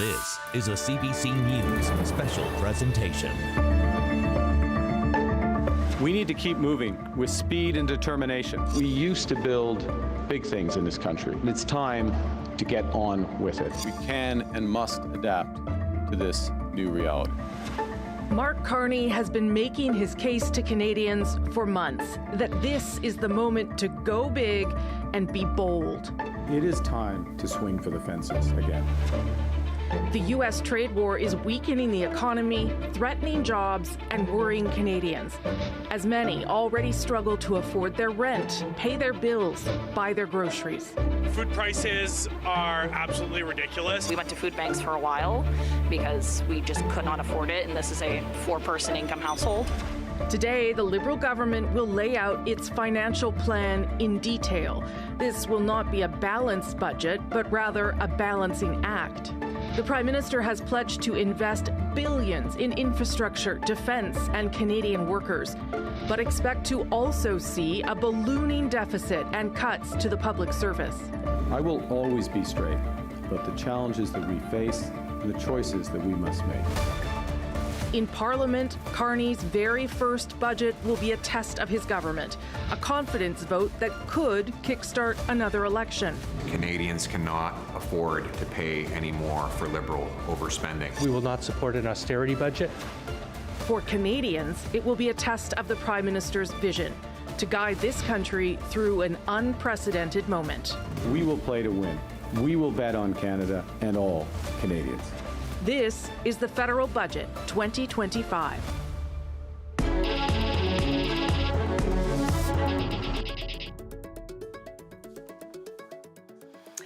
This is a CBC News special presentation. We need to keep moving with speed and determination. We used to build big things in this country, and it's time to get on with it. We can and must adapt to this new reality. Mark Carney has been making his case to Canadians for months that this is the moment to go big and be bold. It is time to swing for the fences again. The U.S. trade war is weakening the economy, threatening jobs, and worrying Canadians, as many already struggle to afford their rent, pay their bills, buy their groceries. Food prices are absolutely ridiculous. We went to food banks for a while because we just could not afford it, and this is a four-person income household. Today, the Liberal government will lay out its financial plan in detail. This will not be a balanced budget, but rather a balancing act. The Prime Minister has pledged to invest billions in infrastructure, defense, and Canadian workers, but expect to also see a ballooning deficit and cuts to the public service. I will always be straight about the challenges that we face and the choices that we must make. In Parliament, Carney's very first budget will be a test of his government, a confidence vote that could kickstart another election. Canadians cannot afford to pay any more for Liberal overspending. We will not support an austerity budget. For Canadians, it will be a test of the Prime Minister's vision to guide this country through an unprecedented moment. We will play to win. We will bet on Canada and all Canadians. This is the Federal Budget 2025.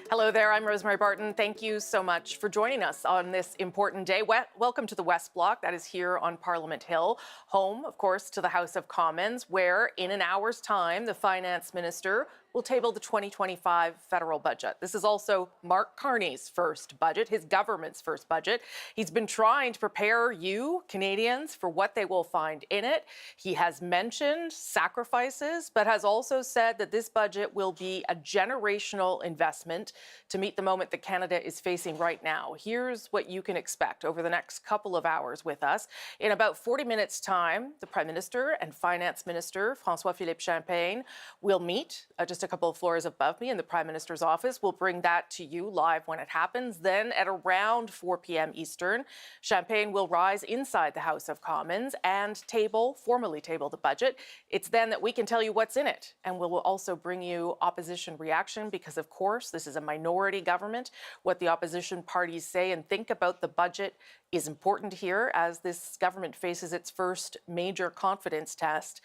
Hello there, I'm Rosemary Barton. Thank you so much for joining us on this important day. Welcome to the West Bloc, that is here on Parliament Hill, home, of course, to the House of Commons, where in an hour's time, the Finance Minister will table the 2025 federal budget. This is also Mark Carney's first budget, his government's first budget. He's been trying to prepare you, Canadians, for what they will find in it. He has mentioned sacrifices, but has also said that this budget will be a generational investment to meet the moment that Canada is facing right now. Here's what you can expect over the next couple of hours with us. In about 40 minutes' time, the Prime Minister and Finance Minister, François-Philippe Champagne, will meet just a couple of floors above me in the Prime Minister's office. We'll bring that to you live when it happens. Then at around 4 p.m. Eastern, Champagne will rise inside the House of Commons and formally table the budget. It's then that we can tell you what's in it. And we'll also bring you opposition reaction because, of course, this is a minority government. What the opposition parties say and think about the budget is important here as this government faces its first major confidence test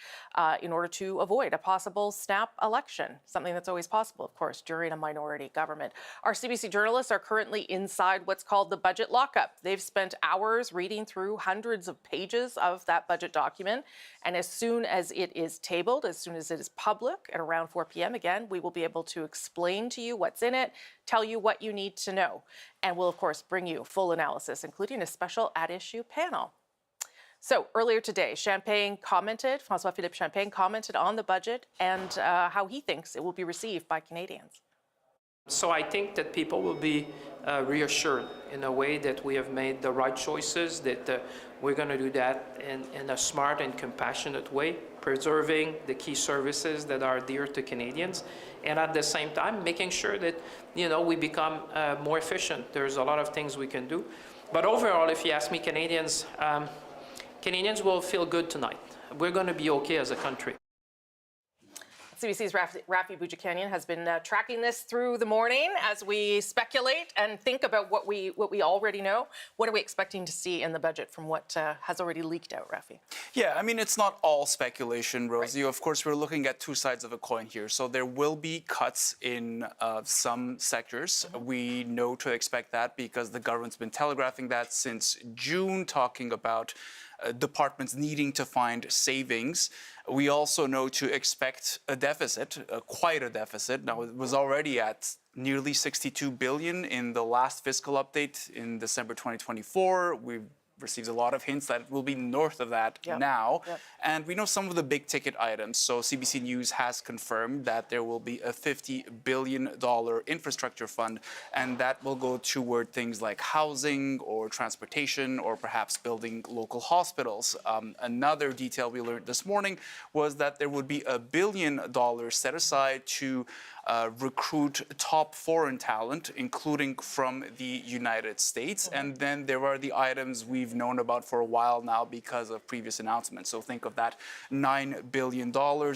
in order to avoid a possible snap election, something that's always possible, of course, during a minority government. Our CBC journalists are currently inside what's called the budget lockup. They've spent hours reading through hundreds of pages of that budget document. And as soon as it is tabled, as soon as it is public at around 4 p.m., again, we will be able to explain to you what's in it, tell you what you need to know. And we'll, of course, bring you full analysis, including a special at-issue panel. So earlier today, François-Philippe Champagne commented on the budget and how he thinks it will be received by Canadians. So I think that people will be reassured in a way that we have made the right choices, that we're going to do that in a smart and compassionate way, preserving the key services that are dear to Canadians, and at the same time making sure that we become more efficient. There's a lot of things we can do. But overall, if you ask me, Canadians will feel good tonight. We're going to be okay as a country. CBC's Rafi Boudjikanian has been tracking this through the morning as we speculate and think about what we already know. What are we expecting to see in the budget from what has already leaked out, Rafi? Yeah, I mean, it's not all speculation, Rosie. Right. Of course, we're looking at two sides of a coin here. So there will be cuts in some sectors. Mm-hmm. We know to expect that because the government's been telegraphing that since June, talking about departments needing to find savings. We also know to expect a deficit, quite a deficit. Now, it was already at nearly 62 billion in the last fiscal update in December 2024. We've receives a lot of hints that it will be north of that now. And we know some of the big ticket items. So CBC News has confirmed that there will be a $50 billion infrastructure fund, and that will go toward things like housing or transportation or perhaps building local hospitals. Another detail we learned this morning was that there would be $1 billion set aside to recruit top foreign talent, including from the United States. And then there are the items we've known about for a while now because of previous announcements. So think of that $9 billion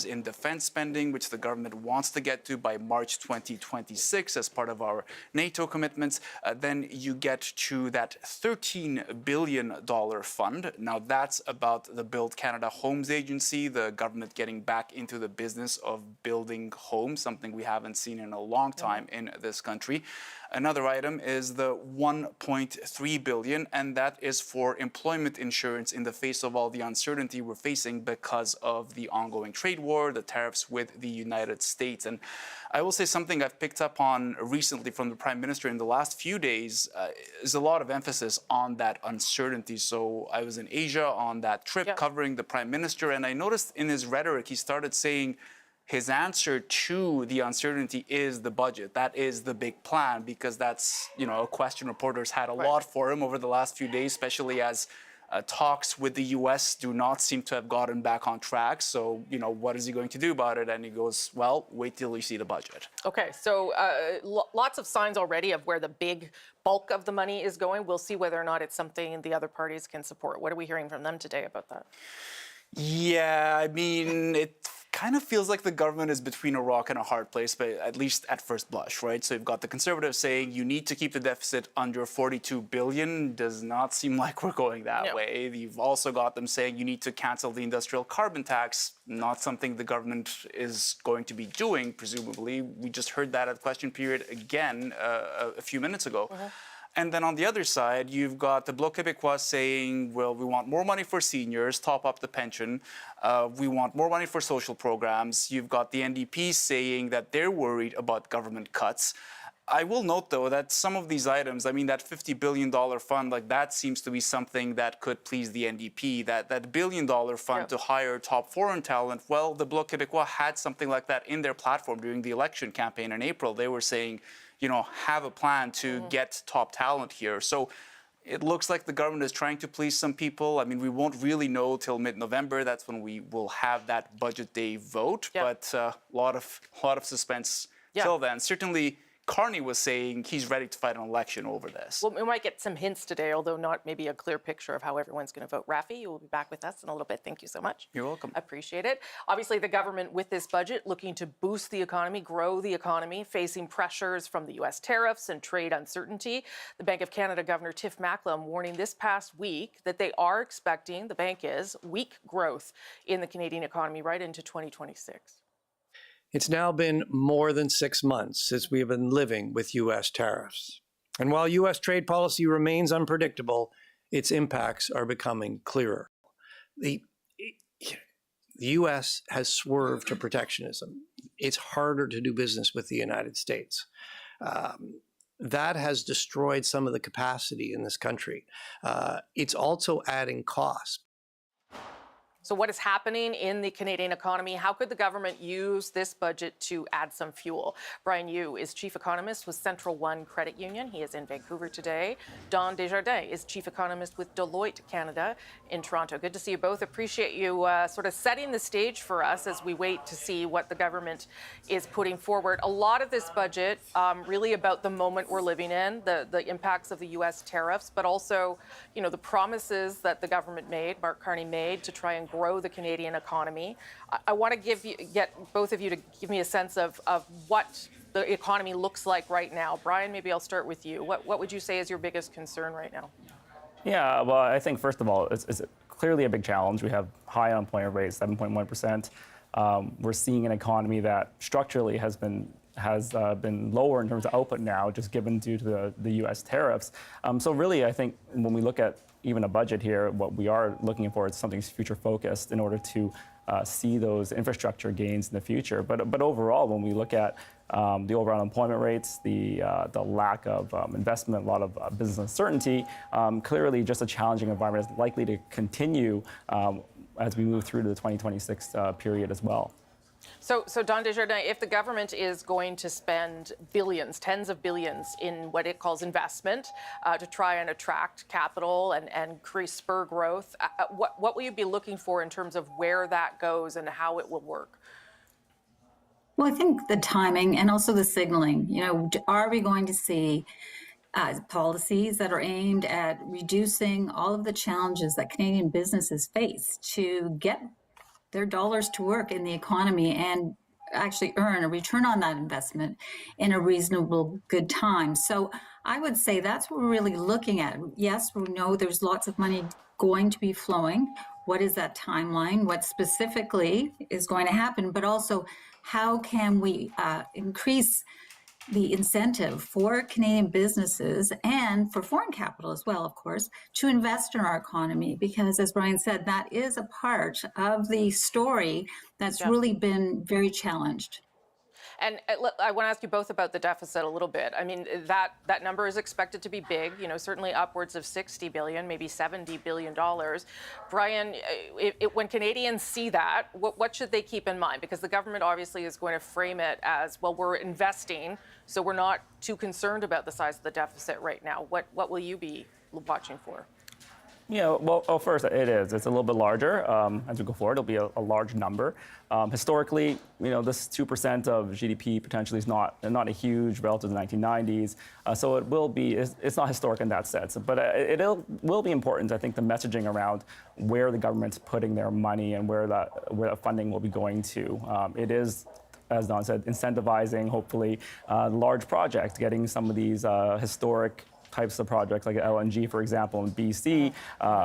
in defense spending, which the government wants to get to by March 2026 as part of our NATO commitments. Then you get to that $13 billion fund. Now that's about the Build Canada Homes Agency, the government getting back into the business of building homes, something we haven't seen in a long time in this country. Another item is the $1.3 billion, and that is for employment insurance in the face of all the uncertainty we're facing because of the ongoing trade war, the tariffs with the United States. And I will say something I've picked up on recently from the Prime Minister in the last few days is a lot of emphasis on that uncertainty. So I was in Asia on that trip covering the Prime Minister, and I noticed in his rhetoric he started saying his answer to the uncertainty is the budget. That is the big plan, because that's, a question reporters had a lot for him over the last few days, especially as talks with the U.S. do not seem to have gotten back on track. So, what is he going to do about it? And he goes, well, wait till you see the budget. Okay, so lots of signs already of where the big bulk of the money is going. We'll see whether or not it's something the other parties can support. What are we hearing from them today about that? Yeah, it kind of feels like the government is between a rock and a hard place, but at least at first blush, right? So you've got the Conservatives saying you need to keep the deficit under $42 billion. Does not seem like we're going that way. You've also got them saying you need to cancel the industrial carbon tax, not something the government is going to be doing, presumably. We just heard that at question period again a few minutes ago. And then on the other side, you've got the Bloc Québécois saying, well, we want more money for seniors, top up the pension. We want more money for social programs. You've got the NDP saying that they're worried about government cuts. I will note, though, that some of these items, that $50 billion fund, that seems to be something that could please the NDP. That $1 billion fund to hire top foreign talent, well, the Bloc Québécois had something like that in their platform during the election campaign in April. They were saying, have a plan to get top talent here. So it looks like the government is trying to please some people. We won't really know till mid-November. That's when we will have that budget day vote. But a lot of suspense till then. Certainly, Carney was saying he's ready to fight an election over this. Well, we might get some hints today, although not maybe a clear picture of how everyone's going to vote. Rafi, you will be back with us in a little bit. Thank you so much. You're welcome. Appreciate it. Obviously, the government with this budget looking to boost the economy, grow the economy, facing pressures from the U.S. tariffs and trade uncertainty. The Bank of Canada Governor Tiff Macklem warning this past week that they are expecting, the bank is, weak growth in the Canadian economy right into 2026. It's now been more than 6 months since we have been living with U.S. tariffs. And while U.S. trade policy remains unpredictable, its impacts are becoming clearer. The U.S. has swerved to protectionism. It's harder to do business with the United States. That has destroyed some of the capacity in this country. It's also adding cost. So what is happening in the Canadian economy? How could the government use this budget to add some fuel? Brian Yu is chief economist with Central One Credit Union. He is in Vancouver today. Don Desjardins is chief economist with Deloitte Canada in Toronto. Good to see you both. Appreciate you sort of setting the stage for us as we wait to see what the government is putting forward. A lot of this budget really about the moment we're living in, the impacts of the U.S. tariffs, but also, the promises that the government made, Mark Carney made, to try and grow the Canadian economy. I want to get both of you to give me a sense of what the economy looks like right now. Brian, maybe I'll start with you. What would you say is your biggest concern right now? Yeah, well, I think first of all, it's clearly a big challenge. We have high unemployment rate, 7.1%. We're seeing an economy that structurally has been lower in terms of output now, just given due to the U.S. tariffs. So really, I think when we look at even a budget here, what we are looking for is something future-focused in order to see those infrastructure gains in the future. But overall, when we look at the overall unemployment rates, the lack of investment, a lot of business uncertainty, clearly just a challenging environment is likely to continue as we move through to the 2026 period as well. So Don Desjardins, if the government is going to spend billions, tens of billions in what it calls investment to try and attract capital and increase spur growth, what will you be looking for in terms of where that goes and how it will work? Well, I think the timing and also the signaling, are we going to see policies that are aimed at reducing all of the challenges that Canadian businesses face to get their dollars to work in the economy and actually earn a return on that investment in a reasonable good time? So I would say that's what we're really looking at. Yes, we know there's lots of money going to be flowing. What is that timeline? What specifically is going to happen? But also, how can we increase the incentive for Canadian businesses and for foreign capital as well, of course, to invest in our economy? Because as Brian said, that is a part of the story that's really been very challenged. And I want to ask you both about the deficit a little bit. I mean, that number is expected to be big, certainly upwards of $60 billion, maybe $70 billion. Brian, when Canadians see that, what should they keep in mind? Because the government obviously is going to frame it as, well, we're investing, so we're not too concerned about the size of the deficit right now. What will you be watching for? Yeah, well, first, it is. It's a little bit larger as we go forward. It'll be a large number. Historically, this 2% of GDP potentially is not a huge relative to the 1990s. So it will be, it's not historic in that sense. But it will be important, I think, the messaging around where the government's putting their money and where that funding will be going to. It is, as Don said, incentivizing, hopefully, large projects, getting some of these historic types of projects like LNG, for example, in BC,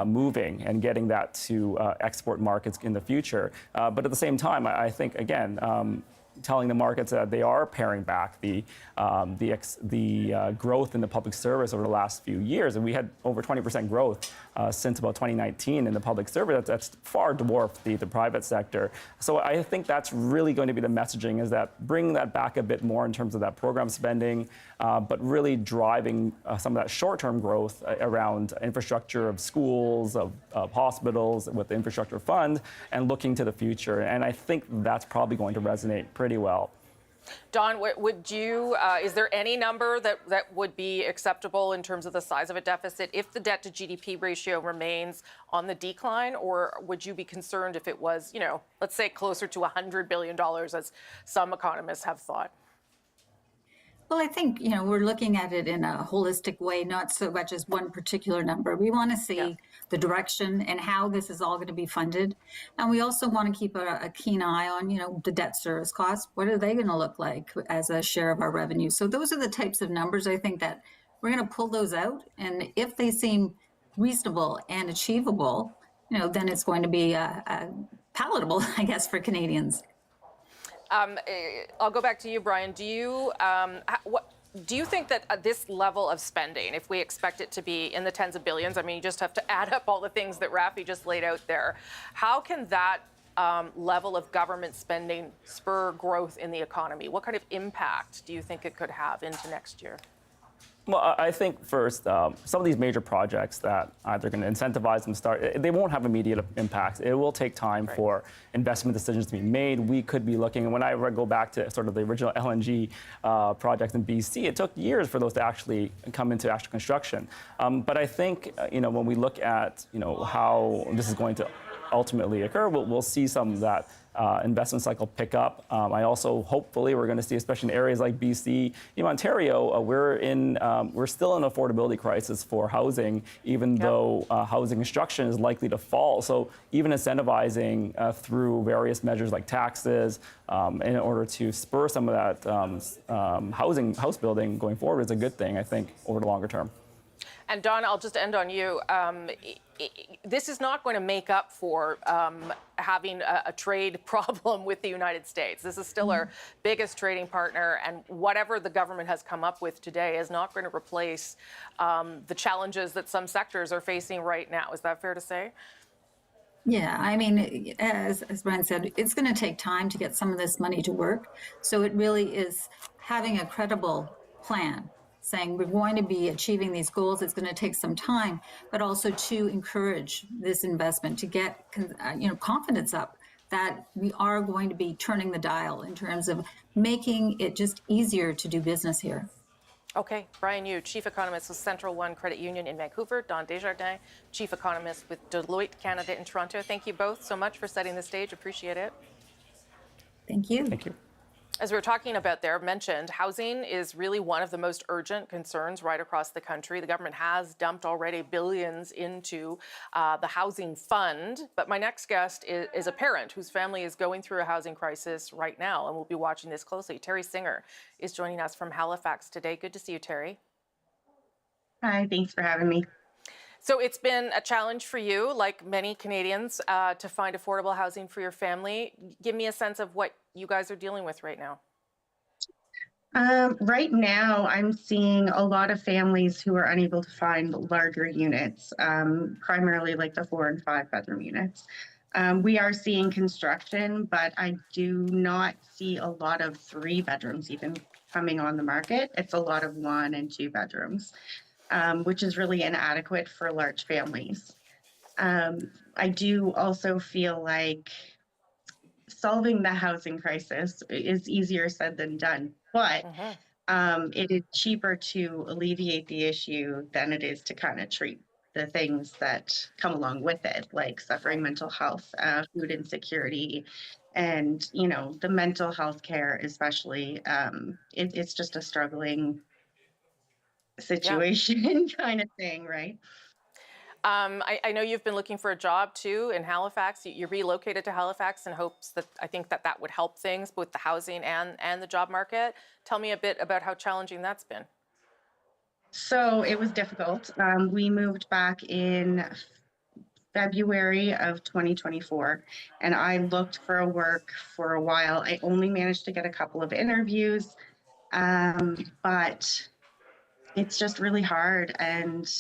moving and getting that to export markets in the future. But at the same time, I think, again, telling the markets that they are paring back the growth in the public service over the last few years. And we had over 20% growth since about 2019 in the public service. That's far dwarfed the private sector. So I think that's really going to be the messaging, is that bringing that back a bit more in terms of that program spending, but really driving some of that short-term growth around infrastructure of schools, of hospitals with the infrastructure fund, and looking to the future. And I think that's probably going to resonate pretty well. Don, would you, is there any number that would be acceptable in terms of the size of a deficit if the debt to GDP ratio remains on the decline? Or would you be concerned if it was, let's say closer to $100 billion, as some economists have thought? Well, I think, we're looking at it in a holistic way, not so much as one particular number. We want to see the direction and how this is all going to be funded. And we also want to keep a keen eye on, the debt service costs. What are they going to look like as a share of our revenue? So those are the types of numbers, I think, that we're going to pull those out. And if they seem reasonable and achievable, then it's going to be palatable, I guess, for Canadians. I'll go back to you, Brian. Do you think that this level of spending, if we expect it to be in the tens of billions, I mean, you just have to add up all the things that Rafi just laid out there. How can that level of government spending spur growth in the economy? What kind of impact do you think it could have into next year? Well, I think first, some of these major projects that either going to incentivize them to start, they won't have immediate impacts. It will take time for investment decisions to be made. We could be looking, and when I go back to sort of the original LNG projects in BC, it took years for those to actually come into actual construction. But I think, when we look at, how this is going to ultimately occur, we'll see some of that investment cycle pick up. I also, hopefully, we're going to see, especially in areas like BC, Ontario, we're still in an affordability crisis for housing, even though housing construction is likely to fall. So even incentivizing through various measures like taxes in order to spur some of that house building going forward is a good thing, I think, over the longer term. And Don, I'll just end on you. This is not going to make up for having a trade problem with the United States. This is still our biggest trading partner, and whatever the government has come up with today is not going to replace the challenges that some sectors are facing right now. Is that fair to say? Yeah, I mean, as Brian said, it's going to take time to get some of this money to work. So it really is having a credible plan, saying we're going to be achieving these goals. It's going to take some time, but also to encourage this investment to get confidence up that we are going to be turning the dial in terms of making it just easier to do business here. Okay, Brian Yu, Chief Economist with Central One Credit Union in Vancouver, Don Desjardins, Chief Economist with Deloitte Canada in Toronto. Thank you both so much for setting the stage. Appreciate it. Thank you. Thank you. As we were talking about there, mentioned, housing is really one of the most urgent concerns right across the country. The government has dumped already billions into the housing fund. But my next guest is a parent whose family is going through a housing crisis right now, and we'll be watching this closely. Terry Singer is joining us from Halifax today. Good to see you, Terry. Hi, thanks for having me. So it's been a challenge for you, like many Canadians, to find affordable housing for your family. Give me a sense of what you guys are dealing with right now. Right now, I'm seeing a lot of families who are unable to find larger units, primarily like the 4 and 5 bedroom units. We are seeing construction, but I do not see a lot of 3 bedrooms even coming on the market. It's a lot of 1 and 2 bedrooms. Which is really inadequate for large families. I do also feel like solving the housing crisis is easier said than done, but it is cheaper to alleviate the issue than it is to kind of treat the things that come along with it, like suffering mental health, food insecurity, and, you know, the mental health care especially. It's just a struggling situation kind of thing, right? I know you've been looking for a job too in Halifax. You relocated to Halifax in hopes that I think that would help things with the housing and the job market. Tell me a bit about how challenging that's been. So it was difficult. We moved back in February of 2024, and I looked for work for a while. I only managed to get a couple of interviews, but it's just really hard, and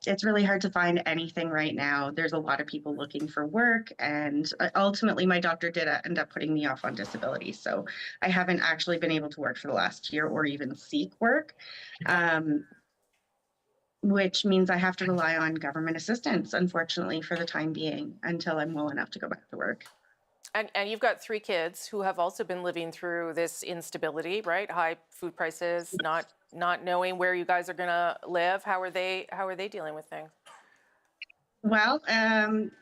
it's really hard to find anything right now. There's a lot of people looking for work, and ultimately my doctor did end up putting me off on disability. So I haven't actually been able to work for the last year or even seek work, which means I have to rely on government assistance, unfortunately, for the time being, until I'm well enough to go back to work. And you've got 3 kids who have also been living through this instability, right? High food prices, not knowing where you guys are going to live. How are they dealing with things? Well,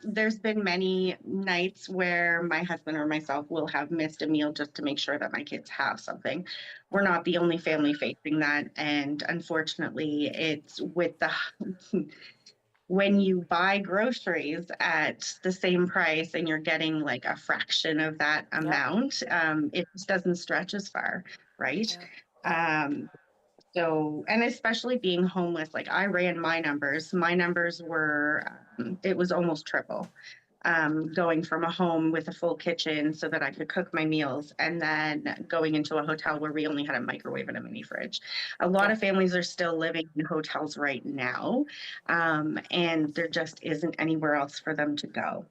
there's been many nights where my husband or myself will have missed a meal just to make sure that my kids have something. We're not the only family facing that, and unfortunately, it's with the when you buy groceries at the same price and you're getting like a fraction of that amount, it just doesn't stretch as far, right? So, and especially being homeless, like I ran my numbers were, it was almost triple. Going from a home with a full kitchen so that I could cook my meals, and then going into a hotel where we only had a microwave and a mini fridge. A lot of families are still living in hotels right now, and there just isn't anywhere else for them to go.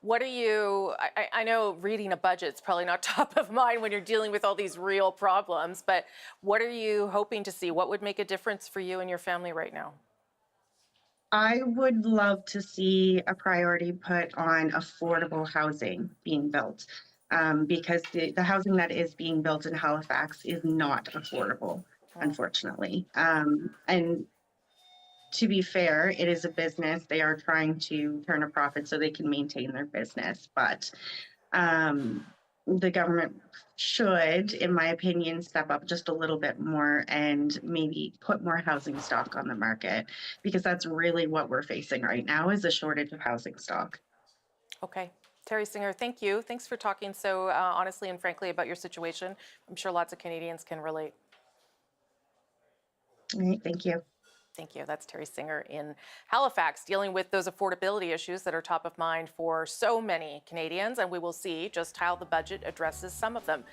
What are you, I know reading a budget's probably not top of mind when you're dealing with all these real problems, but what are you hoping to see? What would make a difference for you and your family right now? I would love to see a priority put on affordable housing being built, because the housing that is being built in Halifax is not affordable, unfortunately. And to be fair, it is a business. They are trying to turn a profit so they can maintain their business. But the government should, in my opinion, step up just a little bit more and maybe put more housing stock on the market, because that's really what we're facing right now, is a shortage of housing stock. Okay. Terry Singer, thank you. Thanks for talking so honestly and frankly about your situation. I'm sure lots of Canadians can relate. All right, thank you. Thank you. That's Terry Singer in Halifax, dealing with those affordability issues that are top of mind for so many Canadians, and we will see just how the budget addresses some of them.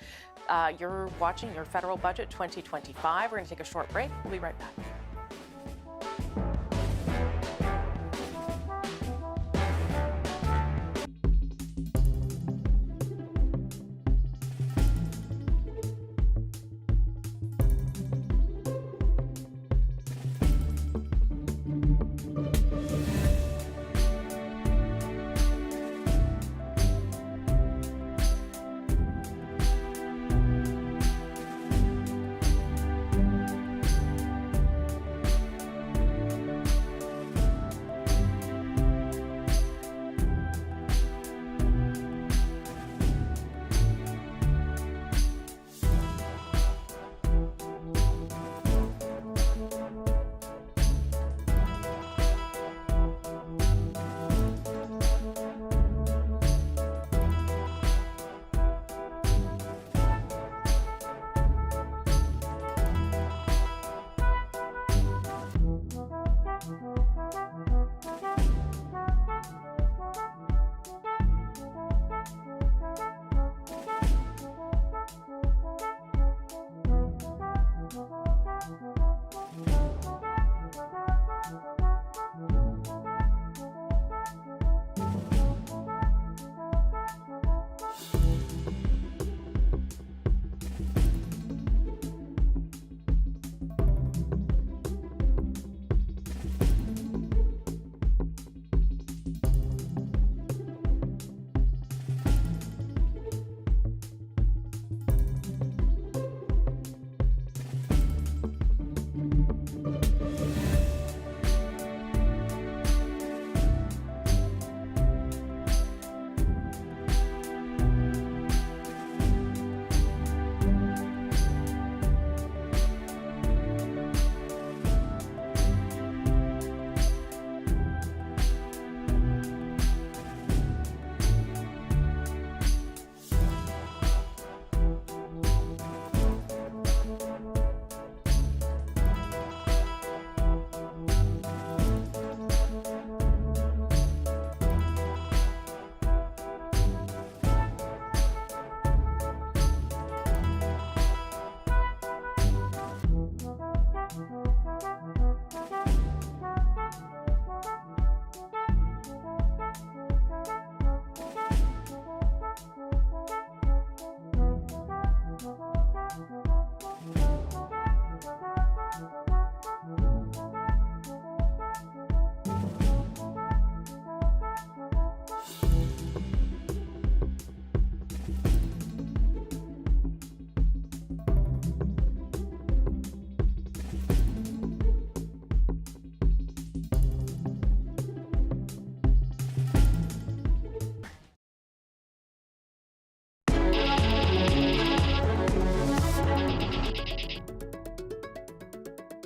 You're watching your federal budget 2025. We're going to take a short break. We'll be right back.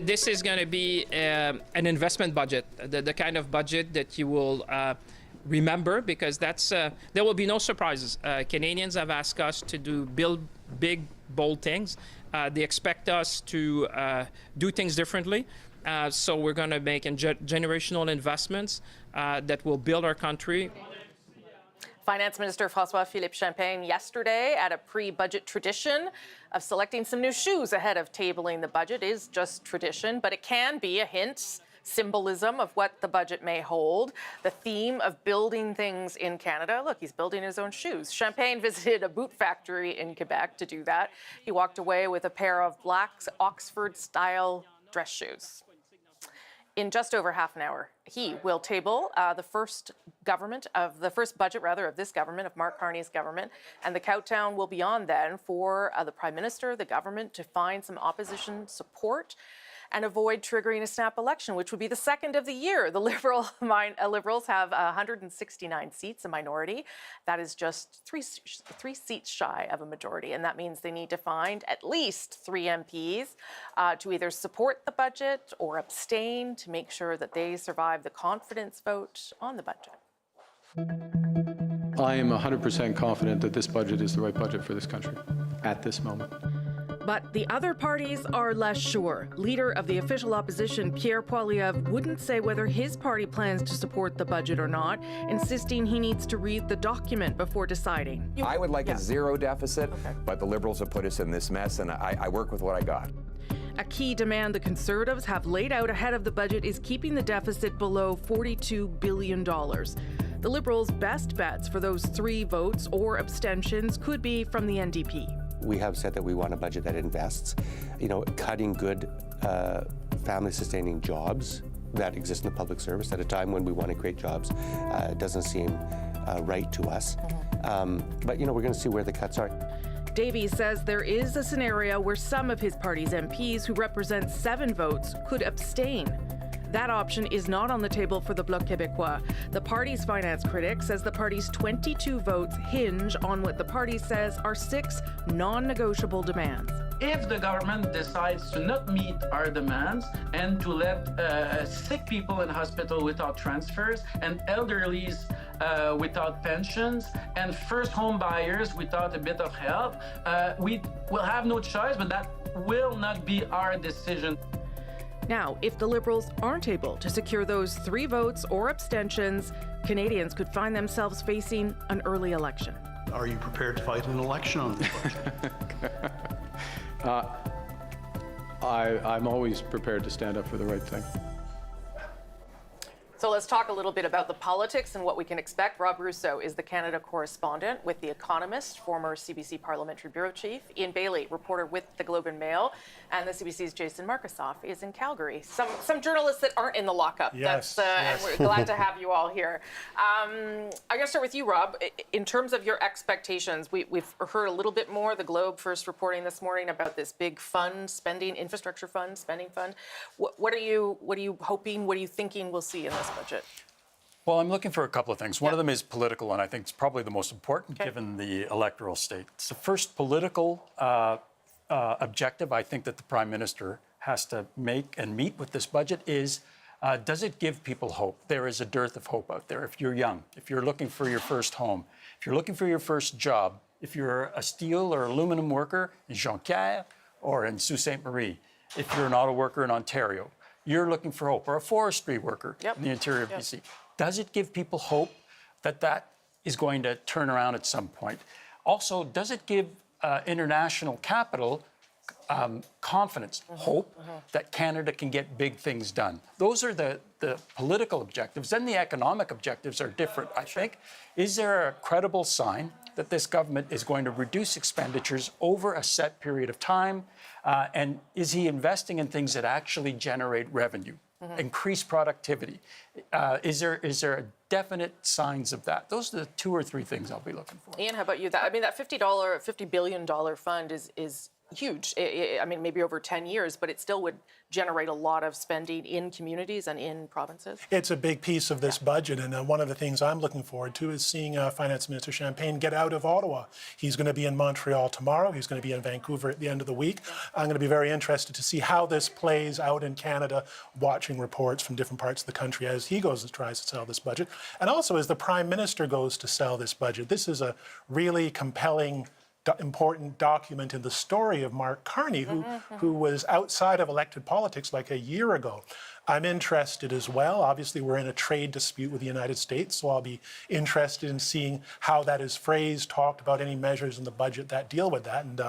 this is going to be an investment budget, the kind of budget that you will remember, because that's there will be no surprises. Canadians have asked us to build big, bold things. They expect us to do things differently. So we're going to make generational investments that will build our country. Finance Minister François-Philippe Champagne yesterday at a pre-budget tradition of selecting some new shoes ahead of tabling the budget is just tradition, but it can be a hint, symbolism of what the budget may hold. The theme of building things in Canada. Look, he's building his own shoes. Champagne visited a boot factory in Quebec to do that. He walked away with a pair of black Oxford-style dress shoes. In just over half an hour, he will table the first budget of this government, of Mark Carney's government, and the countdown will be on then for the Prime Minister, the government, to find some opposition support and avoid triggering a snap election, which would be the second of the year. The Liberals have 169 seats, a minority. That is just three seats shy of a majority, and that means they need to find at least 3 MPs to either support the budget or abstain to make sure that they survive the confidence vote on the budget. I am 100% confident that this budget is the right budget for this country at this moment. But the other parties are less sure. Leader of the official opposition, Pierre Poilievre, wouldn't say whether his party plans to support the budget or not, insisting he needs to read the document before deciding. I would like a zero deficit, but the Liberals have put us in this mess, and I work with what I got. A key demand the Conservatives have laid out ahead of the budget is keeping the deficit below $42 billion. The Liberals' best bets for those 3 votes or abstentions could be from the NDP. We have said that we want a budget that invests, cutting good family-sustaining jobs that exist in the public service at a time when we want to create jobs doesn't seem right to us. But, we're going to see where the cuts are. Davies says there is a scenario where some of his party's MPs, who represent 7 votes, could abstain. That option is not on the table for the Bloc Québécois. The party's finance critic says the party's 22 votes hinge on what the party says are 6 non-negotiable demands. If the government decides to not meet our demands and to let sick people in hospital without transfers and elderlies without pensions and first home buyers without a bit of help, we will have no choice, but that will not be our decision. Now, if the Liberals aren't able to secure those 3 votes or abstentions, Canadians could find themselves facing an early election. Are you prepared to fight an election on this budget? I'm always prepared to stand up for the right thing. So let's talk a little bit about the politics and what we can expect. Rob Rousseau is the Canada correspondent with The Economist, former CBC Parliamentary Bureau Chief. Ian Bailey, reporter with The Globe and Mail, and the CBC's Jason Markusoff is in Calgary. Some journalists that aren't in the lockup. Yes, And we're glad to have you all here. I'm going to start with you, Rob. In terms of your expectations, we've heard a little bit more. The Globe first reporting this morning about this big fund, infrastructure fund, spending fund. What are you hoping? What are you thinking we'll see in this budget? Well, I'm looking for a couple of things. One of them is political, and I think it's probably the most important given the electoral state. It's the first political objective I think that the Prime Minister has to make and meet with this budget is, does it give people hope? There is a dearth of hope out there. If you're young, if you're looking for your first home, if you're looking for your first job, if you're a steel or aluminum worker in Jonquière or in Sault Ste. Marie, if you're an auto worker in Ontario, you're looking for hope, or a forestry worker in the interior of BC. Does it give people hope that that is going to turn around at some point? Also, does it give international capital confidence, hope that Canada can get big things done? Those are the political objectives. Then the economic objectives are different, I think. Is there a credible sign that this government is going to reduce expenditures over a set period of time? And is he investing in things that actually generate revenue, increase productivity? Is there definite signs of that? Those are the 2 or 3 things I'll be looking for. Ian, how about you? That $50 billion fund is huge. I mean, maybe over 10 years, but it still would generate a lot of spending in communities and in provinces. It's a big piece of this budget, and one of the things I'm looking forward to is seeing Finance Minister Champagne get out of Ottawa. He's going to be in Montreal tomorrow. He's going to be in Vancouver at the end of the week. I'm going to be very interested to see how this plays out in Canada, watching reports from different parts of the country as he goes and tries to sell this budget, and also as the Prime Minister goes to sell this budget. This is a really compelling, important document in the story of Mark Carney, who was outside of elected politics like a year ago. I'm interested as well. Obviously, we're in a trade dispute with the United States, so I'll be interested in seeing how that is phrased, talked about, any measures in the budget that deal with that. And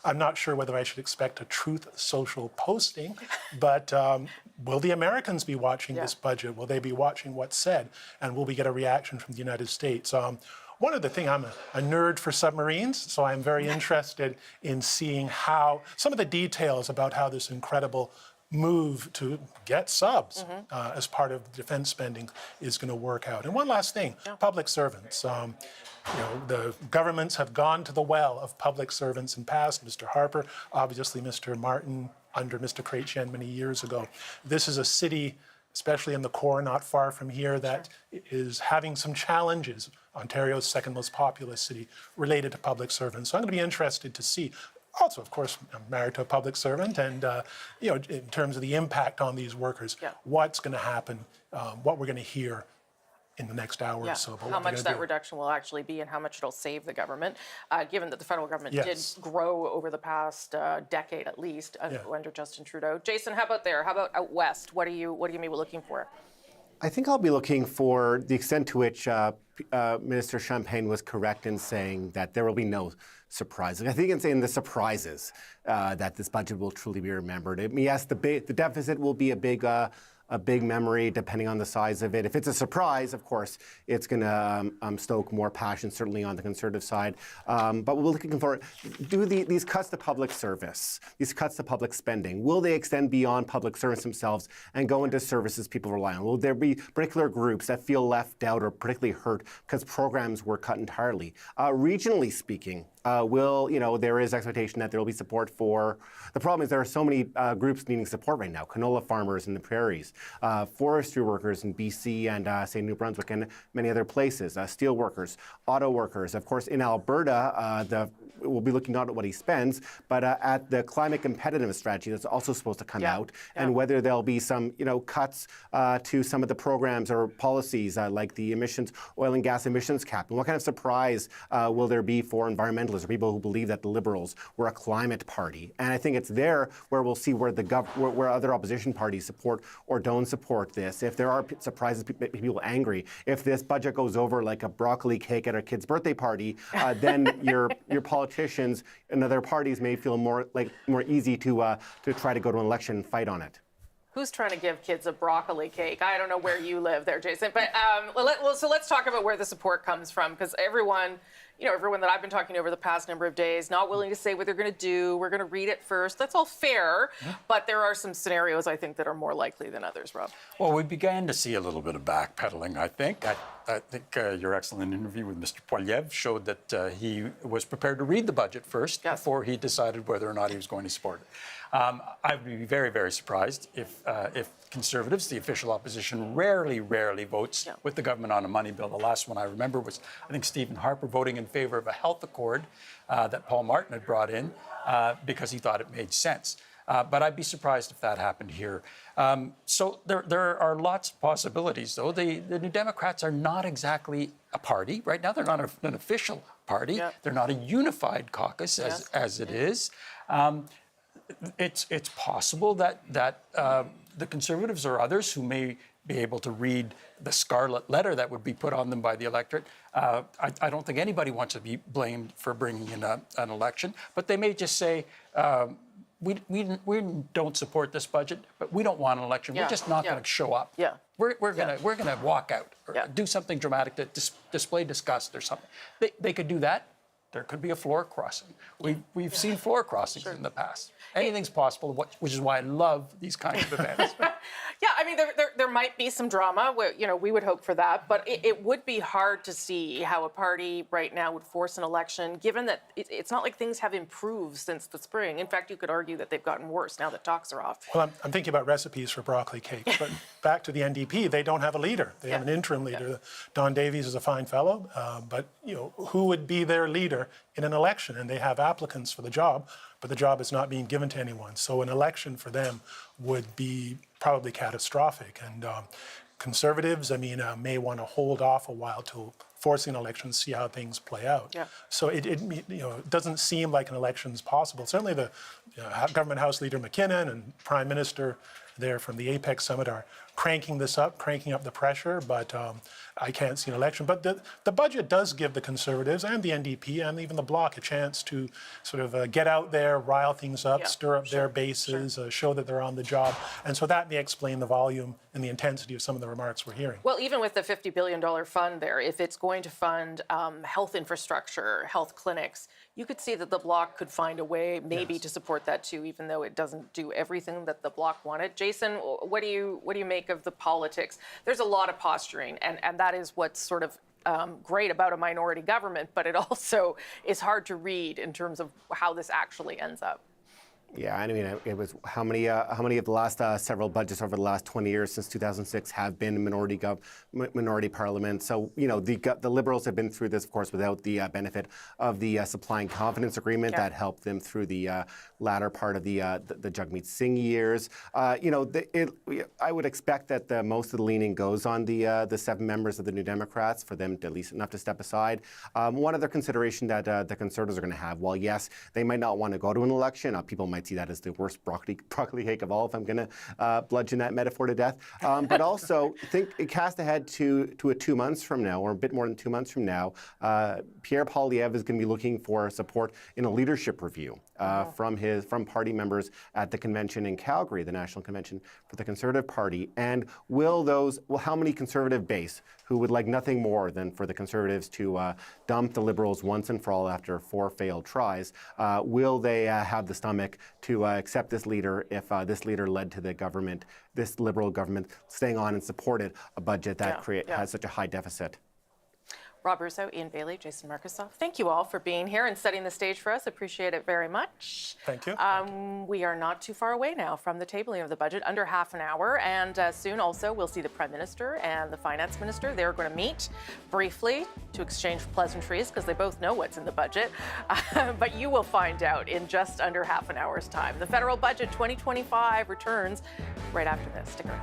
I'm not sure whether I should expect a Truth Social posting, but will the Americans be watching this budget? Will they be watching what's said? And will we get a reaction from the United States? One other thing, I'm a nerd for submarines, so I'm very interested in seeing how some of the details about how this incredible move to get subs as part of defense spending is going to work out. And one last thing, public servants. The governments have gone to the well of public servants in past. Mr. Harper, obviously Mr. Martin under Mr. Chrétien many years ago. This is a city, especially in the core, not far from here, that is having some challenges. Ontario's second most populous city related to public servants. So I'm going to be interested to see. Also, of course, I'm married to a public servant, and in terms of the impact on these workers, what's going to happen, what we're going to hear in the next hour or so. How much that reduction will actually be and how much it'll save the government, given that the federal government did grow over the past decade at least under Justin Trudeau. Jason, how about there? How about out west? What are you maybe looking for? I think I'll be looking for the extent to which Minister Champagne was correct in saying that there will be no surprises. I think in saying the surprises that this budget will truly be remembered. I mean, yes, the deficit will be a big memory depending on the size of it. If it's a surprise, of course, it's going to stoke more passion, certainly on the Conservative side. But we're looking for, these cuts to public service, these cuts to public spending, will they extend beyond public service themselves and go into services people rely on? Will there be particular groups that feel left out or particularly hurt because programs were cut entirely? Regionally speaking, there is expectation that there will be support for, the problem is there are so many groups needing support right now, canola farmers in the prairies, forestry workers in BC and, say, New Brunswick and many other places, steel workers, auto workers. Of course, in Alberta, we'll be looking not at what he spends, but at the climate competitiveness strategy that's also supposed to come out, and whether there'll be some, cuts to some of the programs or policies like the oil and gas emissions cap. And what kind of surprise will there be for environmentalists or people who believe that the Liberals were a climate party? And I think it's there where we'll see where where other opposition parties support or don't support this. If there are surprises, people angry. If this budget goes over like a broccoli cake at a kid's birthday party, then your politicians and other parties may feel more easy to try to go to an election and fight on it. Who's trying to give kids a broccoli cake? I don't know where you live there, Jason. But so let's talk about where the support comes from, because everyone that I've been talking to over the past number of days, not willing to say what they're going to do. We're going to read it first. That's all fair. But there are some scenarios, I think, that are more likely than others, Rob. Well, we began to see a little bit of backpedaling, I think. I think your excellent interview with Mr. Poilievre showed that he was prepared to read the budget first before he decided whether or not he was going to support it. I would be very, very surprised if Conservatives, the official opposition, rarely votes with the government on a money bill. The last one I remember was, I think, Stephen Harper voting in favor of a health accord that Paul Martin had brought in because he thought it made sense. But I'd be surprised if that happened here. So there are lots of possibilities, though. The New Democrats are not exactly a party. Right now, they're not an official party. They're not a unified caucus as it is. It's possible that the Conservatives or others who may be able to read the scarlet letter that would be put on them by the electorate. I don't think anybody wants to be blamed for bringing in an election, but they may just say, we don't support this budget, but we don't want an election. We're just not going to show up. We're going to walk out or do something dramatic to display disgust or something. They could do that. There could be a floor crossing. We've seen floor crossings in the past. Anything's possible, which is why I love these kinds of events. Yeah, I mean, there might be some drama. We would hope for that, but it would be hard to see how a party right now would force an election, given that it's not like things have improved since the spring. In fact, you could argue that they've gotten worse now that talks are off. Well, I'm thinking about recipes for broccoli cake, but back to the NDP, they don't have a leader. They have an interim leader. Yeah. Don Davies is a fine fellow, but who would be their leader in an election? And they have applicants for the job, but the job is not being given to anyone. So an election for them would be probably catastrophic. And Conservatives, may want to hold off a while till forcing an election, see how things play out. Yeah. So it doesn't seem like an election is possible. Certainly the Government House Leader McKinnon and Prime Minister there from the APEC Summit are cranking up the pressure, but I can't see an election. But the budget does give the Conservatives and the NDP and even the Bloc a chance to sort of get out there, rile things up, stir up their bases, show that they're on the job. And so that may explain the volume and the intensity of some of the remarks we're hearing. Well, even with the $50 billion fund there, if it's going to fund health infrastructure, health clinics, you could see that the Bloc could find a way maybe to support that too, even though it doesn't do everything that the Bloc wanted. Jason, what do you make of the politics? There's a lot of posturing, and that is what's sort of great about a minority government, but it also is hard to read in terms of how this actually ends up. Yeah, it was how many of the last several budgets over the last 20 years since 2006 have been minority parliament. So the Liberals have been through this, of course, without the benefit of the Supply and Confidence Agreement that helped them through the latter part of the Jagmeet Singh years. I would expect that most of the leaning goes on the 7 members of the New Democrats for them to at least enough to step aside. One other consideration that the Conservatives are going to have, while yes, they might not want to go to an election, people might see that as the worst broccoli cake of all, if I'm going to bludgeon that metaphor to death. But also, cast ahead to 2 months from now, or a bit more than 2 months from now, Pierre Poilievre is going to be looking for support in a leadership review from party members at the convention in Calgary, the national convention for the Conservative Party. And how many Conservative base who would like nothing more than for the Conservatives to dump the Liberals once and for all after 4 failed tries, will they have the stomach to accept this leader if this leader led to this Liberal government staying on and supported a budget that has such a high deficit? Rob Russo, Ian Bailey, Jason Markusoff, thank you all for being here and setting the stage for us. Appreciate it very much. Thank you. We are not too far away now from the tabling of the budget, under half an hour. And soon also we'll see the Prime Minister and the Finance Minister. They're going to meet briefly to exchange pleasantries because they both know what's in the budget. But you will find out in just under half an hour's time. The federal budget 2025 returns right after this. Stick around.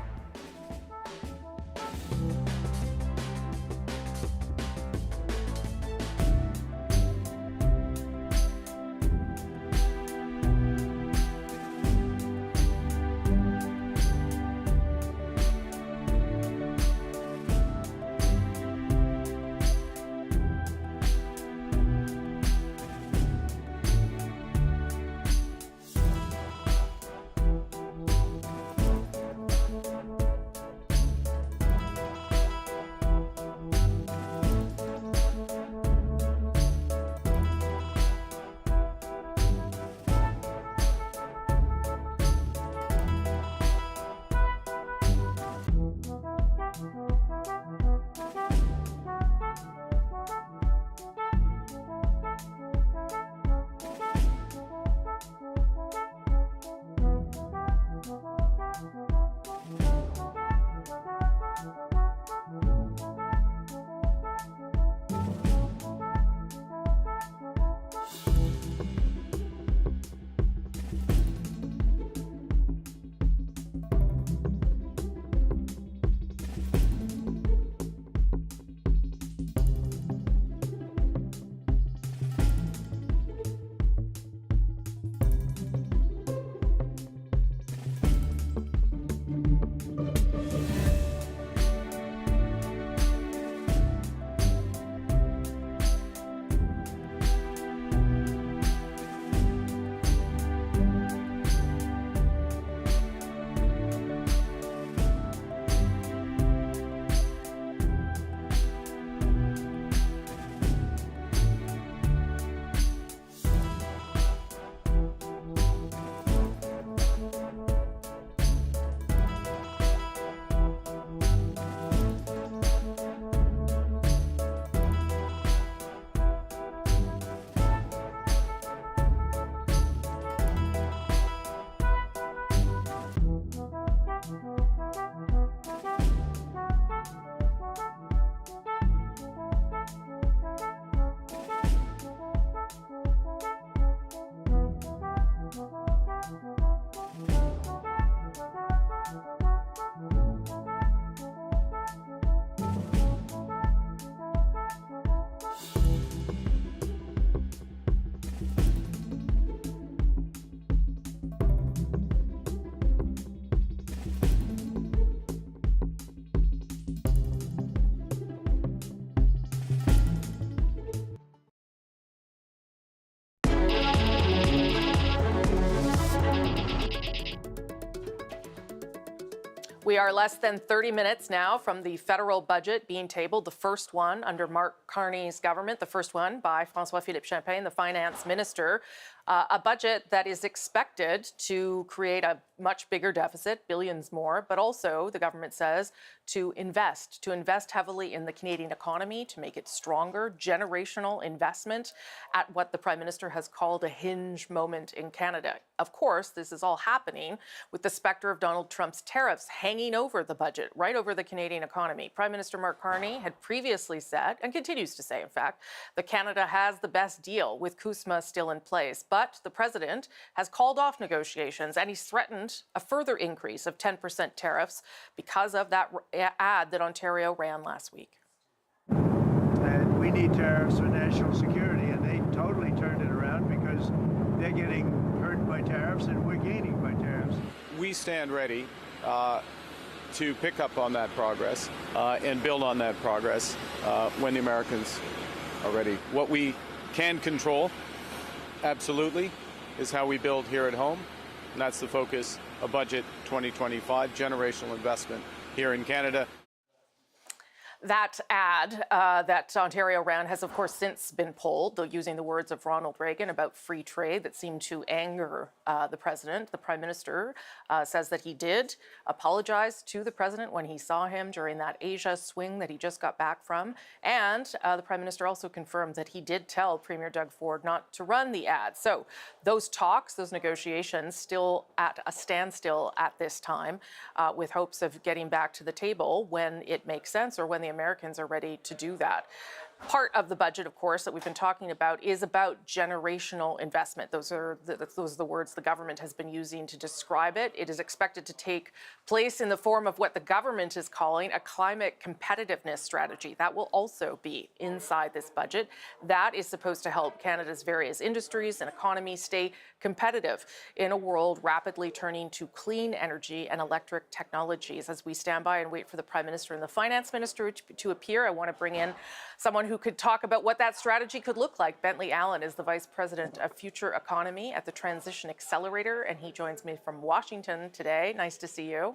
We are less than 30 minutes now from the federal budget being tabled, the first one under Mark Carney's government, the first one by François-Philippe Champagne, the finance minister. A budget that is expected to create a much bigger deficit, billions more, but also, the government says, to invest heavily in the Canadian economy, to make it stronger, generational investment at what the Prime Minister has called a hinge moment in Canada. Of course, this is all happening with the specter of Donald Trump's tariffs hanging over the budget, right over the Canadian economy. Prime Minister Mark Carney had previously said, and continues to say, in fact, that Canada has the best deal with CUSMA still in place. But the president has called off negotiations, and he's threatened a further increase of 10% tariffs because of that ad that Ontario ran last week. And we need tariffs for national security, and they totally turned it around because they're getting hurt by tariffs and we're gaining by tariffs. We stand ready to pick up on that progress and build on that progress when the Americans are ready. What we can control, absolutely, is how we build here at home. And that's the focus of Budget 2025, generational investment here in Canada. That ad that Ontario ran has, of course, since been pulled, though using the words of Ronald Reagan about free trade that seemed to anger the president. The Prime Minister says that he did apologize to the president when he saw him during that Asia swing that he just got back from. And the Prime Minister also confirmed that he did tell Premier Doug Ford not to run the ad. So those talks, those negotiations, still at a standstill at this time, with hopes of getting back to the table when it makes sense or when the Americans are ready to do that. Part of the budget, of course, that we've been talking about is about generational investment. Those are the words the government has been using to describe it. It is expected to take place in the form of what the government is calling a climate competitiveness strategy. That will also be inside this budget. That is supposed to help Canada's various industries and economies stay competitive in a world rapidly turning to clean energy and electric technologies. As we stand by and wait for the Prime Minister and the Finance Minister to appear, I want to bring in someone who could talk about what that strategy could look like. Bentley Allen is the Vice President of Future Economy at the Transition Accelerator, and he joins me from Washington today. Nice to see you.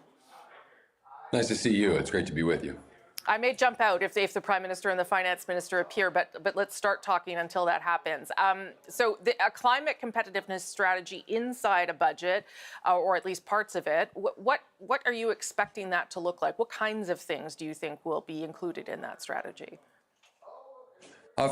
Nice to see you. It's great to be with you. I may jump out if the Prime Minister and the Finance Minister appear, but let's start talking until that happens. So a climate competitiveness strategy inside a budget, or at least parts of it, what are you expecting that to look like? What kinds of things do you think will be included in that strategy?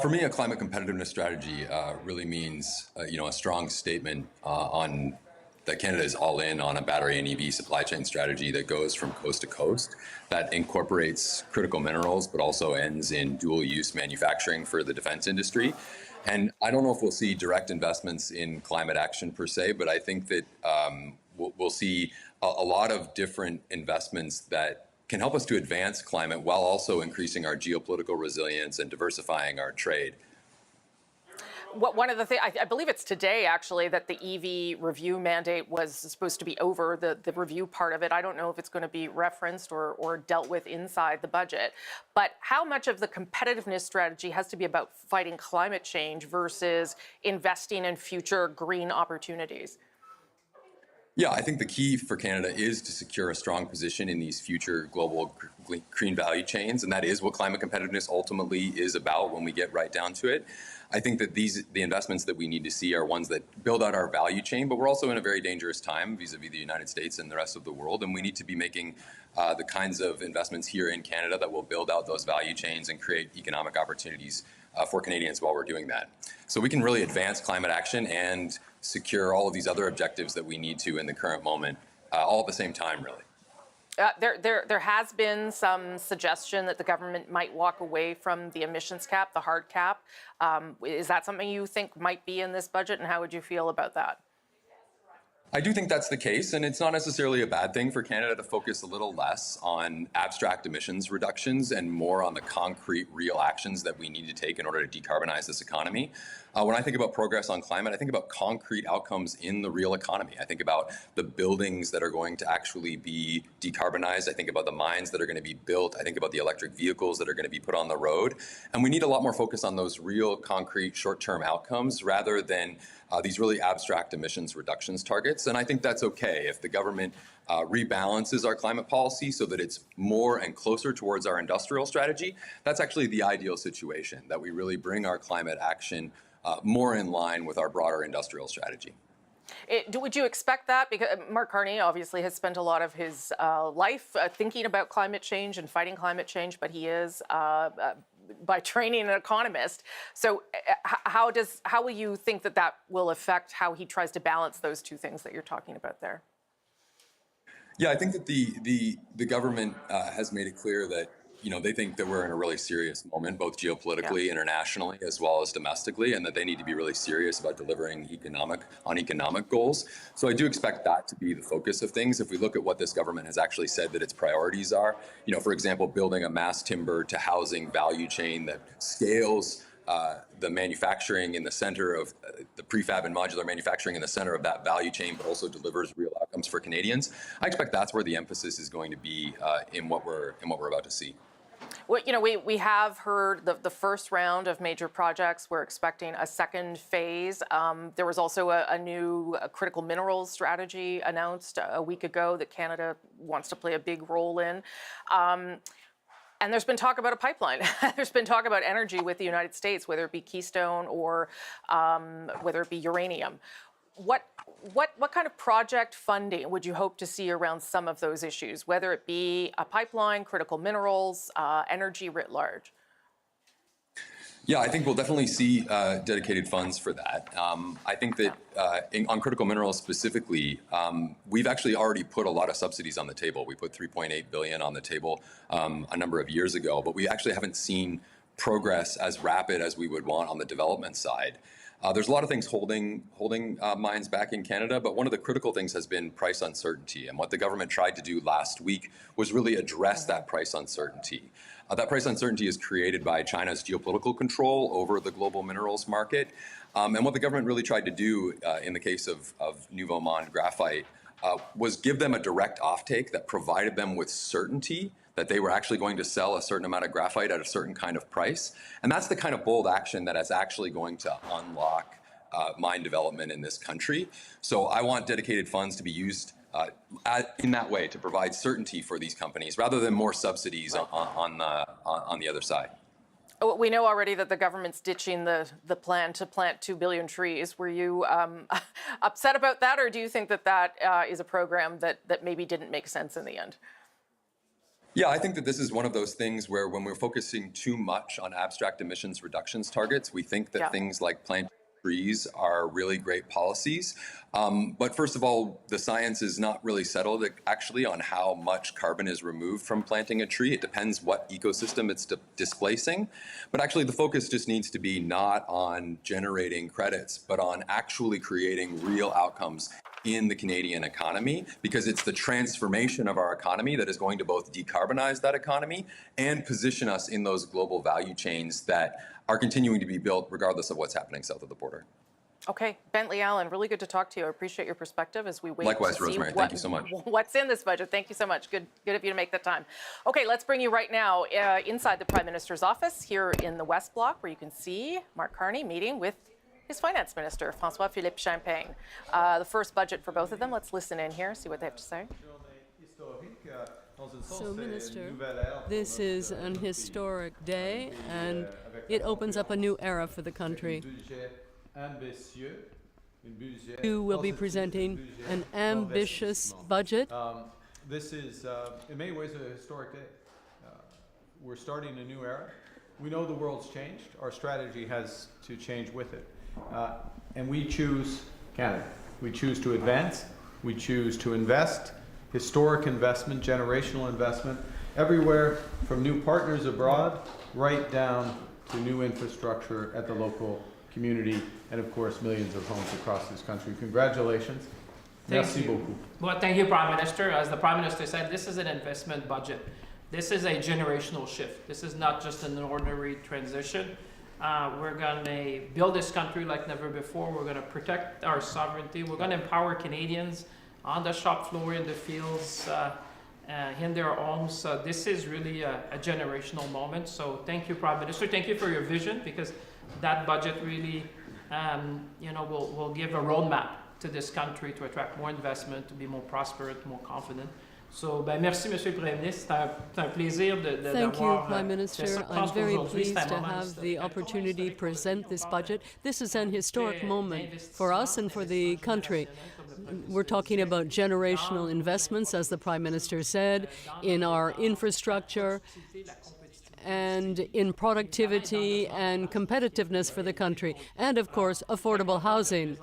For me, a climate competitiveness strategy really means, a strong statement on that Canada is all in on a battery and EV supply chain strategy that goes from coast to coast, that incorporates critical minerals, but also ends in dual-use manufacturing for the defense industry. And I don't know if we'll see direct investments in climate action per se, but I think that we'll see a lot of different investments that can help us to advance climate while also increasing our geopolitical resilience and diversifying our trade. One of the things, I believe it's today, actually, that the EV review mandate was supposed to be over, the review part of it. I don't know if it's going to be referenced or dealt with inside the budget. But how much of the competitiveness strategy has to be about fighting climate change versus investing in future green opportunities? Yeah, I think the key for Canada is to secure a strong position in these future global green value chains, and that is what climate competitiveness ultimately is about when we get right down to it. I think that the investments that we need to see are ones that build out our value chain, but we're also in a very dangerous time vis-a-vis the United States and the rest of the world, and we need to be making the kinds of investments here in Canada that will build out those value chains and create economic opportunities for Canadians while we're doing that. So we can really advance climate action and secure all of these other objectives that we need to in the current moment, all at the same time, really. There has been some suggestion that the government might walk away from the emissions cap, the hard cap. Is that something you think might be in this budget, and how would you feel about that? I do think that's the case, and it's not necessarily a bad thing for Canada to focus a little less on abstract emissions reductions and more on the concrete, real actions that we need to take in order to decarbonize this economy. When I think about progress on climate, I think about concrete outcomes in the real economy. I think about the buildings that are going to actually be decarbonized. I think about the mines that are going to be built. I think about the electric vehicles that are going to be put on the road. And we need a lot more focus on those real, concrete, short-term outcomes rather than these really abstract emissions reductions targets. targets. And I think that's okay if the government rebalances our climate policy so that it's more and closer towards our industrial strategy. That's actually the ideal situation, that we really bring our climate action more in line with our broader industrial strategy. Would you expect that? Because Mark Carney obviously has spent a lot of his life thinking about climate change and fighting climate change, but he is, by training, an economist. So how will you think that will affect how he tries to balance those two things that you're talking about there? Yeah, I think that the government has made it clear that they think that we're in a really serious moment, both geopolitically, internationally, as well as domestically, and that they need to be really serious about delivering economic goals. So I do expect that to be the focus of things. If we look at what this government has actually said that its priorities are, for example, building a mass timber to housing value chain that scales the manufacturing in the center of the prefab and modular manufacturing in the center of that value chain, but also delivers real outcomes for Canadians. I expect that's where the emphasis is going to be in what we're about to see. Well, we have heard the first round of major projects. We're expecting a second phase. There was also a new critical minerals strategy announced a week ago that Canada wants to play a big role in. And there's been talk about a pipeline. There's been talk about energy with the United States, whether it be Keystone or whether it be uranium. What kind of project funding would you hope to see around some of those issues, whether it be a pipeline, critical minerals, energy writ large? Yeah, I think we'll definitely see dedicated funds for that. I think that on critical minerals specifically, we've actually already put a lot of subsidies on the table. We put $3.8 billion on the table a number of years ago, but we actually haven't seen progress as rapid as we would want on the development side. There's a lot of things holding mines back in Canada, but one of the critical things has been price uncertainty. And what the government tried to do last week was really address that price uncertainty. That price uncertainty is created by China's geopolitical control over the global minerals market. And what the government really tried to do in the case of Nouveau Monde Graphite was give them a direct offtake that provided them with certainty that they were actually going to sell a certain amount of graphite at a certain kind of price. And that's the kind of bold action that is actually going to unlock mine development in this country. So I want dedicated funds to be used in that way to provide certainty for these companies rather than more subsidies on the other side. We know already that the government's ditching the plan to plant 2 billion trees. Were you upset about that, or do you think that is a program that maybe didn't make sense in the end? Yeah, I think that this is one of those things where when we're focusing too much on abstract emissions reductions targets, we think that things like planting trees are really great policies. But first of all, the science is not really settled actually on how much carbon is removed from planting a tree. It depends what ecosystem it's displacing. But actually the focus just needs to be not on generating credits, but on actually creating real outcomes in the Canadian economy, because it's the transformation of our economy that is going to both decarbonize that economy and position us in those global value chains that are continuing to be built regardless of what's happening south of the border. Okay, Bentley Allen, really good to talk to you. I appreciate your perspective as we wait Likewise, to see Rosemary, thank you so much. What's in this budget. Thank you so much. Good of you to make the time. Okay, let's bring you right now inside the Prime Minister's office here in the West Bloc, where you can see Mark Carney meeting with his finance minister, François-Philippe Champagne. The first budget for both of them. Let's listen in here, see what they have to say. So, Minister, this is an historic day, and it opens up a new era for the country. You will be presenting an ambitious budget. This is, in many ways, a historic day. We're starting a new era. We know the world's changed. Our strategy has to change with it. And we choose Canada. We choose to advance. We choose to invest. Historic investment, generational investment, everywhere from new partners abroad right down to new infrastructure at the local community and, of course, millions of homes across this country. Congratulations. Merci beaucoup. Well, thank you, Prime Minister. As the Prime Minister said, this is an investment budget. This is a generational shift. This is not just an ordinary transition. We're going to build this country like never before. We're going to protect our sovereignty. We're going to empower Canadians on the shop floor, in the fields, in their homes. This is really a generational moment. So thank you, Prime Minister. Thank you for your vision, because that budget really will give a roadmap to this country, to attract more investment, to be more prosperous, more confident. So, merci, Monsieur le Premier Ministre. C'est un plaisir de Thank you, Prime Minister. I'm very pleased to have the opportunity to present this budget. This is an historic moment for us and for the country. We're talking about generational investments, as the Prime Minister said, in our infrastructure and in productivity and competitiveness for the country, and of course, affordable housing.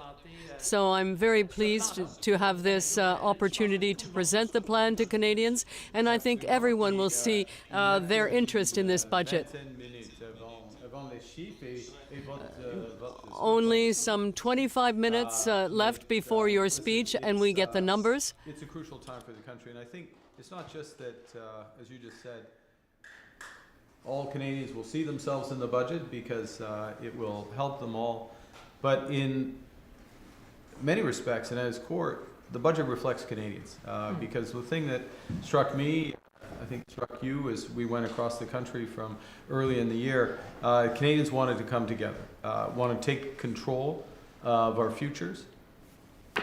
So I'm very pleased to have this opportunity to present the plan to Canadians, and I think everyone will see their interest in this budget. Only some 25 minutes left before your speech, and we get the numbers. It's a crucial time for the country, and I think it's not just that, as you just said, all Canadians will see themselves in the budget because it will help them all, but in many respects, and at its core, the budget reflects Canadians. Because the thing that struck me, I think struck you, as we went across the country from early in the year, Canadians wanted to come together, want to take control of our futures.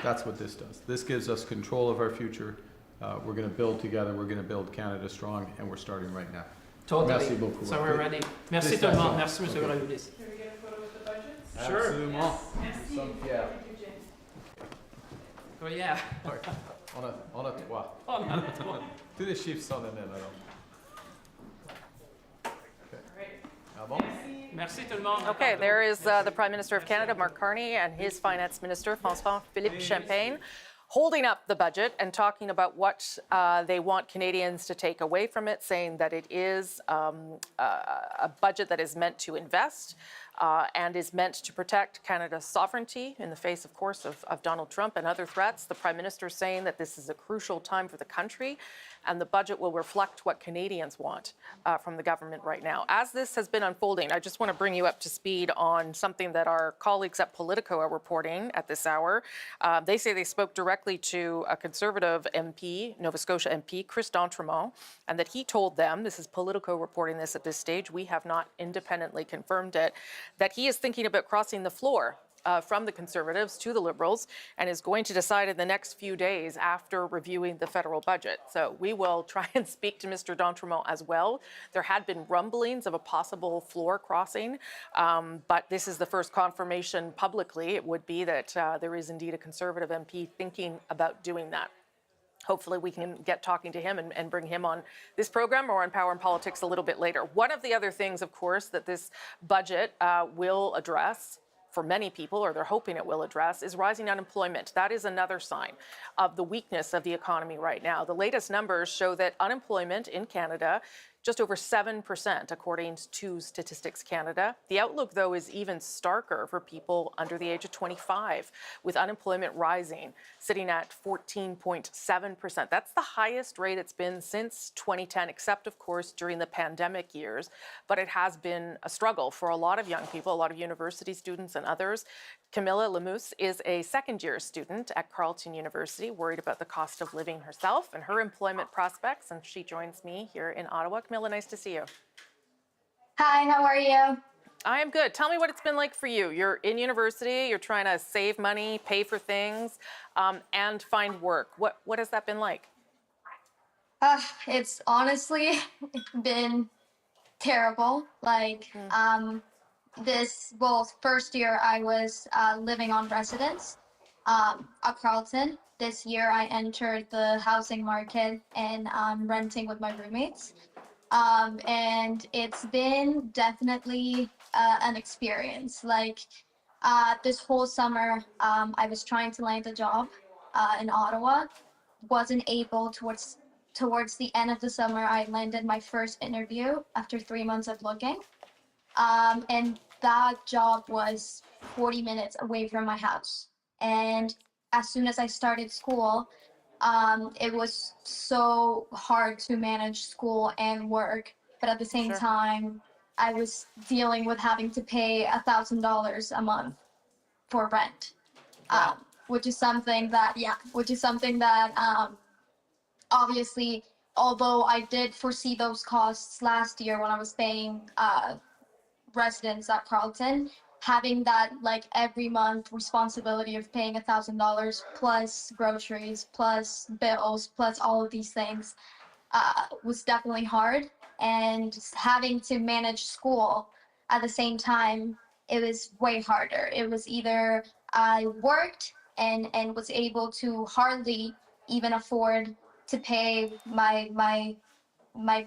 That's what this does. This gives us control of our future. We're going to build together. We're going to build Canada strong, and we're starting right now. Totally. Merci beaucoup. So we're ready. Merci tout le monde. Merci, Monsieur le Premier Ministre. Can we get a photo with the budgets? Sure. Absolument. Merci. Yeah. Oh, yeah. On a trois. On a trois. Tous les chiffres sont les mêmes, alors. Merci tout le monde. Okay, there is the Prime Minister of Canada, Mark Carney, and his Finance Minister, François-Philippe Champagne, holding up the budget and talking about what they want Canadians to take away from it, saying that it is a budget that is meant to invest and is meant to protect Canada's sovereignty in the face, of course, of Donald Trump and other threats. The Prime Minister saying that this is a crucial time for the country and the budget will reflect what Canadians want from the government right now. As this has been unfolding, I just want to bring you up to speed on something that our colleagues at Politico are reporting at this hour. They say they spoke directly to a Conservative MP, Nova Scotia MP, Chris d'Entremont, and that he told them, this is Politico reporting this at this stage, we have not independently confirmed it, that he is thinking about crossing the floor from the Conservatives to the Liberals and is going to decide in the next few days after reviewing the federal budget. So we will try and speak to Mr. d'Entremont as well. There had been rumblings of a possible floor crossing, but this is the first confirmation publicly. It would be that there is indeed a Conservative MP thinking about doing that. Hopefully we can get talking to him and bring him on this program or on Power and Politics a little bit later. One of the other things, of course, that this budget will address for many people, or they're hoping it will address, is rising unemployment. That is another sign of the weakness of the economy right now. The latest numbers show that unemployment in Canada just over 7%, according to Statistics Canada. The outlook, though, is even starker for people under the age of 25, with unemployment rising, sitting at 14.7%. That's the highest rate it's been since 2010, except, of course, during the pandemic years. But it has been a struggle for a lot of young people, a lot of university students and others. Camilla Lemus is a second-year student at Carleton University, worried about the cost of living herself and her employment prospects, and she joins me here in Ottawa. Camilla, nice to see you. Hi, how are you? I am good. Tell me what it's been like for you. You're in university, you're trying to save money, pay for things, and find work. What has that been like? It's honestly been terrible. First year I was living on residence at Carleton. This year I entered the housing market and renting with my roommates. And it's been definitely an experience. This whole summer, I was trying to land a job in Ottawa. Wasn't able. Towards the end of the summer, I landed my first interview after 3 months of looking. And that job was 40 minutes away from my house. And as soon as I started school, it was so hard to manage school and work. But at the same time, I was dealing with having to pay $1,000 a month for rent, which is something that obviously, although I did foresee those costs last year when I was paying residents at Carleton, having that like every month responsibility of paying $1,000 plus groceries, plus bills, plus all of these things was definitely hard. And having to manage school at the same time, it was way harder. It was either I worked and was able to hardly even afford to pay my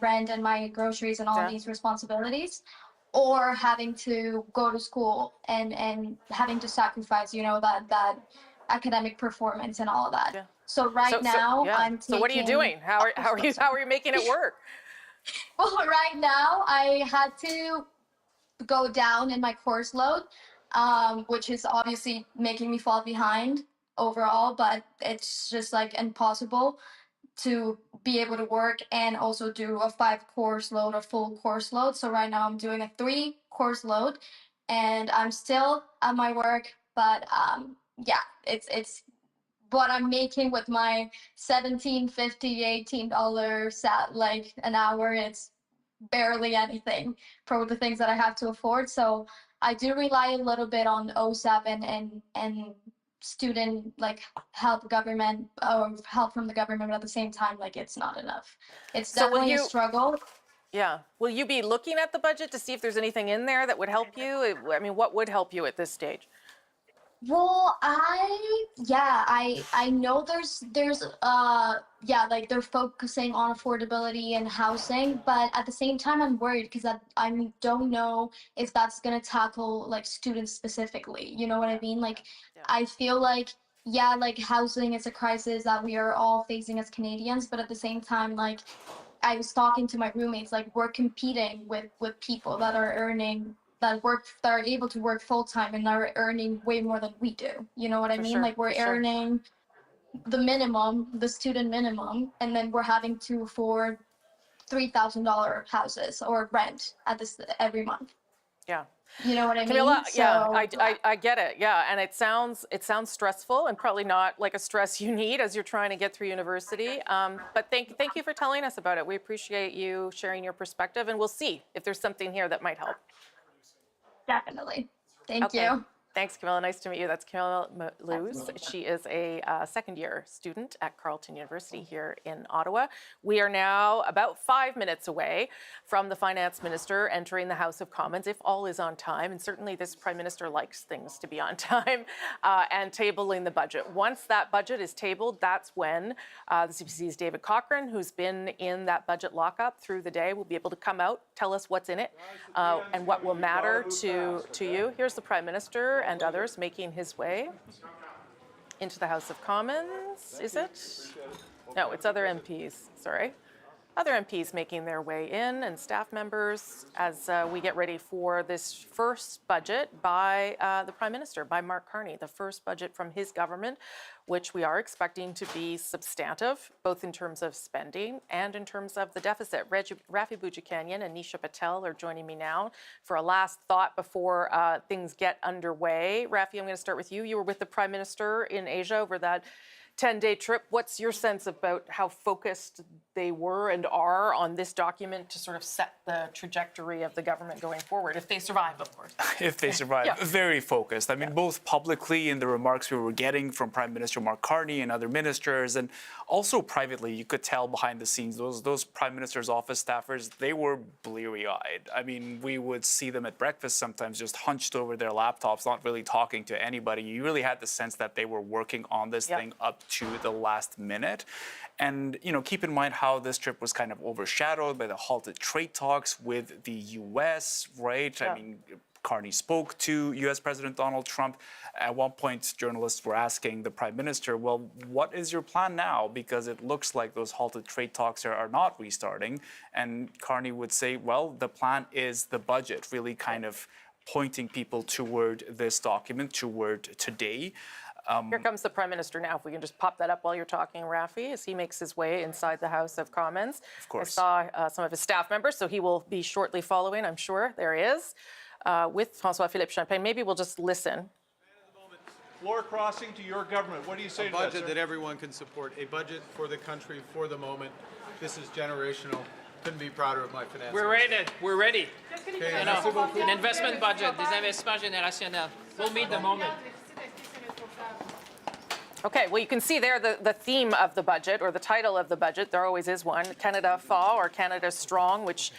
rent and my groceries and all these responsibilities, or having to go to school and having to sacrifice, that academic performance and all of that. Yeah. So now I'm taking. So what are you doing? How are you making it work? Well, right now I had to go down in my course load, which is obviously making me fall behind overall, but it's just like impossible to be able to work and also do a 5-course load or full course load. So right now I'm doing a 3-course load, and I'm still at my work, but it's what I'm making with my $17.50, $18 like an hour. It's barely anything for the things that I have to afford. So I do rely a little bit on O7 and student like help government or help from the government, but at the same time, like, it's not enough. It's definitely a struggle. Yeah. Will you be looking at the budget to see if there's anything in there that would help you? I mean, what would help you at this stage? Well, I know there's like they're focusing on affordability and housing, but at the same time I'm worried because I don't know if that's gonna tackle like students specifically. You know what I mean? Like, I feel like like housing is a crisis that we are all facing as Canadians, but at the same time, like, I was talking to my roommates, like, we're competing with people that are earning that are able to work full time and are earning way more than we do. You know what I mean? Sure, like, we're earning the minimum, the student minimum, and then we're having to afford $3,000 houses or rent every month. Yeah. You know what I Camilla, mean? I get it. Yeah, and it sounds stressful and probably not like a stress you need as you're trying to get through university. But thank you for telling us about it. We appreciate you sharing your perspective, and we'll see if there's something here that might help. Definitely. Thank you. Thanks, Camilla. Nice to meet you. That's Camilla Luz. She is a second-year student at Carleton University here in Ottawa. We are now about 5 minutes away from the Finance Minister entering the House of Commons, if all is on time. And certainly this Prime Minister likes things to be on time, and tabling the budget. Once that budget is tabled, that's when the CBC's David Cochrane, who's been in that budget lockup through the day, will be able to come out, tell us what's in it, and what will matter to you. Here's the Prime Minister and others making his way into the House of Commons, is it? No, it's other MPs, sorry. Other MPs making their way in, and staff members, as we get ready for this first budget by the Prime Minister, by Mark Carney, the first budget from his government, which we are expecting to be substantive, both in terms of spending and in terms of the deficit. Rafi Boudjikanian and Nisha Patel are joining me now for a last thought before things get underway. Rafi, I'm going to start with you. You were with the Prime Minister in Asia over that 10-day trip. What's your sense about how focused they were and are on this document to sort of set the trajectory of the government going forward, if they survive, of course? If they survive, Yeah. Very focused. I mean, both publicly in the remarks we were getting from Prime Minister Mark Carney and other ministers, and also privately, you could tell behind the scenes, those Prime Minister's office staffers, they were bleary-eyed. I mean, we would see them at breakfast sometimes just hunched over their laptops, not really talking to anybody. You really had the sense that they were working on this thing up to the last minute. And, keep in mind how this trip was kind of overshadowed by the halted trade talks with the U.S., right? Yeah. I mean, Carney spoke to U.S. President Donald Trump. At one point, journalists were asking the Prime Minister, well, what is your plan now? Because it looks like those halted trade talks are not restarting. And Carney would say, well, the plan is the budget, really kind of pointing people toward this document, toward today. Here comes the Prime Minister now. If we can just pop that up while you're talking, Rafi, as he makes his way inside the House of Commons. Of course. I saw some of his staff members, so he will be shortly following, I'm sure. There he is, with François-Philippe Champagne. Maybe we'll just listen. Floor crossing to your government. What do you say to that, A budget that everyone can support, a budget for the country for the moment. This is generational. Couldn't be prouder of my finance. We're ready. We're ready. Okay, You know, an investment budget, des investissements générationnels. We'll meet the moment. Okay, well, you can see there the theme of the budget, or the title of the budget. There always is one, Canada Fort or Canada Strong, which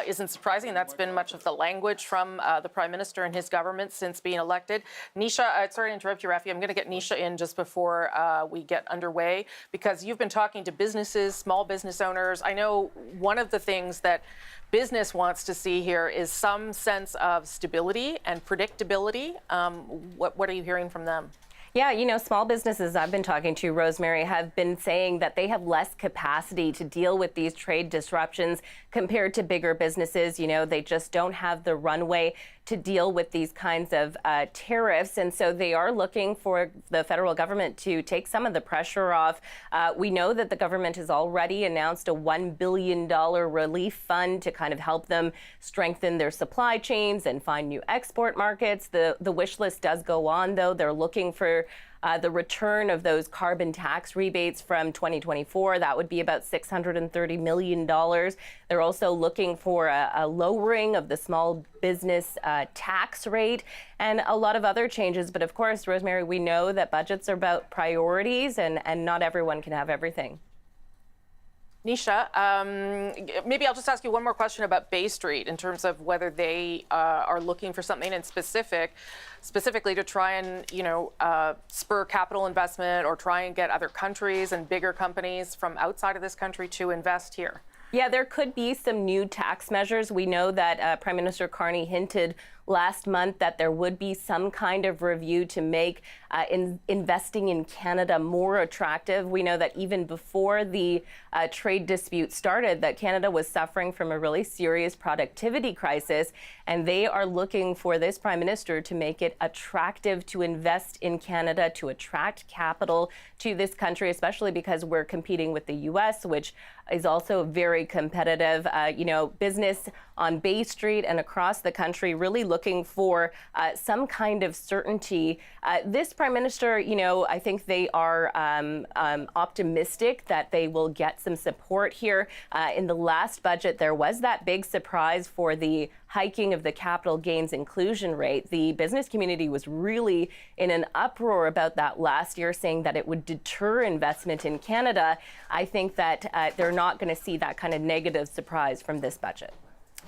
isn't surprising. That's been much of the language from the Prime Minister and his government since being elected. Nisha, sorry to interrupt you, Rafi. I'm going to get Nisha in just before we get underway, because you've been talking to businesses, small business owners. I know one of the things that business wants to see here is some sense of stability and predictability. What are you hearing from them? Yeah, you know, small businesses I've been talking to, Rosemary, have been saying that they have less capacity to deal with these trade disruptions compared to bigger businesses. You know, they just don't have the runway to deal with these kinds of tariffs. And so they are looking for the federal government to take some of the pressure off. We know that the government has already announced a $1 billion relief fund to kind of help them strengthen their supply chains and find new export markets. The wish list does go on, though. They're looking for the return of those carbon tax rebates from 2024. That would be about $630 million. They're also looking for a lowering of the small business tax rate and a lot of other changes. But of course, Rosemary, we know that budgets are about priorities, and not everyone can have everything. Nisha, maybe I'll just ask you one more question about Bay Street in terms of whether they are looking for something in specifically to try and, you know, spur capital investment or try and get other countries and bigger companies from outside of this country to invest here. Yeah, there could be some new tax measures. We know that Prime Minister Carney hinted last month that there would be some kind of review to make investing in Canada more attractive. We know that even before the trade dispute started, that Canada was suffering from a really serious productivity crisis, and they are looking for this Prime Minister to make it attractive to invest in Canada, to attract capital to this country, especially because we're competing with the U.S., which is also very competitive. You know, business on Bay Street and across the country really looking for some kind of certainty. This Prime Minister, you know, I think they are optimistic that they will get some support here. In the last budget, there was that big surprise for the hiking of the capital gains inclusion rate. The business community was really in an uproar about that last year, saying that it would deter investment in Canada. I think that they're not going to see that kind of negative surprise from this budget.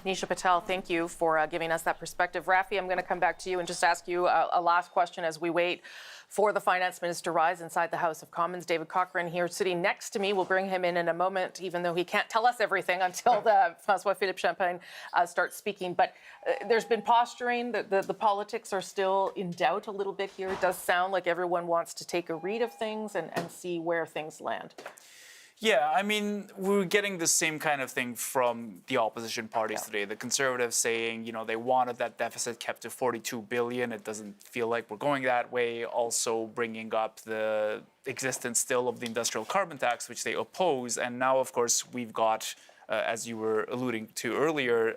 Nisha Patel, thank you for giving us that perspective. Rafi, I'm going to come back to you and just ask you a last question as we wait for the Finance Minister rise inside the House of Commons. David Cochrane here sitting next to me. We'll bring him in a moment, even though he can't tell us everything until François-Philippe Champagne starts speaking. But there's been posturing. The politics are still in doubt a little bit here. It does sound like everyone wants to take a read of things and see where things land. Yeah, I mean, we're getting the same kind of thing from the opposition parties today. The Conservatives saying, you know, they wanted that deficit kept to 42 billion. It doesn't feel like we're going that way. Also bringing up the existence still of the industrial carbon tax, which they oppose. And now, of course, we've got, as you were alluding to earlier,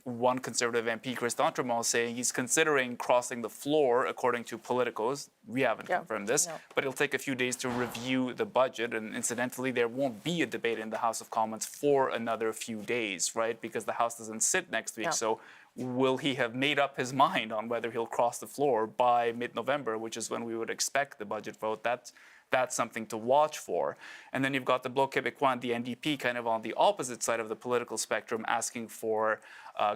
one Conservative MP, Chris D'Entremont, saying he's considering crossing the floor, according to Politicos. We haven't confirmed this, but it'll take a few days to review the budget. And incidentally, there won't be a debate in the House of Commons for another few days, right? Because the House doesn't sit next week. So will he have made up his mind on whether he'll cross the floor by mid-November, which is when we would expect the budget vote? That's something to watch for. And then you've got the Bloc Québécois and the NDP kind of on the opposite side of the political spectrum, asking for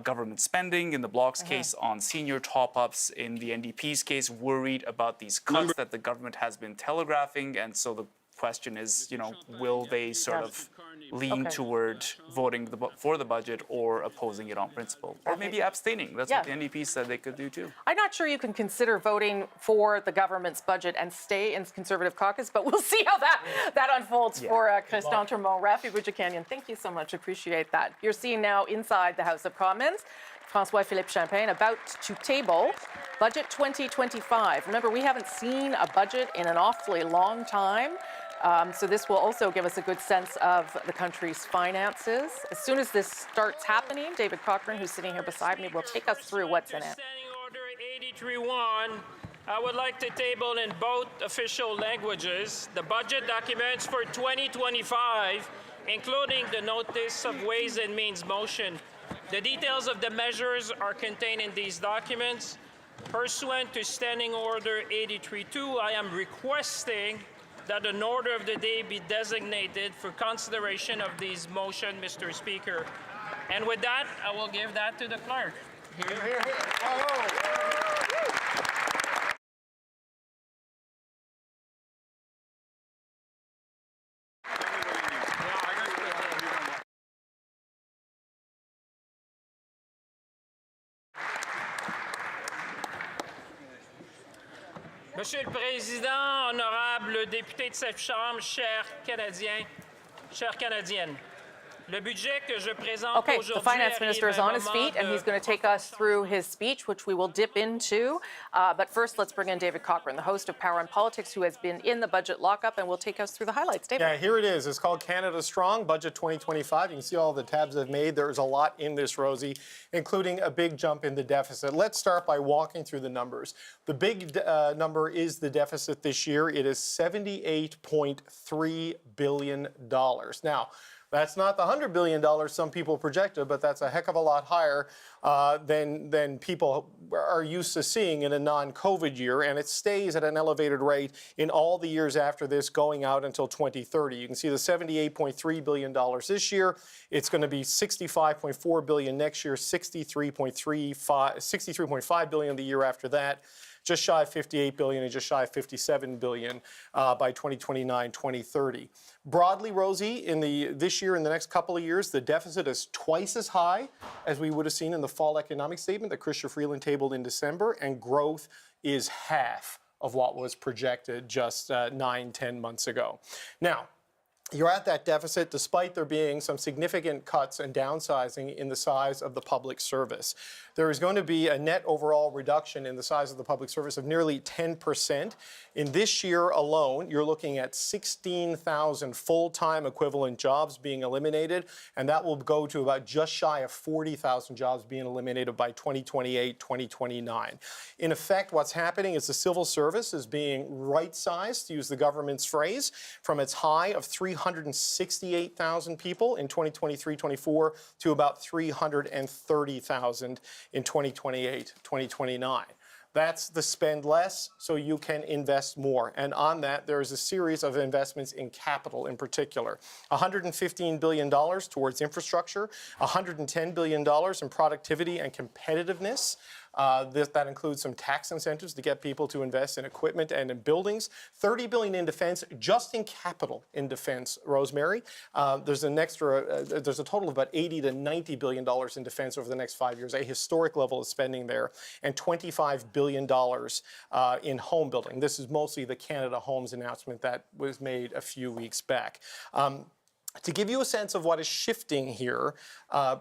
government spending. In the Bloc's case, on senior top-ups. In the NDP's case, worried about these cuts that the government has been telegraphing. And so the question is, you know, will they sort of lean toward voting for the budget or opposing it on principle? Or maybe abstaining. That's what the NDP said they could do too. I'm not sure you can consider voting for the government's budget and stay in Conservative caucus, but we'll see how that unfolds for Chris D'Entremont. Rafi Boudjikanian, thank you so much. Appreciate that. You're seeing now inside the House of Commons, François-Philippe Champagne about to table Budget 2025. Remember, we haven't seen a budget in an awfully long time. So this will also give us a good sense of the country's finances. As soon as this starts happening, David Cochrane, who's sitting here beside me, will take us through what's in it. Standing Order 83-1, I would like to table in both official languages the budget documents for 2025 including the notice of Ways and Means motion. The details of the measures are contained in these documents. Pursuant to Standing Order 83.2, I am requesting that an order of the day be designated for consideration of these motions, Mr. Speaker. And with that, I will give that to the clerk. Here. Monsieur le Président, honorables députés de cette Chambre, chers Canadiens, chères Canadiennes, le budget que je présente Okay, aujourd'hui the finance minister is on his feet, and he's going to take us through his speech, which we will dip into. But first, let's bring in David Cochrane, the host of Power and Politics, who has been in the budget lockup and will take us through the highlights. David. Yeah, here it is. It's called Canada Strong, Budget 2025. You can see all the tabs I've made. There's a lot in this, Rosie, including a big jump in the deficit. Let's start by walking through the numbers. The big number is the deficit this year. It is $78.3 billion. Now, that's not the $100 billion some people projected, but that's a heck of a lot higher than people are used to seeing in a non-COVID year, and it stays at an elevated rate in all the years after this, going out until 2030. You can see the $78.3 billion this year. It's going to be $65.4 billion next year, $63.5 billion the year after that. Just shy of $58 billion and just shy of $57 billion by 2029, 2030. Broadly, Rosie, this year and the next couple of years, the deficit is twice as high as we would have seen in the fall economic statement that Chrystia Freeland tabled in December, and growth is half of what was projected just 9-10 months ago. Now, you're at that deficit despite there being some significant cuts and downsizing in the size of the public service. There is going to be a net overall reduction in the size of the public service of nearly 10%. In this year alone, you're looking at 16,000 full-time equivalent jobs being eliminated, and that will go to about just shy of 40,000 jobs being eliminated by 2028, 2029. In effect, what's happening is the civil service is being right-sized, to use the government's phrase, from its high of 368,000 people in 2023-24 to about 330,000 in 2028, 2029. That's the spend less so you can invest more. And on that, there is a series of investments in capital in particular. $115 billion towards infrastructure, $110 billion in productivity and competitiveness. That includes some tax incentives to get people to invest in equipment and in buildings. $30 billion in defense, just in capital in defense, Rosemary. There's a total of about $80 to $90 billion in defense over the next 5 years, a historic level of spending there, and $25 billion in home building. This is mostly the Canada Homes announcement that was made a few weeks back. To give you a sense of what is shifting here,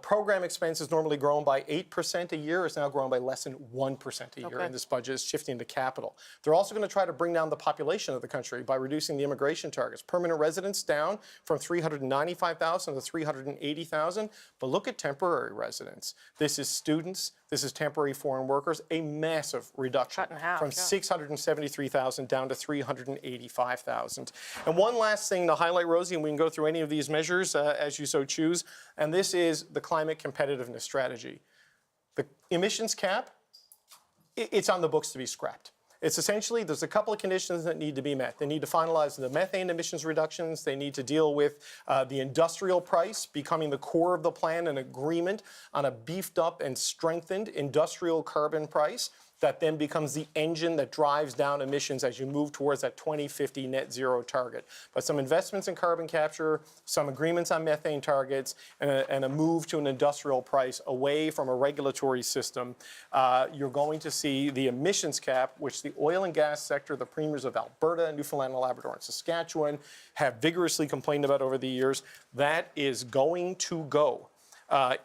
program expenses normally grown by 8% a year is now growing by less than 1% a year, and this budget is shifting to capital. They're also going to try to bring down the population of the country by reducing the immigration targets. Permanent residents down from 395,000 to 380,000, but look at temporary residents. This is students, this is temporary foreign workers, a massive reduction from 673,000 down to 385,000. And one last thing to highlight, Rosie, and we can go through any of these measures as you so choose, and this is the climate competitiveness strategy. The emissions cap, it's on the books to be scrapped. It's essentially, there's a couple of conditions that need to be met. They need to finalize the methane emissions reductions. They need to deal with the industrial price becoming the core of the plan, an agreement on a beefed up and strengthened industrial carbon price that then becomes the engine that drives down emissions as you move towards that 2050 net zero target. But some investments in carbon capture, some agreements on methane targets, and a move to an industrial price away from a regulatory system, you're going to see the emissions cap, which the oil and gas sector, the premiers of Alberta, Newfoundland and Labrador, and Saskatchewan have vigorously complained about over the years, that is going to go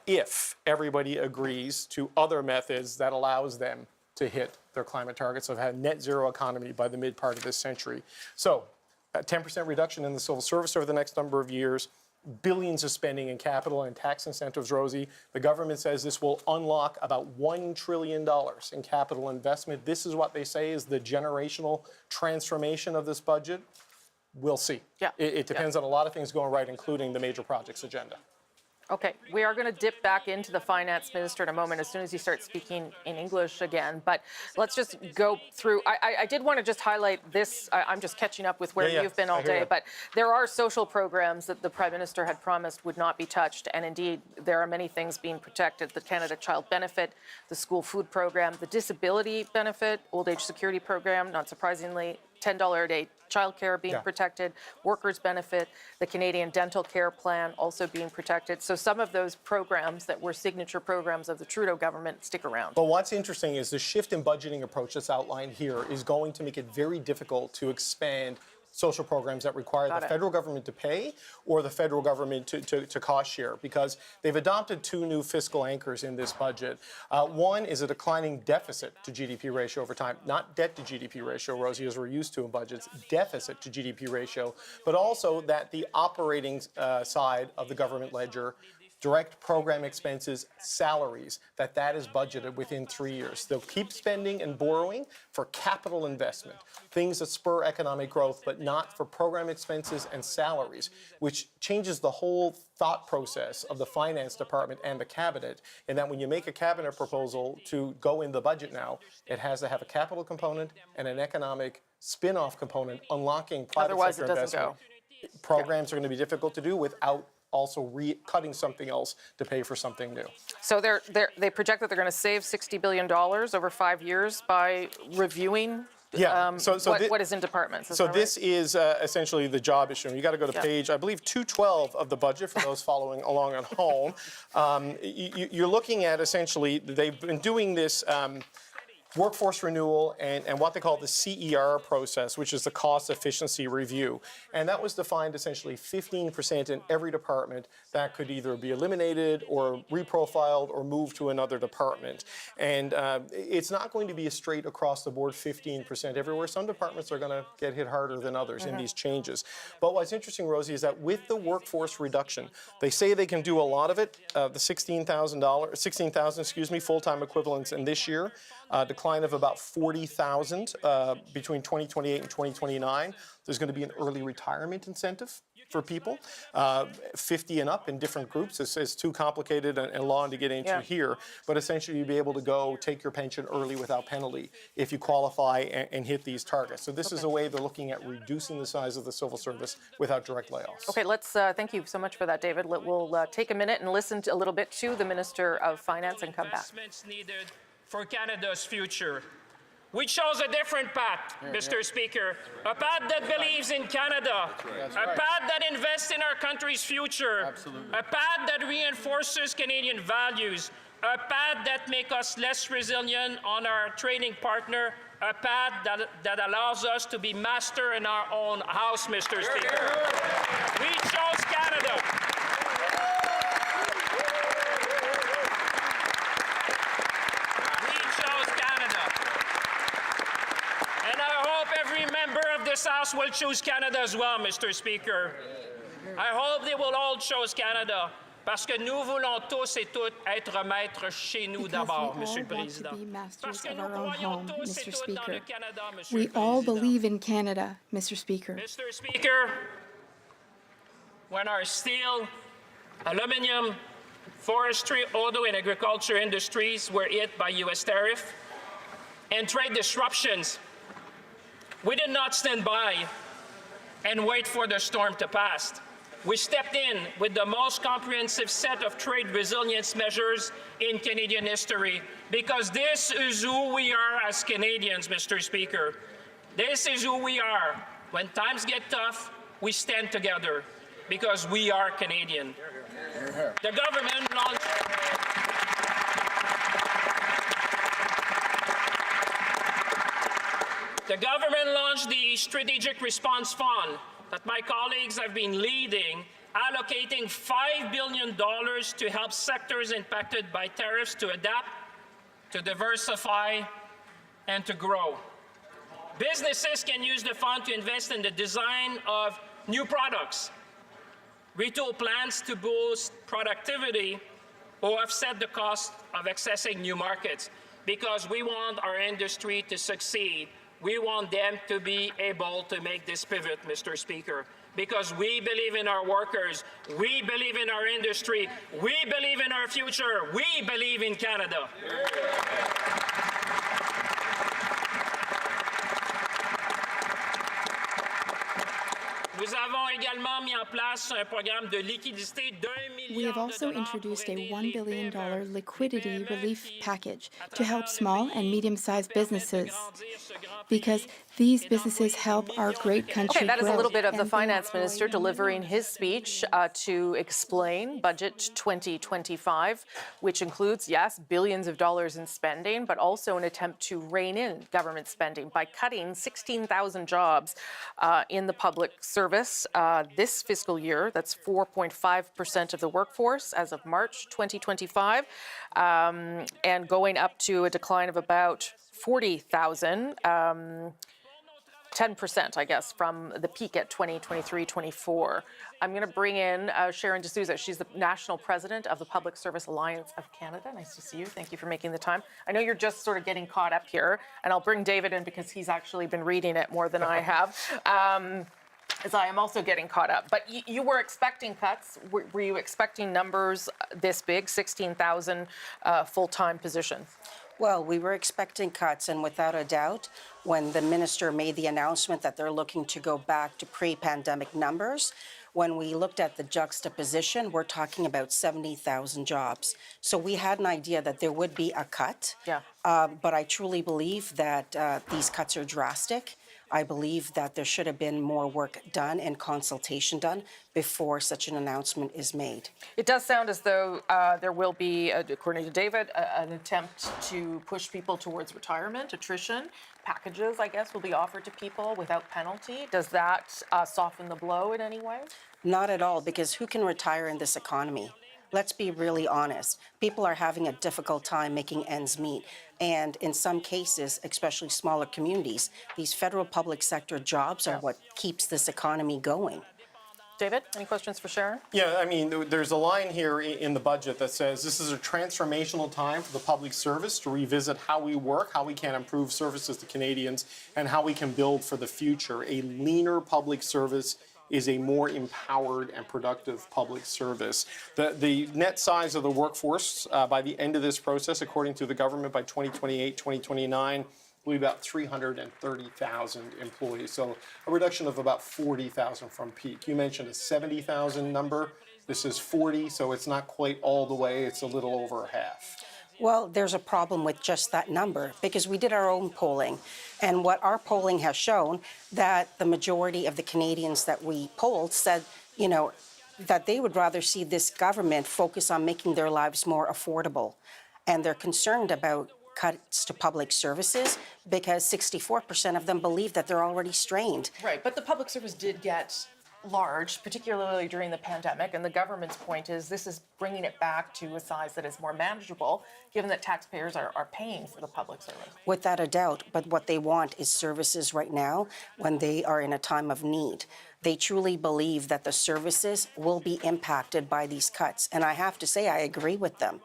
if everybody agrees to other methods that allows them to hit their climate targets of a net zero economy by the mid part of this century. So a 10% reduction in the civil service over the next number of years, billions of spending in capital and tax incentives, Rosie. The government says this will unlock about $1 trillion in capital investment. This is what they say is the generational transformation of this budget. we'll see. Yeah. It depends on a lot of things going right, including the major projects agenda. Okay, we are going to dip back into the finance minister in a moment as soon as you start speaking in English again. But let's just go through. I did want to just highlight this. I'm just catching up with where you've been all day. But there are social programs that the Prime Minister had promised would not be touched. And indeed, there are many things being protected. The Canada Child Benefit, the school food program, the disability benefit, old age security program, not surprisingly, $10 a day childcare being protected, workers' benefit, the Canadian Dental Care Plan also being protected. So some of those programs that were signature programs of the Trudeau government stick around. But what's interesting is the shift in budgeting approach that's outlined here is going to make it very difficult to expand social programs that require the federal government to pay or the federal government to cost share, because they've adopted two new fiscal anchors in this budget. One is a declining deficit to GDP ratio over time, not debt to GDP ratio, Rosie, as we're used to in budgets, deficit to GDP ratio, but also that the operating side of the government ledger, direct program expenses, salaries, that is budgeted within 3 years. They'll keep spending and borrowing for capital investment, things that spur economic growth, but not for program expenses and salaries, which changes the whole thought process of the finance department and the cabinet, in that when you make a cabinet proposal to go in the budget now, it has to have a capital component and an economic spin-off componment, unlocking private sector investment. Programs are going to be difficult to do without also cutting something else to pay for something new. So they project that they're going to save $60 billion over 5 years by reviewing what is in departments. So this is essentially the job issue. You got to go to page, I believe, 212 of the budget for those following along at home. You're looking at essentially, they've been doing this workforce renewal and what they call the CER process, which is the cost efficiency review. And that was defined essentially 15% in every department that could either be eliminated or reprofiled or moved to another department. And it's not going to be a straight across the board 15% everywhere. Some departments are going to get hit harder than others in these changes. But what's interesting, Rosie, is that with the workforce reduction, they say they can do a lot of it, the 16,000 full-time equivalents in this year, decline of about 40,000 between 2028 and 2029. There's going to be an early retirement incentive for people, 50 and up in different groups. It's too complicated and long to get into here, but essentially you'll be able to go take your pension early without penalty if you qualify and hit these targets. So this is a way they're looking at reducing the size of the civil service without direct layoffs. Okay, let's thank you so much for that, David. We'll take a minute and listen a little bit to the Minister of Finance and come back. Needed for Canada's future. We chose a different path, Mr. Speaker, a path that believes in Canada, a path that invests in our country's future, a path that reinforces Canadian values, a path that makes us less resilient on our trading partner, a path that allows us to be master in our own house, Mr. Speaker. We chose Canada. Member of this House will choose Canada as well, Mr. Speaker. I hope they will all choose Canada, parce que nous voulons tous et toutes être maîtres chez nous d'abord, Monsieur le Président. We masters of our own home, Mr. Speaker. We all believe in Canada, Mr. Speaker. Mr. Speaker, when our steel, aluminum, forestry, auto, and agriculture industries were hit by U.S. tariff and trade disruptions, we did not stand by and wait for the storm to pass. We stepped in with the most comprehensive set of trade resilience measures in Canadian history, because this is who we are as Canadians, Mr. Speaker. This is who we are. When times get tough, we stand together, because we are Canadian. The government launched... The government launched the Strategic Response Fund that my colleagues have been leading, allocating $5 billion to help sectors impacted by tariffs to adapt, to diversify, and to grow. Businesses can use the fund to invest in the design of new products, retool plans to boost productivity, or offset the cost of accessing new markets, because we want our industry to succeed we want them to be able to make this pivot, Mr. Speaker, because we believe in our workers, we believe in our industry, we believe in our future, we believe in Canada. Nous avons également mis en place un programme de liquidité d'1 milliard. We have also introduced a $1 billion liquidity relief package to help small and medium-sized businesses, because these businesses help our great country Okay, that is grow. a little bit of the finance minister delivering his speech to explain Budget 2025, which includes, yes, billions of dollars in spending, but also an attempt to rein in government spending by cutting 16,000 jobs in the public service this fiscal year. That's 4.5% of the workforce as of March 2025, and going up to a decline of about 40,000. 10%, I guess, from the peak at 2023-24. I'm going to bring in Sharon D'Souza. She's the National President of the Public Service Alliance of Canada. Nice to see you. Thank you for making the time. I know you're just sort of getting caught up here, and I'll bring David in because he's actually been reading it more than I have, as I am also getting caught up. But you were expecting cuts. Were you expecting numbers this big, 16,000 full-time positions? Well, we were expecting cuts, and without a doubt, when the minister made the announcement that they're looking to go back to pre-pandemic numbers, when we looked at the juxtaposition, we're talking about 70,000 jobs. So we had an idea that there would be a cut, but I truly believe that these cuts are drastic. I believe that there should have been more work done and consultation done before such an announcement is made. It does sound as though there will be, according to David, an attempt to push people towards retirement, attrition. Packages, I guess, will be offered to people without penalty. Does that soften the blow in any way? Not at all, because who can retire in this economy? Let's be really honest. People are having a difficult time making ends meet. And in some cases, especially smaller communities, these federal public sector jobs are what keeps this economy going. David, any questions for Sharon? Yeah, I mean, there's a line here in the budget that says this is a transformational time for the public service to revisit how we work, how we can improve services to Canadians, and how we can build for the future. A leaner public service is a more empowered and productive public service. The net size of the workforce by the end of this process, according to the government, by 2028, 2029, will be about 330,000 employees. So a reduction of about 40,000 from peak. You mentioned a 70,000 number. This is 40, so it's not quite all the way. It's a little over half. Well, there's a problem with just that number, because we did our own polling. And what our polling has shown, that the majority of the Canadians that we polled said, you know, that they would rather see this government focus on making their lives more affordable. And they're concerned about cuts to public services because 64% of them believe that they're already strained. Right, but the public service did get large, particularly during the pandemic, and the government's point is this is bringing it back to a size that is more manageable, given that taxpayers are paying for the public service. Without a doubt, but what they want is services right now when they are in a time of need. They truly believe that the services will be impacted by these cuts, and I have to say I agree with them.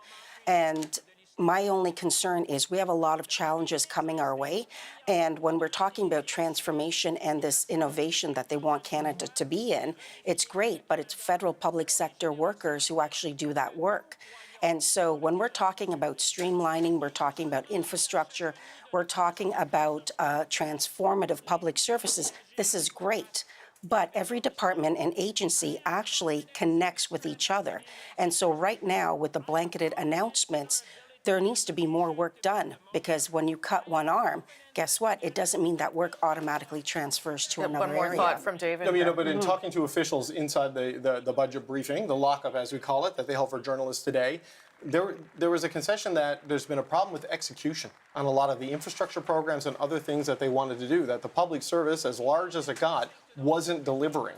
And my only concern is we have a lot of challenges coming our way. And when we're talking about transformation and this innovation that they want Canada to be in, it's great, but it's federal public sector workers who actually do that work. And so when we're talking about streamlining, we're talking about infrastructure, we're talking about transformative public services, this is great. But every department and agency actually connects with each other. And so right now, with the blanketed announcements, there needs to be more work done, because when you cut one arm, guess what? It doesn't mean that work automatically transfers to another area. One more thought from David. No, you know, but in talking to officials inside the budget briefing, the lockup as we call it, that they held for journalists today, there was a concession that there's been a problem with execution on a lot of the infrastructure programs and other things that they wanted to do, that the public service, as large as it got, wasn't delivering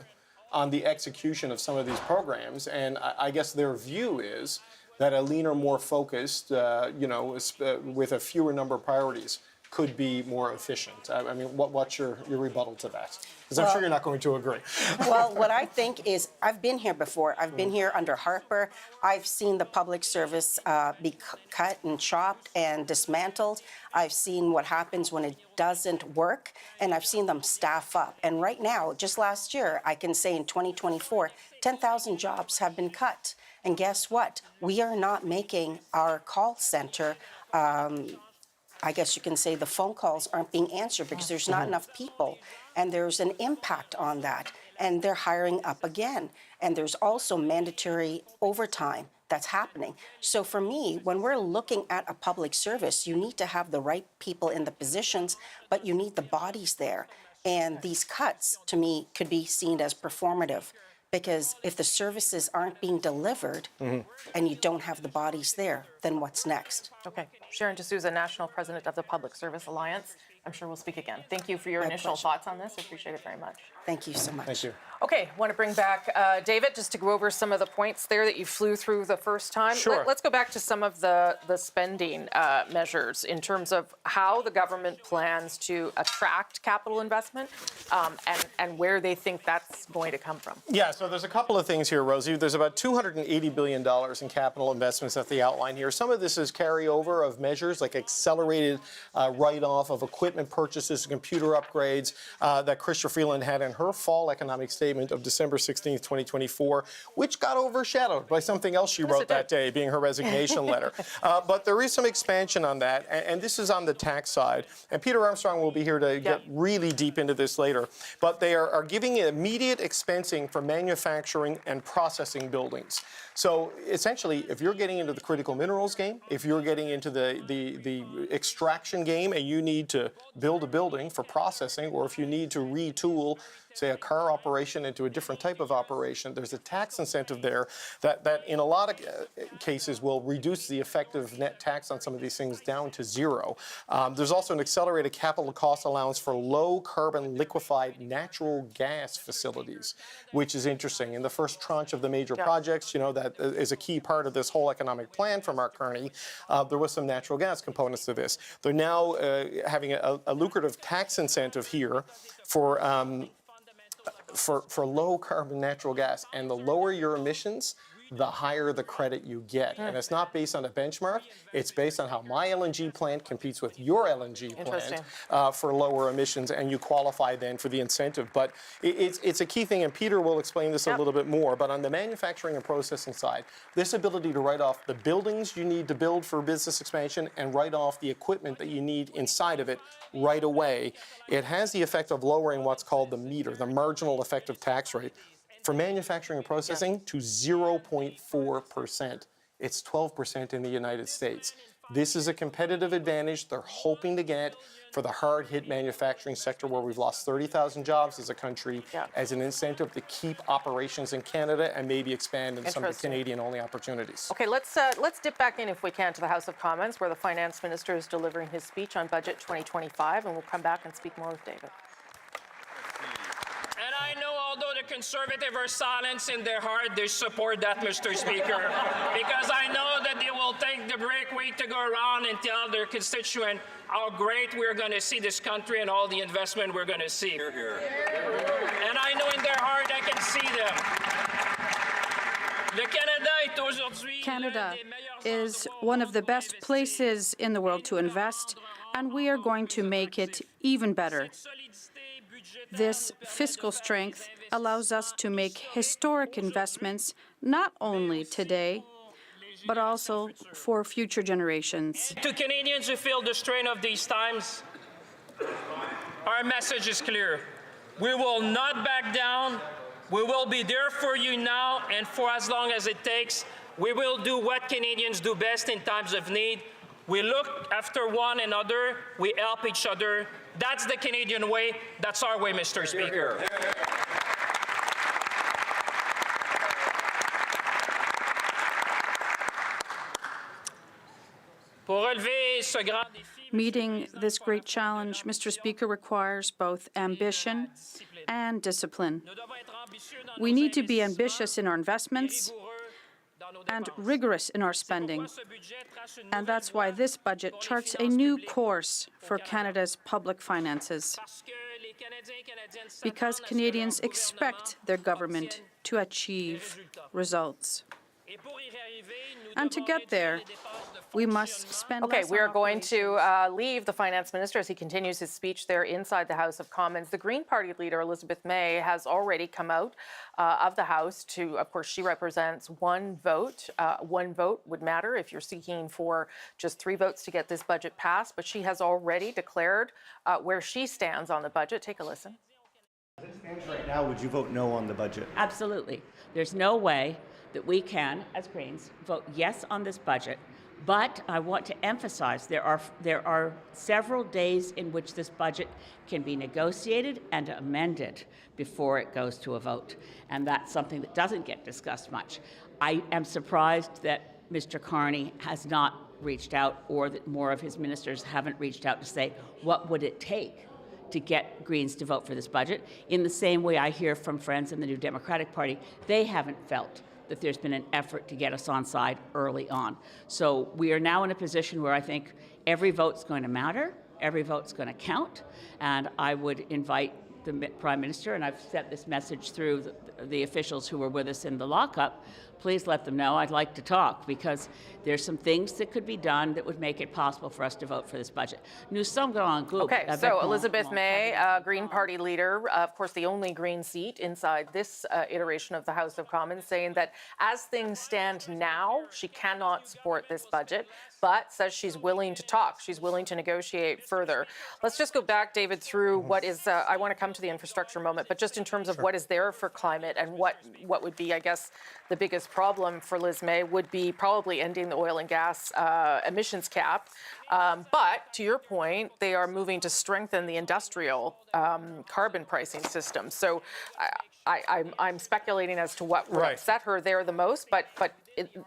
on the execution of some of these programs. And I guess their view is that a leaner, more focused, with a fewer number of priorities could be more efficient? I mean, what's your rebuttal to that? Because I'm sure you're not going to agree. Well, what I think is, I've been here before. I've been here under Harper. I've seen the public service be cut and chopped and dismantled. I've seen what happens when it doesn't work, and I've seen them staff up. And right now, just last year, I can say in 2024, 10,000 jobs have been cut. And guess what? We are not making our call center, I guess you can say the phone calls aren't being answered because there's not enough people. And there's an impact on that. And they're hiring up again. And there's also mandatory overtime that's happening. So for me, when we're looking at a public service, you need to have the right people in the positions, but you need the bodies there. And these cuts, to me, could be seen as performative. Because if the services aren't being delivered and you don't have the bodies there, then what's next? Okay. Sharon D'Souza, National President of the Public Service Alliance. I'm sure we'll speak again. Thank you for your initial thoughts on this. I appreciate it very much. Thank you so much. Thank you. Okay, want to bring back David just to go over some of the points there that you flew through the first time. Sure. Let's go back to some of the spending measures in terms of how the government plans to attract capital investment and where they think that's going to come from. Yeah, so there's a couple of things here, Rosie. There's about $280 billion in capital investments that they outline here. Some of this is carryover of measures like accelerated write-off of equipment purchases, computer upgrades that Chrystia Freeland had in her fall economic statement of December 16th, 2024, which got overshadowed by something else she wrote that day, being her resignation letter. But there is some expansion on that, and this is on the tax side. And Peter Armstrong will be here to get really deep into this later. But they are giving immediate expensing for manufacturing and processing buildings. So essentially, if you're getting into the critical minerals game, if you're getting into the extraction game and you need to build a building for processing, or if you need to retool, say, a car operation into a different type of operation, there's a tax incentive there that in a lot of cases will reduce the effective net tax on some of these things down to zero. There's also an accelerated capital cost allowance for low carbon liquefied natural gas facilities, which is interesting. In the first tranche of the major projects, you know, that is a key part of this whole economic plan for Mark Carney. There was some natural gas components to this. They're now having a lucrative tax incentive here for low carbon natural gas, and the lower your emissions, the higher the credit you get. And it's not based on a benchmark, it's based on how my LNG plant competes with your LNG plant for lower emissions, and you qualify then for the incentive. But it's a key thing, and Peter will explain this a little bit more, but on the manufacturing and processing side, this ability to write off the buildings you need to build for business expansion and write off the equipment that you need inside of it right away, it has the effect of lowering what's called the meter, the marginal effective tax rate, for manufacturing and processing to 0.4%. It's 12% in the United States. This is a competitive advantage they're hoping to get for the hard-hit manufacturing sector, where we've lost 30,000 jobs as a country, as an incentive to keep operations in Canada and maybe expand into some of the Canadian-only opportunities. Okay, let's dip back in, if we can, to the House of Commons, where the Finance Minister is delivering his speech on Budget 2025, and we'll come back and speak more with David. And I know, although the Conservatives are silent in their heart, they support that, Mr. Speaker, because I know that they will take the break week to go around and tell their constituent how great we're going to see this country and all the investment we're going to see. Hear, hear. And I know in their heart I can see them. Canada is one of the best places in the world to invest, and we are going to make it even better. This fiscal strength allows us to make historic investments, not only today, but also for future generations. To Canadians who feel the strain of these times, our message is clear. We will not back down. We will be there for you now and for as long as it takes. We will do what Canadians do best in times of need. We look after one another. We help each other. That's the Canadian way. That's our way, Mr. Speaker. Meeting this great challenge, Mr. Speaker, requires both ambition and discipline. We need to be ambitious in our investments and rigorous in our spending. And that's why this budget charts a new course for Canada's public finances. Because Canadians expect their government to achieve results. And to get there, we must spend Okay, less we are on going to leave the finance minister as he continues his speech there inside the House of Commons. The Green Party leader, Elizabeth May, has already come out of the House to, of course, she represents one vote. One vote would matter if you're seeking for just 3 votes to get this budget passed, but she has already declared where she stands on the budget. Take a listen. As it stands right now, would you vote no on the budget? Absolutely. There's no way that we can, as Greens, vote yes on this budget. But I want to emphasize there are several days in which this budget can be negotiated and amended before it goes to a vote. And that's something that doesn't get discussed much. I am surprised that Mr. Carney has not reached out, or that more of his ministers haven't reached out to say, what would it take to get Greens to vote for this budget? In the same way I hear from friends in the New Democratic Party, they haven't felt that there's been an effort to get us on side early on. So we are now in a position where I think every vote's going to matter, every vote's going to count, and I would invite the Prime Minister, and I've sent this message through the officials who were with us in the lockup, please let them know I'd like to talk, because there's some things that could be done that would make it possible for us to vote for this budget. Nous sommes en groupe. Okay, so Elizabeth May, Green Party leader, of course the only Green seat inside this iteration of the House of Commons, saying that as things stand now, she cannot support this budget, but says she's willing to talk. She's willing to negotiate further. Let's just go back, David, through what is, I want to come to the infrastructure moment, but just in terms of what is there for climate and what would be, I guess, the biggest problem for Liz May would be probably ending the oil and gas emissions cap. But to your point, they are moving to strengthen the industrial carbon pricing system. So I'm speculating as to what would upset her there the most, but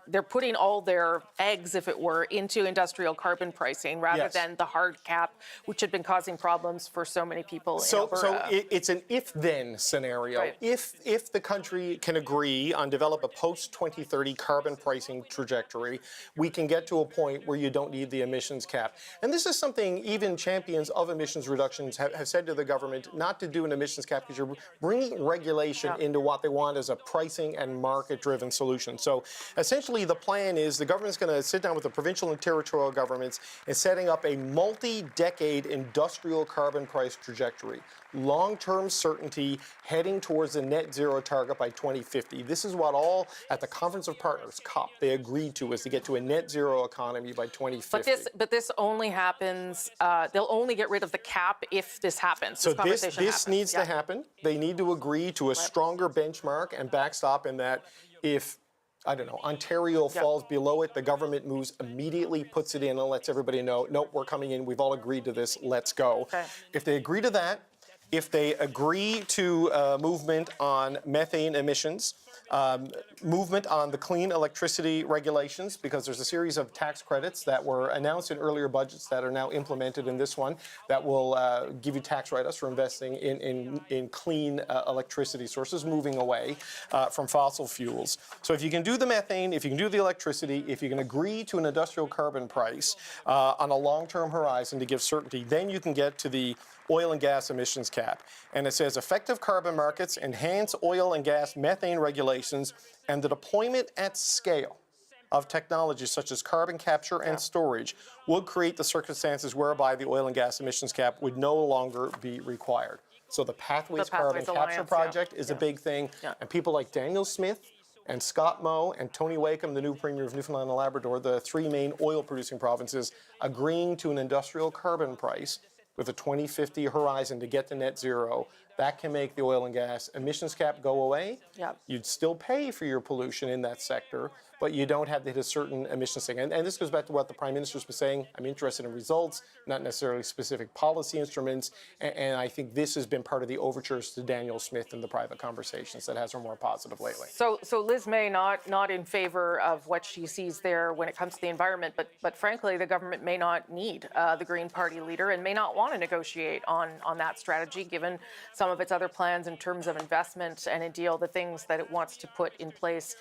they're putting all their eggs, if it were, into industrial carbon pricing rather than the hard cap, which had been causing problems for so many people in Alberta. So it's an if-then scenario. Right. If the country can agree on develop a post-2030 carbon pricing trajectory, we can get to a point where you don't need the emissions cap. And this is something even champions of emissions reductions have said to the government, not to do an emissions cap, because you're bringing regulation into what they want as a pricing and market-driven solution. So essentially, the plan is the government's going to sit down with the provincial and territorial governments and setting up a multi-decade industrial carbon price trajectory. Long-term certainty heading towards the net zero target by 2050. This is what all at the Conference of Partners, COP, they agreed to, is to get to a net zero economy by 2050. But this only happens, they'll only get rid of the cap if this happens. So this needs to happen. They need to agree to a stronger benchmark and backstop in that if, I don't know, Ontario falls below it, the government moves immediately, puts it in and lets everybody know, no, we're coming in, we've all agreed to this, let's go. Okay. If they agree to that, if they agree to movement on methane emissions, movement on the clean electricity regulations, because there's a series of tax credits that were announced in earlier budgets that are now implemented in this one that will give you tax write-offs for investing in clean electricity sources, moving away from fossil fuels. So if you can do the methane, if you can do the electricity, if you can agree to an industrial carbon price on a long-term horizon to give certainty, then you can get to the oil and gas emissions cap. And it says effective carbon markets, enhance oil and gas methane regulations, and the deployment at scale of technologies such as carbon capture and storage would create the circumstances whereby the oil and gas emissions cap would no longer be required. So the Pathways Carbon Capture Project is a big thing, and people like Daniel Smith and Scott Moe and Tony Wakeham, the new Premier of Newfoundland and Labrador, the 3 main oil-producing provinces, agreeing to an industrial carbon price with a 2050 horizon to get to net zero. That can make the oil and gas emissions cap go away. You'd still pay for your pollution in that sector, but you don't have to hit a certain emissions thing. And this goes back to what the Prime Minister's been saying. I'm interested in results, not necessarily specific policy instruments. And I think this has been part of the overtures to Daniel Smith in the private conversations that has her more positive lately. So Liz May not in favor of what she sees there when it comes to the environment, but frankly, the government may not need the Green Party leader and may not want to negotiate on that strategy, given some of its other plans in terms of investment and indeed the things that it wants to put in place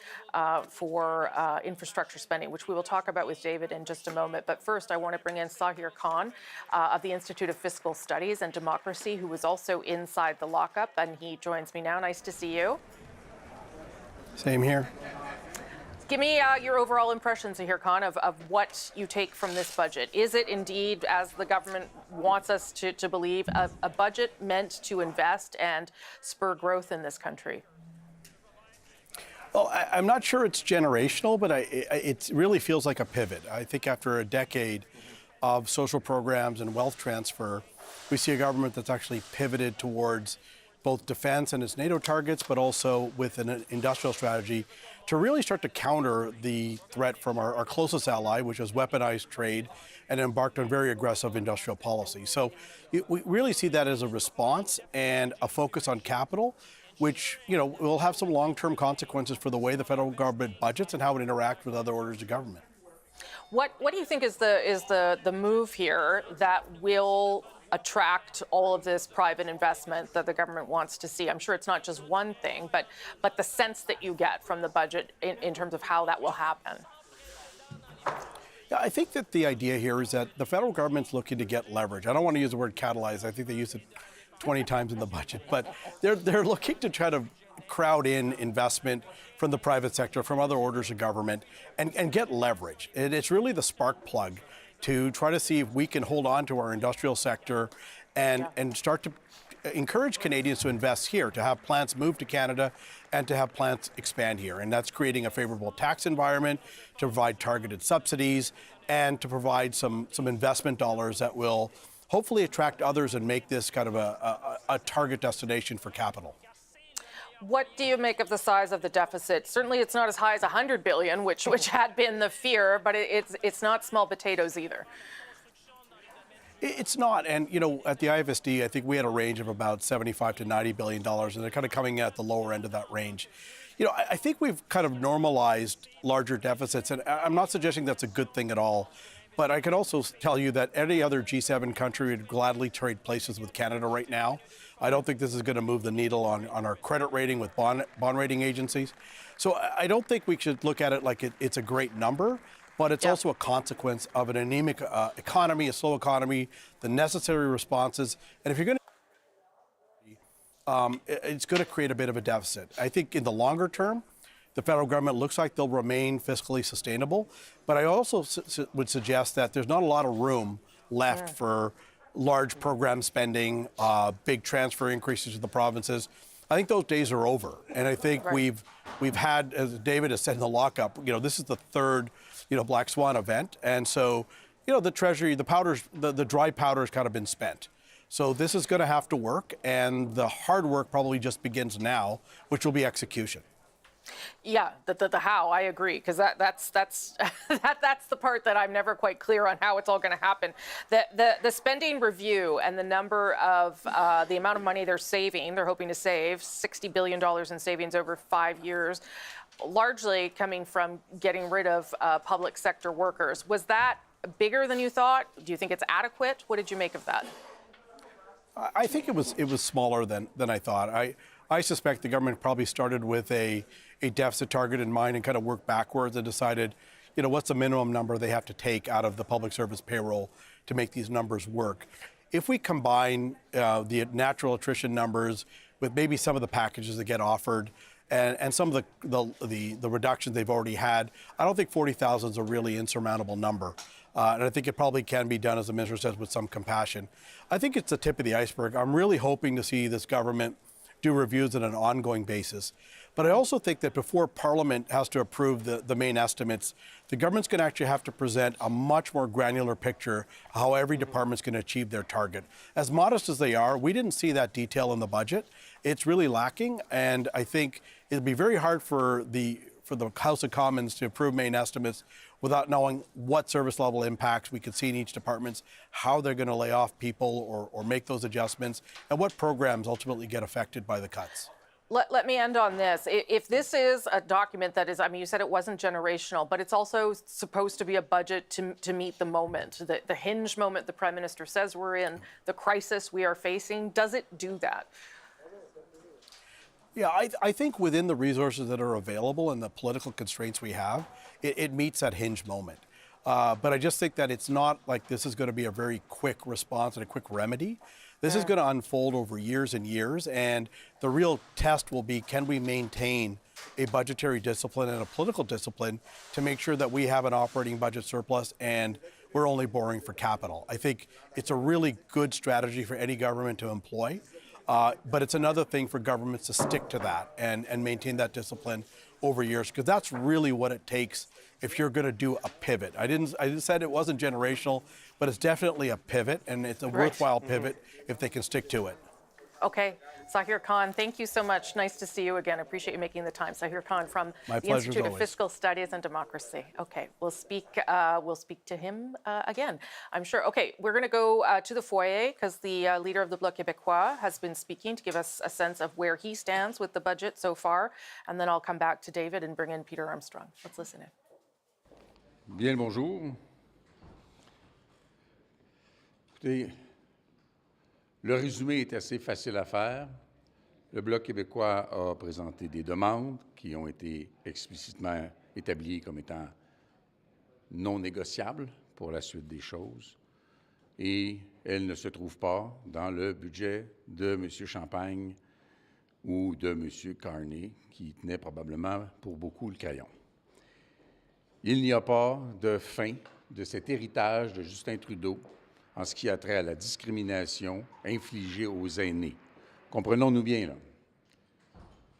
for for infrastructure spending, which we will talk about with David in just a moment. But first, I want to bring in Sahir Khan of the Institute of Fiscal Studies and Democracy, who was also inside the lockup, and he joins me now. Nice to see you. Same here. Give me your overall impressions here, Khan, of what you take from this budget. Is it indeed, as the government wants us to believe, a budget meant to invest and spur growth in this country? Well, I'm not sure it's generational, but it really feels like a pivot. I think after a decade of social programs and wealth transfer, we see a government that's actually pivoted towards both defense and its NATO targets, but also with an industrial strategy to really start to counter the threat from our closest ally, which is weaponized trade, and embarked on very aggressive industrial policy. So we really see that as a response and a focus on capital, which will have some long-term consequences for the way the federal government budgets and how it interacts with other orders of government. What do you think is the move here that will attract all of this private investment that the government wants to see? I'm sure it's not just one thing, but the sense that you get from the budget in terms of how that will happen. Yeah, I think that the idea here is that the federal government's looking to get leverage. I don't want to use the word catalyze. I think they use it 20 times in the budget, but they're looking to try to crowd in investment from the private sector, from other orders of government, and get leverage. And it's really the spark plug to try to see if we can hold on to our industrial sector and start to encourage Canadians to invest here, to have plants move to Canada and to have plants expand here. And that's creating a favorable tax environment, to provide targeted subsidies, and to provide some investment dollars that will hopefully attract others and make this kind of a target destination for capital. What do you make of the size of the deficit? Certainly it's not as high as $100 billion, which had been the fear, but it's not small potatoes either. It's not. And, at the IFSD, I think we had a range of about $75 to $90 billion, and they're kind of coming at the lower end of that range. I think we've kind of normalized larger deficits, and I'm not suggesting that's a good thing at all. But I can also tell you that any other G7 country would gladly trade places with Canada right now. I don't think this is going to move the needle on our credit rating with bond rating agencies. So I don't think we should look at it like it's a great number, but it's also a consequence of an anemic economy, a slow economy, the necessary responses. And if you're going to, it's going to create a bit of a deficit. I think in the longer term, the federal government looks like they'll remain fiscally sustainable, but I also would suggest that there's not a lot of room left for large program spending, big transfer increases to the provinces. I think those days are over, and I think we've had, as David has said in the lockup, this is the third, black swan event, and so the Treasury, the powders, the dry powder has kind of been spent. So this is going to have to work, and the hard work probably just begins now, which will be execution. Yeah, the how, I agree, because that's the part that I'm never quite clear on how it's all going to happen. The spending review and the number of the amount of money they're hoping to save $60 billion in savings over 5 years, largely coming from getting rid of public sector workers. Was that bigger than you thought? Do you think it's adequate? What did you make of that? I think it was smaller than I thought. I suspect the government probably started with a deficit target in mind and kind of worked backwards and decided, what's the minimum number they have to take out of the public service payroll to make these numbers work. If we combine the natural attrition numbers with maybe some of the packages that get offered and some of the reductions they've already had, I don't think 40,000 is a really insurmountable number. And I think it probably can be done, as the minister says, with some compassion. I think it's the tip of the iceberg. I'm really hoping to see this government do reviews on an ongoing basis. But I also think that before Parliament has to approve the main estimates, the government's going to actually have to present a much more granular picture of how every department's going to achieve their target. As modest as they are, we didn't see that detail in the budget. It's really lacking, and I think it'll be very hard for the House of Commons to approve main estimates without knowing what service level impacts we could see in each department, how they're going to lay off people or make those adjustments, and what programs ultimately get affected by the cuts. Let me end on this. If this is a document that is, you said it wasn't generational, but it's also supposed to be a budget to meet the moment, the hinge moment the Prime Minister says we're in, the crisis we are facing. Does it do that? Yeah, I think within the resources that are available and the political constraints we have, it meets that hinge moment. But I just think that it's not like this is going to be a very quick response and a quick remedy. This is going to unfold over years and years, and the real test will be, can we maintain a budgetary discipline and a political discipline to make sure that we have an operating budget surplus and we're only borrowing for capital. I think it's a really good strategy for any government to employ, but it's another thing for governments to stick to that and maintain that discipline over years, because that's really what it takes if you're going to do a pivot. I said it wasn't generational, but it's definitely a pivot, and it's a worthwhile pivot if they can stick to it. Okay. Zahir Khan, thank you so much. Nice to see you again. Appreciate you making the time. Zahir Khan from the Institute of Fiscal Studies and Democracy. Okay, we'll speak to him again, I'm sure. Okay, we're going to go to the foyer because the leader of the Bloc Québécois has been speaking to give us a sense of where he stands with the budget so far, and then I'll come back to David and bring in Peter Armstrong. Let's listen in. Bien le bonjour. Écoutez, le résumé est assez facile à faire. Le Bloc québécois a présenté des demandes qui ont été explicitement établies comme étant non négociables pour la suite des choses. Et elles ne se trouvent pas dans le budget de M. Champagne ou de M. Carney, qui tenait probablement pour beaucoup le crayon. Il n'y a pas de fin de cet héritage de Justin Trudeau en ce qui a trait à la discrimination infligée aux aînés. Comprenons-nous bien, là.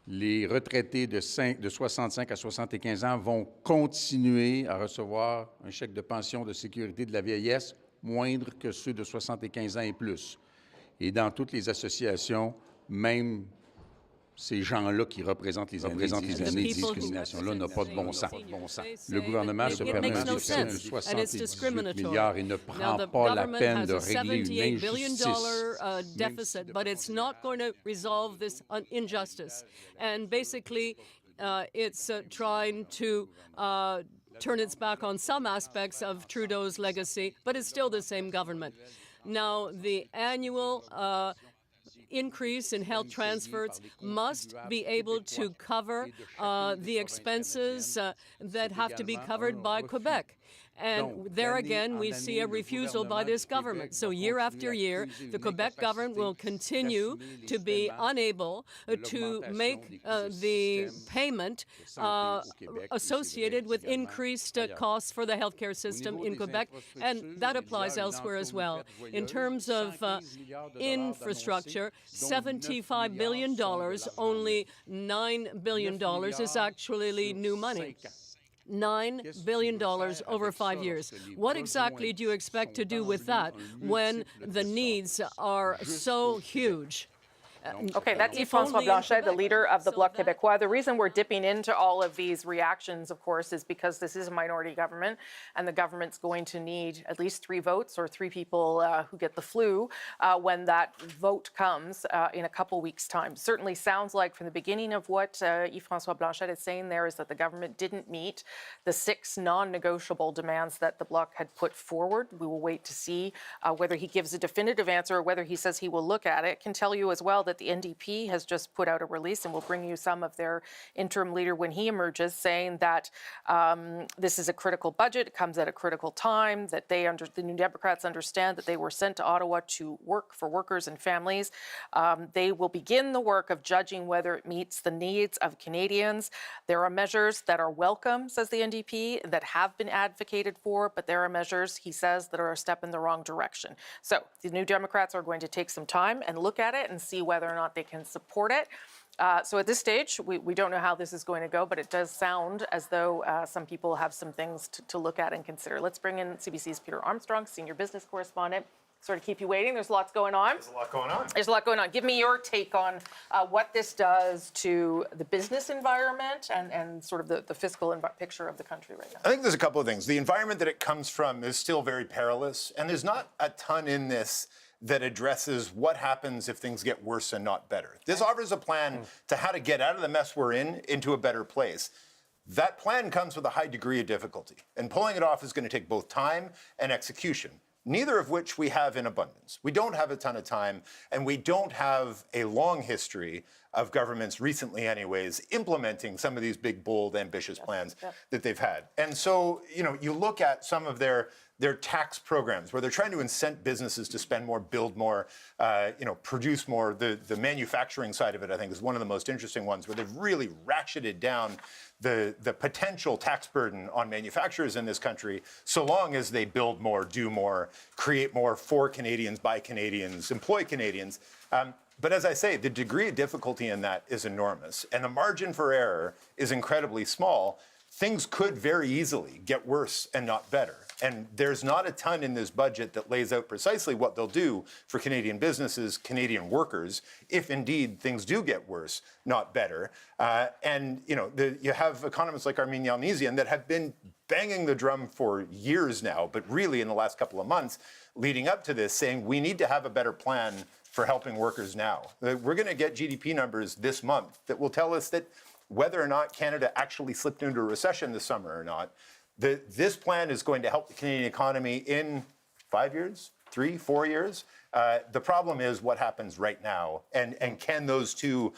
Les retraités de 65 à 75 ans vont continuer à recevoir un chèque de pension de sécurité de la vieillesse moindre que ceux de 75 ans et plus. Et dans toutes les associations, même ces gens-là qui représentent les années de discrimination-là n'ont pas de bon sens. Le gouvernement se permet un déficit de 78 milliards et ne prend pas la peine de régler une injustice. Deficit, but it's not going to resolve this injustice. And basically, it's trying to turn its back on some aspects of Trudeau's legacy, but it's still the same government. Now, the annual increase in health transfers must be able to cover the expenses that have to be covered by Quebec. And there again, we see a refusal by this government. So year after year, the Quebec government will continue to be unable to make the payment associated with increased costs for the healthcare system in Quebec, and that applies elsewhere as well. In terms of infrastructure, $75 billion, only $9 billion is actually new money. $9 billion over 5 years. What exactly do you expect to do with that when the needs are so huge? Okay, that's Yves-François Blanchet, the leader of the Bloc Québécois. The reason we're dipping into all of these reactions, of course, is because this is a minority government, and the government's going to need at least 3 votes or 3 people who get the flu when that vote comes in a couple weeks' time. Certainly sounds like from the beginning of what Yves-François Blanchet is saying there is that the government didn't meet the 6 non-negotiable demands that the Bloc had put forward. We will wait to see whether he gives a definitive answer or whether he says he will look at it. Can tell you as well that the NDP has just put out a release, and we'll bring you some of their interim leader when he emerges, saying that this is a critical budget, it comes at a critical time, that the New Democrats understand that they were sent to Ottawa to work for workers and families. They will begin the work of judging whether it meets the needs of Canadians. There are measures that are welcome, says the NDP, that have been advocated for, but there are measures, he says, that are a step in the wrong direction. So the New Democrats are going to take some time and look at it and see whether or not they can support it. So at this stage, we don't know how this is going to go, but it does sound as though some people have some things to look at and consider. Let's bring in CBC's Peter Armstrong, senior business correspondent. Sort of keep you waiting. There's lots going on. There's a lot going on. There's a lot going on. Give me your take on what this does to the business environment and sort of the fiscal picture of the country right now. I think there's a couple of things. The environment that it comes from is still very perilous, and there's not a ton in this that addresses what happens if things get worse and not better. This offers a plan to how to get out of the mess we're in into a better place. That plan comes with a high degree of difficulty, and pulling it off is going to take both time and execution. neither of which we have in abundance. We don't have a ton of time, and we don't have a long history of governments, recently anyways, implementing some of these big, bold, ambitious plans that they've had. And so, you look at some of their tax programs where they're trying to incent businesses to spend more, build more, produce more. The manufacturing side of it, I think, is one of the most interesting ones where they've really ratcheted down the potential tax burden on manufacturers in this country, so long as they build more, do more, create more for Canadians, by Canadians, employ Canadians. But as I say, the degree of difficulty in that is enormous, and the margin for error is incredibly small. Things could very easily get worse and not better. And there's not a ton in this budget that lays out precisely what they'll do for Canadian businesses, Canadian workers, if indeed things do get worse, not better. You have economists like Armin Yalnizyan that have been banging the drum for years now, but really in the last couple of months leading up to this, saying we need to have a better plan for helping workers now. We're going to get GDP numbers this month that will tell us that whether or not Canada actually slipped into a recession this summer or not, this plan is going to help the Canadian economy in 5 years, 3, 4 years. The problem is what happens right now, and can those two,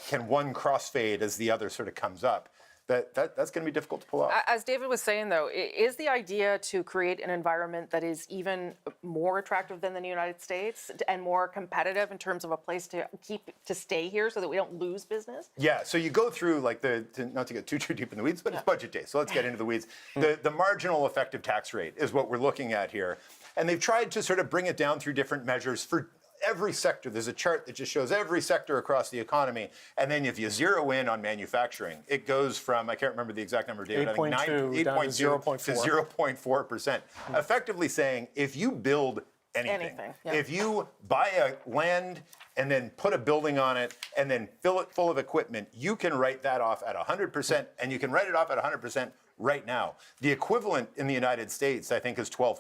can one crossfade as the other sort of comes up? That's going to be difficult to pull off. As David was saying, though, is the idea to create an environment that is even more attractive than the United States and more competitive in terms of a place to stay here so that we don't lose business? Yeah, so you go through not to get too deep in the weeds, but it's budget day, so let's get into the weeds. The marginal effective tax rate is what we're looking at here. And they've tried to sort of bring it down through different measures for every sector. There's a chart that just shows every sector across the economy. And then if you zero in on manufacturing, it goes from, I can't remember the exact number, David, 8.2 down to 0.4. to 0.4%. Effectively saying, if you build anything. If you buy a land and then put a building on it and then fill it full of equipment, you can write that off at 100%, and you can write it off at 100% right now. The equivalent in the United States, I think, is 12%.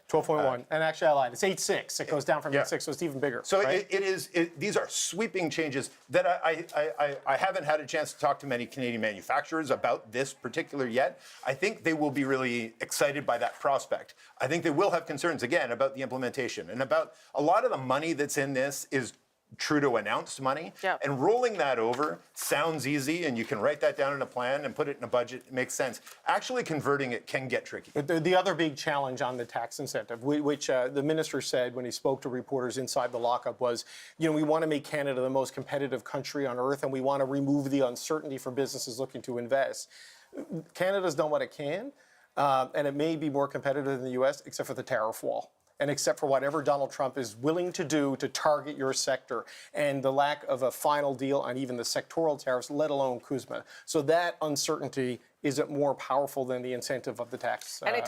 12.1. And actually, I lied. It's 8.6. It goes down from 8.6, so it's even bigger. So right? These are sweeping changes that I haven't had a chance to talk to many Canadian manufacturers about this particular yet. I think they will be really excited by that prospect. I think they will have concerns, again, about the implementation and about a lot of the money that's in this is Trudeau announced money, and rolling that over sounds easy, and you can write that down in a plan and put it in a budget. It makes sense. Actually converting it can get tricky. But the other big challenge on the tax incentive, which the minister said when he spoke to reporters inside the lockup was, we want to make Canada the most competitive country on earth, and we want to remove the uncertainty for businesses looking to invest. Canada's done what it can, and it may be more competitive than the U.S., except for the tariff wall. And except for whatever Donald Trump is willing to do to target your sector and the lack of a final deal on even the sectoral tariffs, let alone CUSMA. So that uncertainty isn't more powerful than the incentive of the tax and it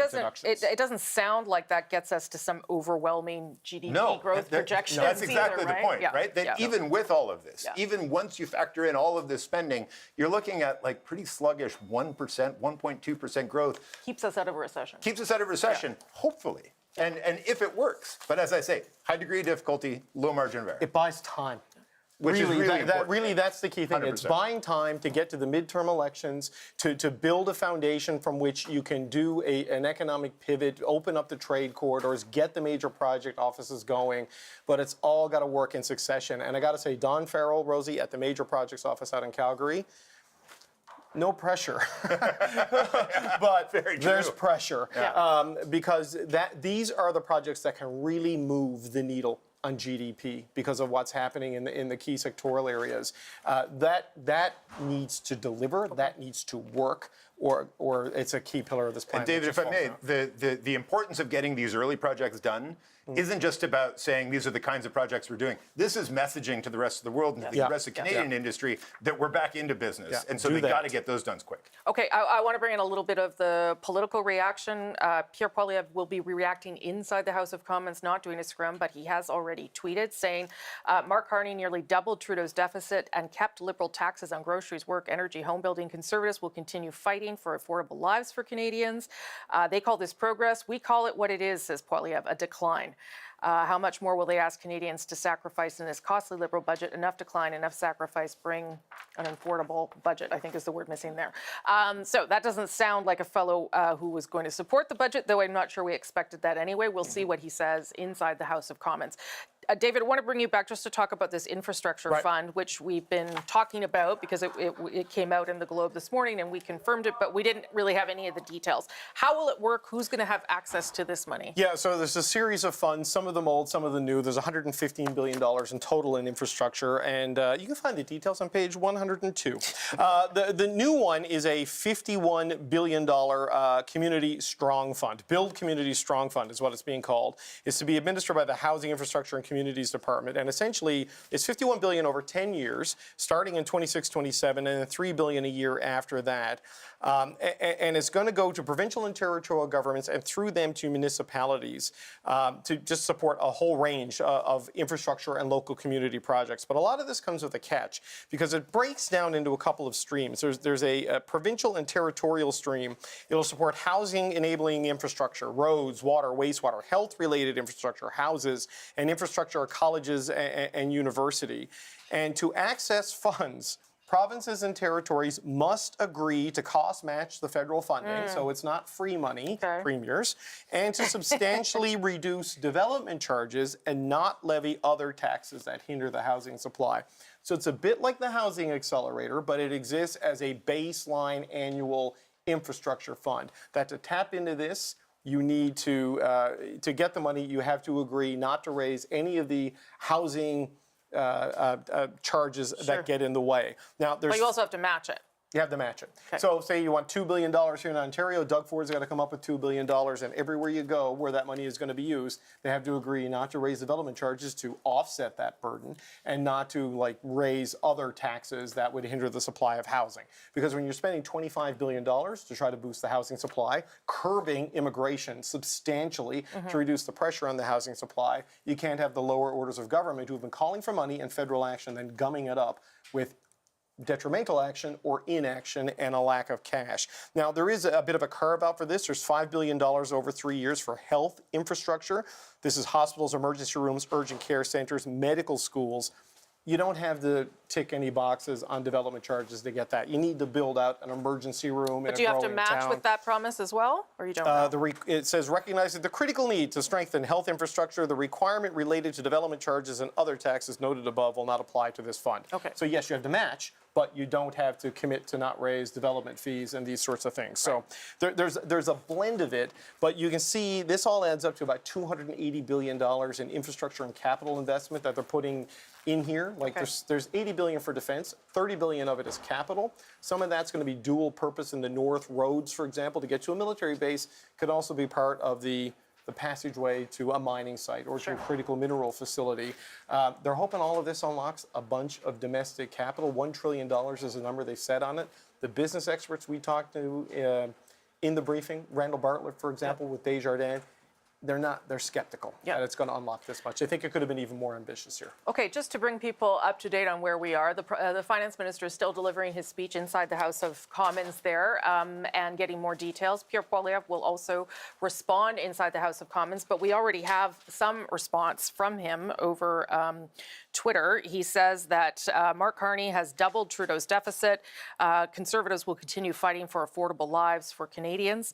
doesn't sound like that gets us to some overwhelming GDP growth projections. That's exactly either, the point, right? That even with all of this, even once you factor in all of this spending, you're looking at like pretty sluggish 1%, 1.2% growth. Keeps us out of a recession. Keeps us out of recession, hopefully. And if it works, but as I say, high degree of difficulty, low margin of error. It buys time. Which is really important. Really, that's the key thing. 100%. It's buying time to get to the midterm elections, to build a foundation from which you can do an economic pivot, open up the trade corridors, get the major project offices going. But it's all got to work in succession. And I got to say, Don Farrell, Rosie, at the major projects office out in Calgary, no pressure, but there's pressure because these are the projects that can really move the needle on GDP because of what's happening in the key sectoral areas. That needs to deliver, that needs to work, or it's a key pillar of this plan. And David, if I may, the importance of getting these early projects done isn't just about saying these are the kinds of projects we're doing. This is messaging to the rest of the world and to the rest of the Canadian industry that we're back into business. And so they've got to get those done quick. Okay, I want to bring in a little bit of the political reaction. Pierre Poilievre will be reacting inside the House of Commons, not doing a scrum, but he has already tweeted saying Mark Carney nearly doubled Trudeau's deficit and kept Liberal taxes on groceries, work, energy, home building. Conservatives will continue fighting for affordable lives for Canadians. They call this progress. We call it what it is, says Poilievre, a decline. How much more will they ask Canadians to sacrifice in this costly Liberal budget? Enough decline, enough sacrifice, bring an affordable budget, I think is the word missing there. So that doesn't sound like a fellow who was going to support the budget, though I'm not sure we expected that anyway. We'll see what he says inside the House of Commons. David, I want to bring you back just to talk about this infrastructure fund, which we've been talking about because it came out in the Globe this morning and we confirmed it, but we didn't really have any of the details. How will it work? Who's going to have access to this money? Yeah, so there's a series of funds, some of them old, some of them new. There's $115 billion in total in infrastructure, and you can find the details on page 102. The new one is a $51 billion Community Strong Fund. Build Community Strong Fund is what it's being called. It's to be administered by the Housing, Infrastructure and Communities Department, and essentially it's $51 billion over 10 years, starting in 26-27, and then $3 billion a year after that. And it's going to go to provincial and territorial governments and through them to municipalities to just support a whole range of infrastructure and local community projects. But a lot of this comes with a catch because it breaks down into a couple of streams. There's a provincial and territorial stream. It'll support housing enabling infrastructure, roads, water, wastewater, health-related infrastructure, houses, and infrastructure of colleges and university. And to access funds, provinces and territories must agree to cost match the federal funding, so it's not free money, premiers, and to substantially reduce development charges and not levy other taxes that hinder the housing supply. So it's a bit like the Housing Accelerator, but it exists as a baseline annual infrastructure fund. That to tap into this, you need to get the money, you have to agree not to raise any of the housing charges that get in the way. Now, but you also have to match it. You have to match it. Okay. So say you want $2 billion here in Ontario, Doug Ford's got to come up with $2 billion, and everywhere you go where that money is going to be used, they have to agree not to raise development charges to offset that burden and not to raise other taxes that would hinder the supply of housing. Because when you're spending $25 billion to try to boost the housing supply, curbing immigration substantially to reduce the pressure on the housing supply, you can't have the lower orders of government who have been calling for money and federal action, then gumming it up with detrimental action or inaction and a lack of cash. Now, there is a bit of a carve-out for this. There's $5 billion over 3 years for health infrastructure. This is hospitals, emergency rooms, urgent care centers, medical schools. You don't have to tick any boxes on development charges to get that. You need to build out an emergency room in a growing town. But do you have to match with that promise as well, or you don't know? It says, recognizing the critical need to strengthen health infrastructure, the requirement related to development charges and other taxes noted above will not apply to this fund. Okay. So yes, you have to match, but you don't have to commit to not raise development fees and these sorts of things. Right. So there's a blend of it, but you can see this all adds up to about $280 billion in infrastructure and capital investment that they're putting in here. There's $80 billion for defense, $30 billion of it is capital. Some of that's going to be dual purpose in the north. Roads, for example, to get to a military base could also be part of the passageway to a mining site or to a critical mineral facility. They're hoping all of this unlocks a bunch of domestic capital. $1 trillion is the number they set on it. The business experts we talked to in the briefing, Randall Bartlett, for example, with Desjardins, they're skeptical that it's going to unlock this much. I think it could have been even more ambitious here. Okay, just to bring people up to date on where we are, the finance minister is still delivering his speech inside the House of Commons there and getting more details. Pierre Poilievre will also respond inside the House of Commons, but we already have some response from him over Twitter. He says that Mark Carney has doubled Trudeau's deficit. Conservatives will continue fighting for affordable lives for Canadians.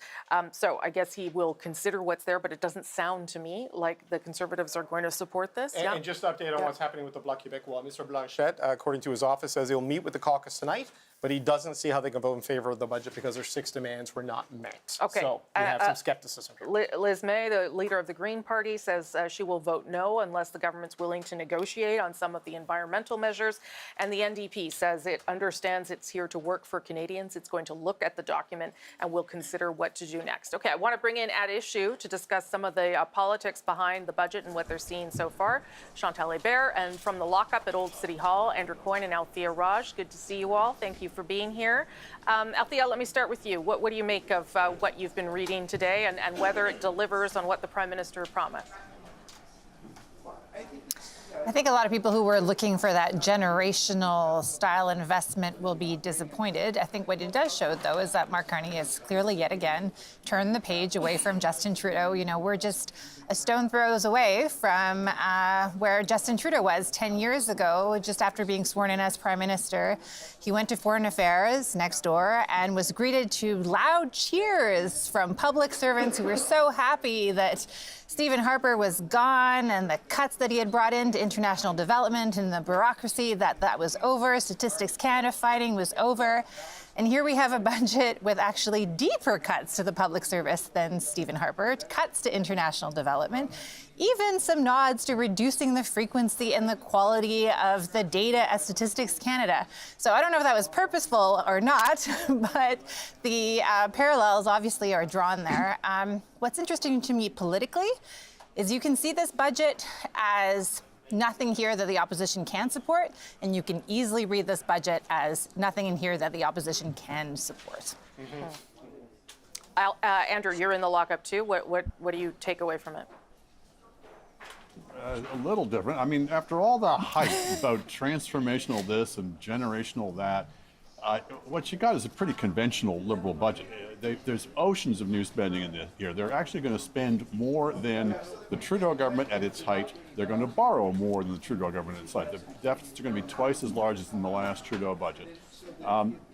So I guess he will consider what's there, but it doesn't sound to me like the Conservatives are going to support this. And just to update on what's happening with the Bloc Québécois, Mr. Blanchette, according to his office, says he'll meet with the caucus tonight, but he doesn't see how they can vote in favor of the budget because their 6 demands were not met. Okay. So we have some skepticism here. Liz May, the leader of the Green Party, says she will vote no unless the government's willing to negotiate on some of the environmental measures. And the NDP says it understands it's here to work for Canadians. It's going to look at the document and will consider what to do next. Okay, I want to bring in at issue to discuss some of the politics behind the budget and what they're seeing so far. Chantal Hébert, and from the lockup at Old City Hall, Andrew Coyne and Althea Raj. Good to see you all. Thank you for being here. Althea, let me start with you. What do you make of what you've been reading today and whether it delivers on what the Prime Minister promised? I think a lot of people who were looking for that generational style investment will be disappointed. I think what it does show, though, is that Mark Carney has clearly yet again turned the page away from Justin Trudeau. You know, we're just a stone throws away from where Justin Trudeau was 10 years ago, just after being sworn in as Prime Minister. He went to Foreign Affairs next door and was greeted to loud cheers from public servants who were so happy that Stephen Harper was gone and the cuts that he had brought into international development and the bureaucracy, that was over. Statistics Canada fighting was over. And here we have a budget with actually deeper cuts to the public service than Stephen Harper, cuts to international development, even some nods to reducing the frequency and the quality of the data at Statistics Canada. So I don't know if that was purposeful or not, but the parallels obviously are drawn there. What's interesting to me politically is you can see this budget as nothing here that the opposition can support, and you can easily read this budget as nothing in here that the opposition can support. Andrew, you're in the lockup too. What do you take away from it? A little different. I mean, after all the hype about transformational this and generational that, what you got is a pretty conventional Liberal budget. There's oceans of new spending in this here. They're actually going to spend more than the Trudeau government at its height. They're going to borrow more than the Trudeau government at its height. The deficits are going to be twice as large as in the last Trudeau budget.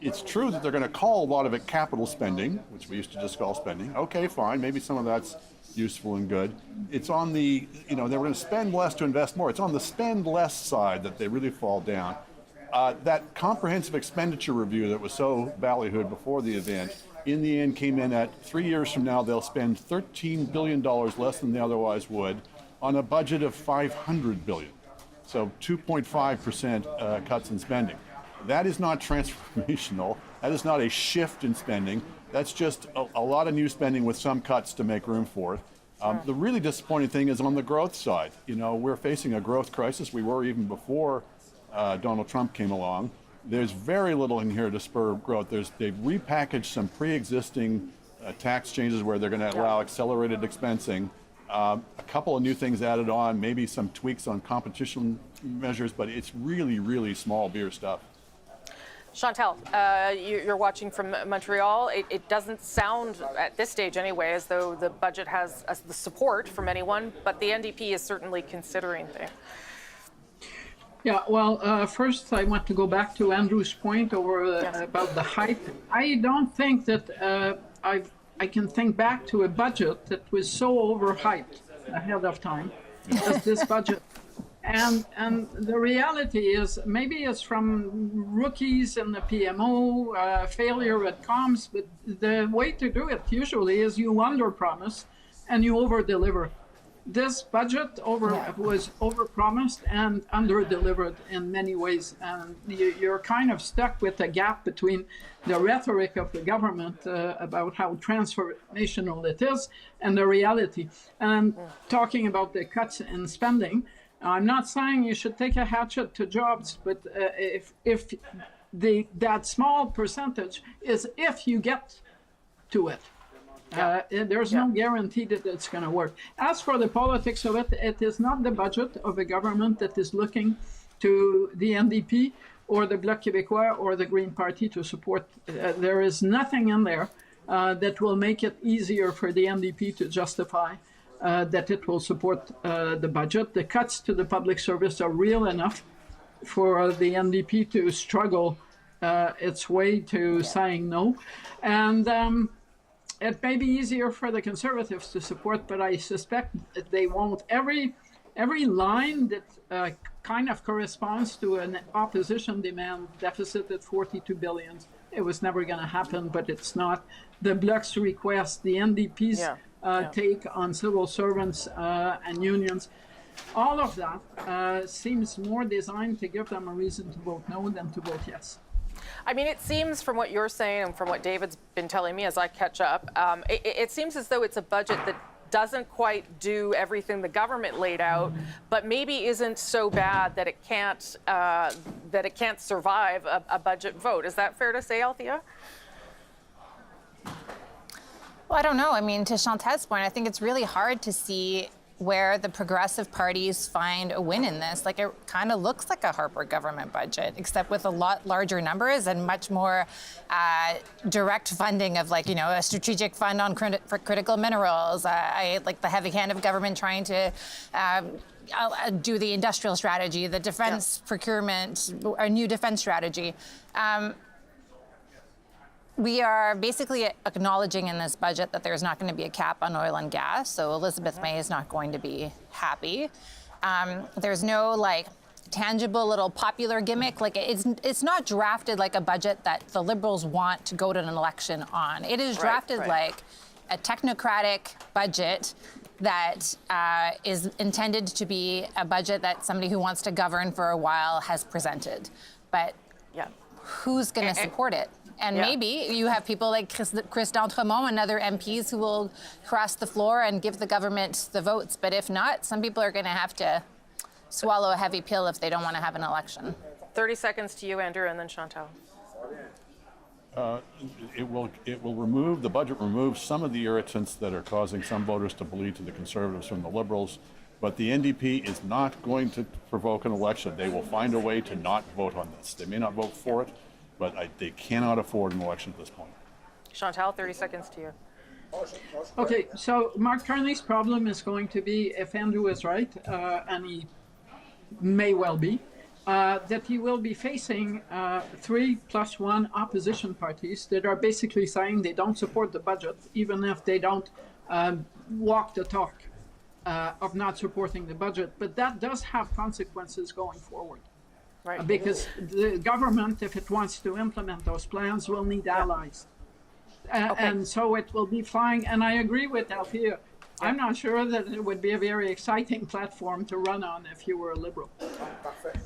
It's true that they're going to call a lot of it capital spending, which we used to just call spending. Okay, fine. Maybe some of that's useful and good. It's on the, they were going to spend less to invest more. It's on the spend less side that they really fall down. That comprehensive expenditure review that was so ballyhooed before the event, in the end came in at 3 years from now, they'll spend $13 billion less than they otherwise would on a budget of $500 billion. So 2.5% cuts in spending. That is not transformational. That is not a shift in spending. That's just a lot of new spending with some cuts to make room for it. The really disappointing thing is on the growth side. We're facing a growth crisis. We were even before Donald Trump came along. There's very little in here to spur growth. They've repackaged some pre-existing tax changes where they're going to allow accelerated expensing. A couple of new things added on, maybe some tweaks on competition measures, but it's really, really small beer stuff. Chantal, you're watching from Montreal. It doesn't sound, at this stage anyway, as though the budget has the support from anyone, but the NDP is certainly considering things. Yeah, well, first I want to go back to Andrew's point about the hype. I don't think that I can think back to a budget that was so overhyped ahead of time as this budget. And the reality is, maybe it's from rookies in the PMO, failure at comms, but the way to do it usually is you underpromise and you overdeliver. This budget was overpromised and underdelivered in many ways, and you're kind of stuck with a gap between the rhetoric of the government about how transformational it is and the reality. And talking about the cuts in spending, I'm not saying you should take a hatchet to jobs, but if that small percentage is if you get to it. There's no guarantee that it's going to work. As for the politics of it, it is not the budget of a government that is looking to the NDP or the Bloc Québécois or the Green Party to support. There is nothing in there that will make it easier for the NDP to justify that it will support the budget. The cuts to the public service are real enough for the NDP to struggle its way to saying no. And it may be easier for the Conservatives to support, but I suspect that they won't. Every line that kind of corresponds to an opposition demand deficit at $42 billion, it was never going to happen, but it's not. The Bloc's request, the NDP's take on civil servants and unions, all of that seems more designed to give them a reason to vote no than to vote yes. I mean, it seems from what you're saying and from what David's been telling me as I catch up, it seems as though it's a budget that doesn't quite do everything the government laid out, but maybe isn't so bad that it can't survive a budget vote. Is that fair to say, Althea? Well, I don't know. I mean, to Chantal's point, I think it's really hard to see where the progressive parties find a win in this. Like, it kind of looks like a Harper government budget, except with a lot larger numbers and much more direct funding of, like, a strategic fund on for critical minerals. I like the heavy hand of government trying to do the industrial strategy, the defense procurement, a new defense strategy. We are basically acknowledging in this budget that there's not going to be a cap on oil and gas, so Elizabeth May is not going to be happy. There's no, like, tangible little popular gimmick. Like, it's not drafted like a budget that the Liberals want to go to an election on. It is drafted like a technocratic budget that is intended to be a budget that somebody who wants to govern for a while has presented. But who's going to support it? And maybe you have people like Chris D'Entremont and other MPs who will cross the floor and give the government the votes. But if not, some people are going to have to swallow a heavy pill if they don't want to have an election. 30 seconds to you, Andrew, and then Chantal. The budget removes some of the irritants that are causing some voters to bleed to the Conservatives from the Liberals. But the NDP is not going to provoke an election. They will find a way to not vote on this. They may not vote for it, but they cannot afford an election at this point. Chantal, 30 seconds to you. Okay, so Mark Carney's problem is going to be, if Andrew is right, and he may well be, that he will be facing 3+1 opposition parties that are basically saying they don't support the budget, even if they don't walk the talk of not supporting the budget. But that does have consequences going forward. Right. Because the government, if it wants to implement those plans, will need allies. And so it will be flying. And I agree with Althea. I'm not sure that it would be a very exciting platform to run on if you were a Liberal.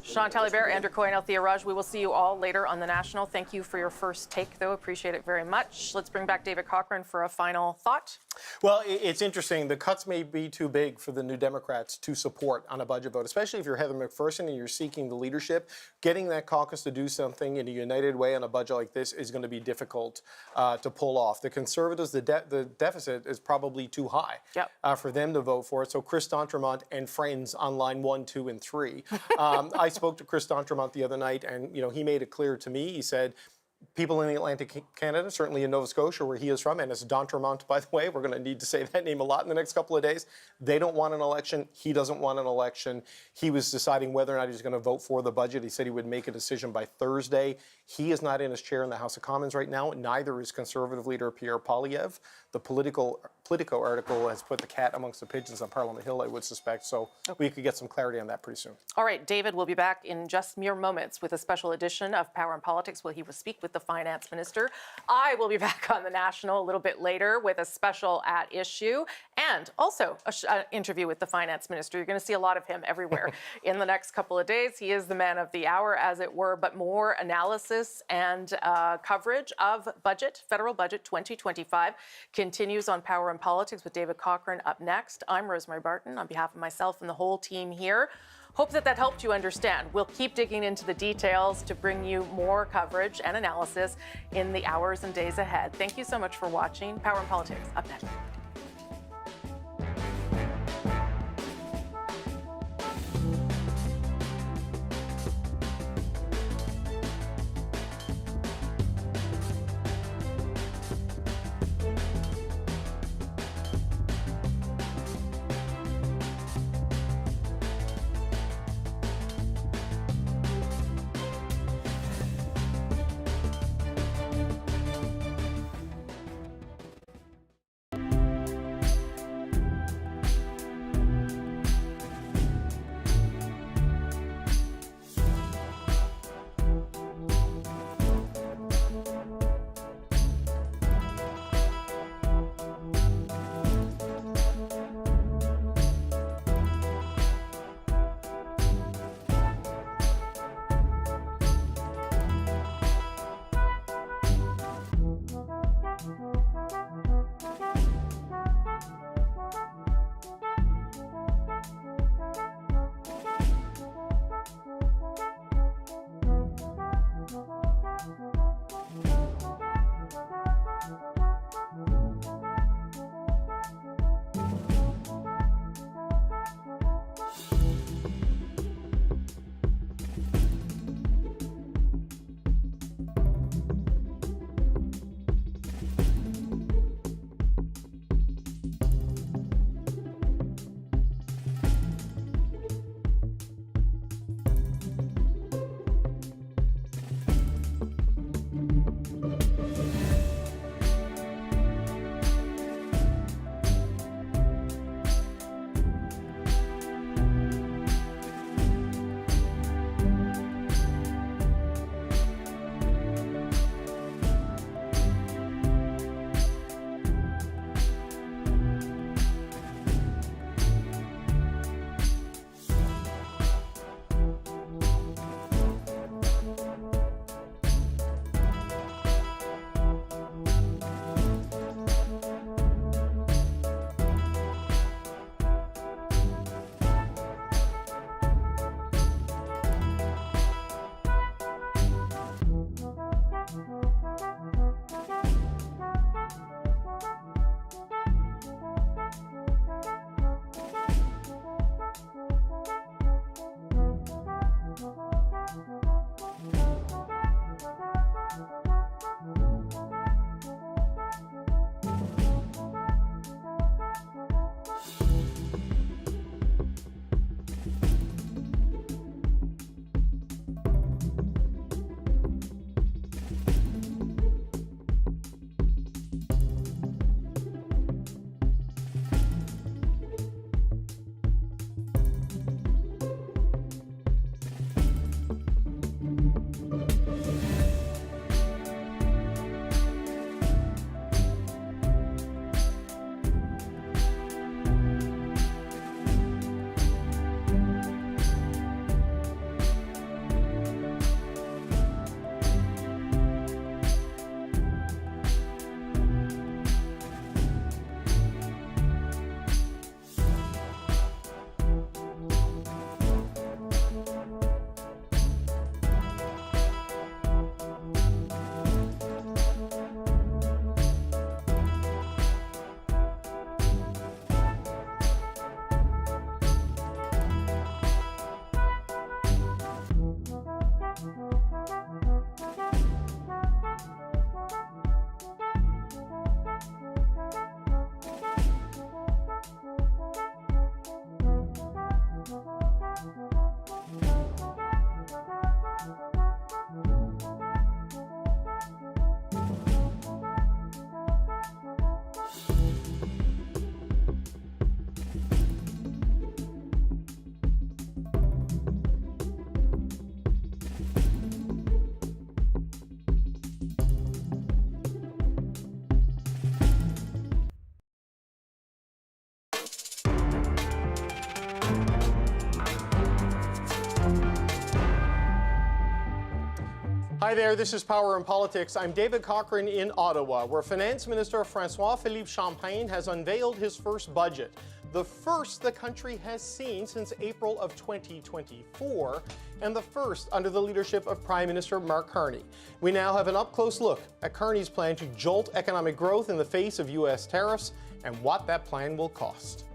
Chantal Hébert, Andrew Coyne, Althea Raj, we will see you all later on The National. Thank you for your first take, though. Appreciate it very much. Let's bring back David Cochrane for a final thought. Well, it's interesting. The cuts may be too big for the New Democrats to support on a budget vote, especially if you're Heather McPherson and you're seeking the leadership. Getting that caucus to do something in a united way on a budget like this is going to be difficult to pull off. The Conservatives, the deficit is probably too high for them to vote for it. So Chris D'Entremont and friends on line 1, 2, and 3. I spoke to Chris D'Entremont the other night, and he made it clear to me. He said, people in the Atlantic Canada, certainly in Nova Scotia, where he is from, and it's D'Entremont, by the way, we're going to need to say that name a lot in the next couple of days. They don't want an election. He doesn't want an election. He was deciding whether or not he's going to vote for the budget. He said he would make a decision by Thursday. He is not in his chair in the House of Commons right now. Neither is Conservative leader Pierre Poilievre. The Politico article has put the cat amongst the pigeons on Parliament Hill, I would suspect. So we could get some clarity on that pretty soon. All right, David will be back in just mere moments with a special edition of Power and Politics, where he will speak with the Finance Minister. I will be back on The National a little bit later with a special at issue and also an interview with the Finance Minister. You're going to see a lot of him everywhere in the next couple of days. He is the man of the hour, as it were, but more analysis and coverage of budget, federal budget 2025 continues on Power and Politics with David Cochrane up next. I'm Rosemary Barton on behalf of myself and the whole team here. Hope that helped you understand. We'll keep digging into the details to bring you more coverage and analysis in the hours and days ahead. Thank you so much for watching. Power and Politics up next. Hi there, this is Power in Politics. I'm David Cochrane in Ottawa, where Finance Minister François-Philippe Champagne has unveiled his first budget, the first the country has seen since April of 2024, and the first under the leadership of Prime Minister Mark Carney. We now have an up-close look at Carney's plan to jolt economic growth in the face of U.S. tariffs and what that plan will cost.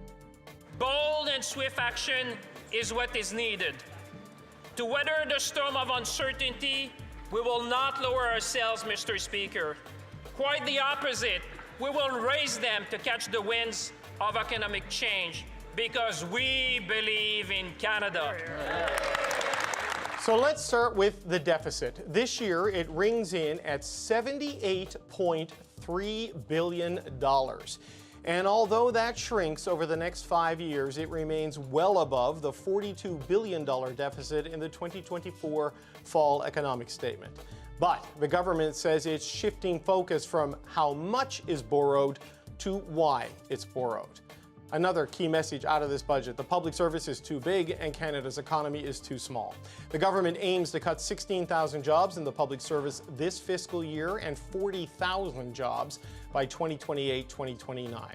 Bold and swift action is what is needed. To weather the storm of uncertainty, we will not lower ourselves, Mr. Speaker. Quite the opposite. We will raise them to catch the winds of economic change because we believe in Canada. So let's start with the deficit. This year, it rings in at $78.3 billion. And although that shrinks over the next 5 years, it remains well above the $42 billion deficit in the 2024 fall economic statement. But the government says it's shifting focus from how much is borrowed to why it's borrowed. Another key message out of this budget: the public service is too big and Canada's economy is too small. The government aims to cut 16,000 jobs in the public service this fiscal year and 40,000 jobs by 2028-2029.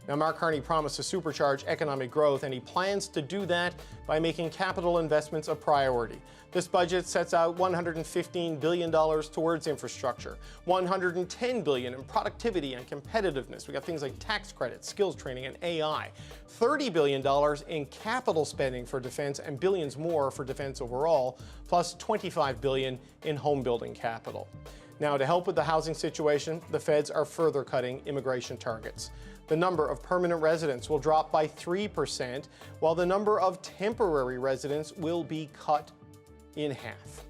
Now, Mark Carney promised to supercharge economic growth, and he plans to do that by making capital investments a priority. This budget sets out $115 billion towards infrastructure, $110 billion in productivity and competitiveness. We got things like tax credits, skills training, and AI. $30 billion in capital spending for defense and billions more for defense overall, plus $25 billion in home building capital. Now, to help with the housing situation, the feds are further cutting immigration targets. The number of permanent residents will drop by 3%, while the number of temporary residents will be cut in half.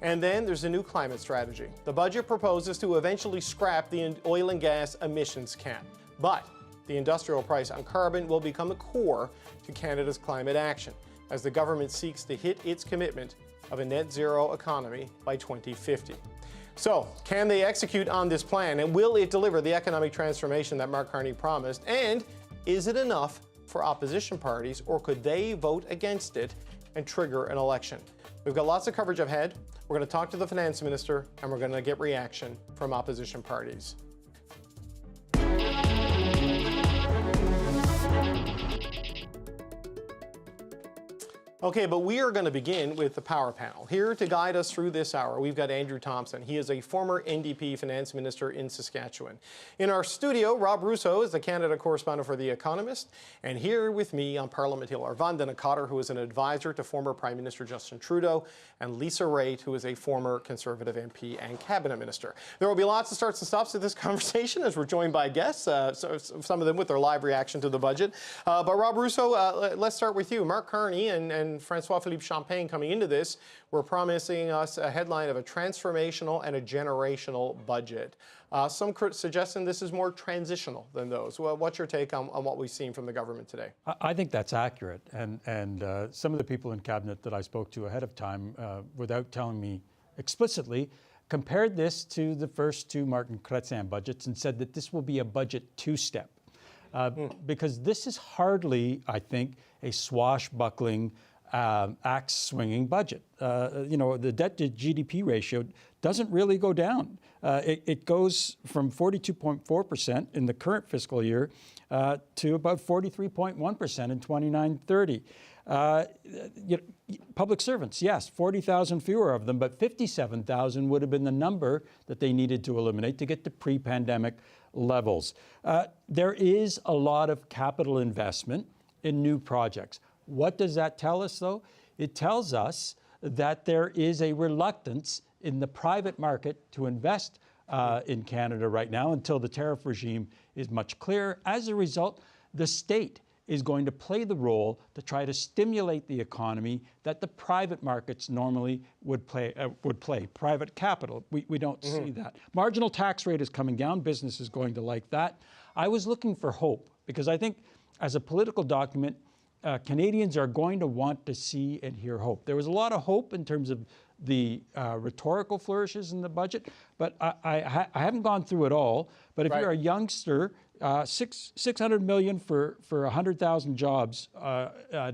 And then there's a new climate strategy. The budget proposes to eventually scrap the oil and gas emissions cap. But the industrial price on carbon will become the core to Canada's climate action, as the government seeks to hit its commitment of a net zero economy by 2050. So, can they execute on this plan, and will it deliver the economic transformation that Mark Carney promised? And is it enough for opposition parties, or could they vote against it and trigger an election? We've got lots of coverage ahead. We're going to talk to the finance minister, and we're going to get reaction from opposition parties. Okay, but we are going to begin with the Power Panel. Here to guide us through this hour, we've got Andrew Thompson. He is a former NDP finance minister in Saskatchewan. In our studio, Rob Russo is the Canada correspondent for The Economist. And here with me on Parliament Hill are Vandana Cotter, who is an advisor to former Prime Minister Justin Trudeau, and Lisa Raitt, who is a former Conservative MP and cabinet minister. There will be lots of starts and stops to this conversation as we're joined by guests, some of them with their live reaction to the budget. But Rob Russo, let's start with you. Mark Carney and François-Philippe Champagne coming into this were promising us a headline of a transformational and a generational budget. Some suggesting this is more transitional than those. Well, what's your take on what we've seen from the government today? I think that's accurate. And some of the people in cabinet that I spoke to ahead of time, without telling me explicitly, compared this to the first two Martin Chrétien budgets and said that this will be a budget two-step. Because this is hardly, I think, a swashbuckling, axe-swinging budget. The debt-to-GDP ratio doesn't really go down. It goes from 42.4% in the current fiscal year to about 43.1% in 29-30. Public servants, yes, 40,000 fewer of them, but 57,000 would have been the number that they needed to eliminate to get to pre-pandemic levels. There is a lot of capital investment in new projects. What does that tell us, though? It tells us that there is a reluctance in the private market to invest in Canada right now until the tariff regime is much clearer. As a result, the state is going to play the role to try to stimulate the economy that the private markets normally would play. Private capital, we don't see that. Marginal tax rate is coming down. Business is going to like that. I was looking for hope because I think as a political document, Canadians are going to want to see and hear hope. There was a lot of hope in terms of the rhetorical flourishes in the budget, but I haven't gone through it all. But if you're a youngster, $600 million for 100,000 jobs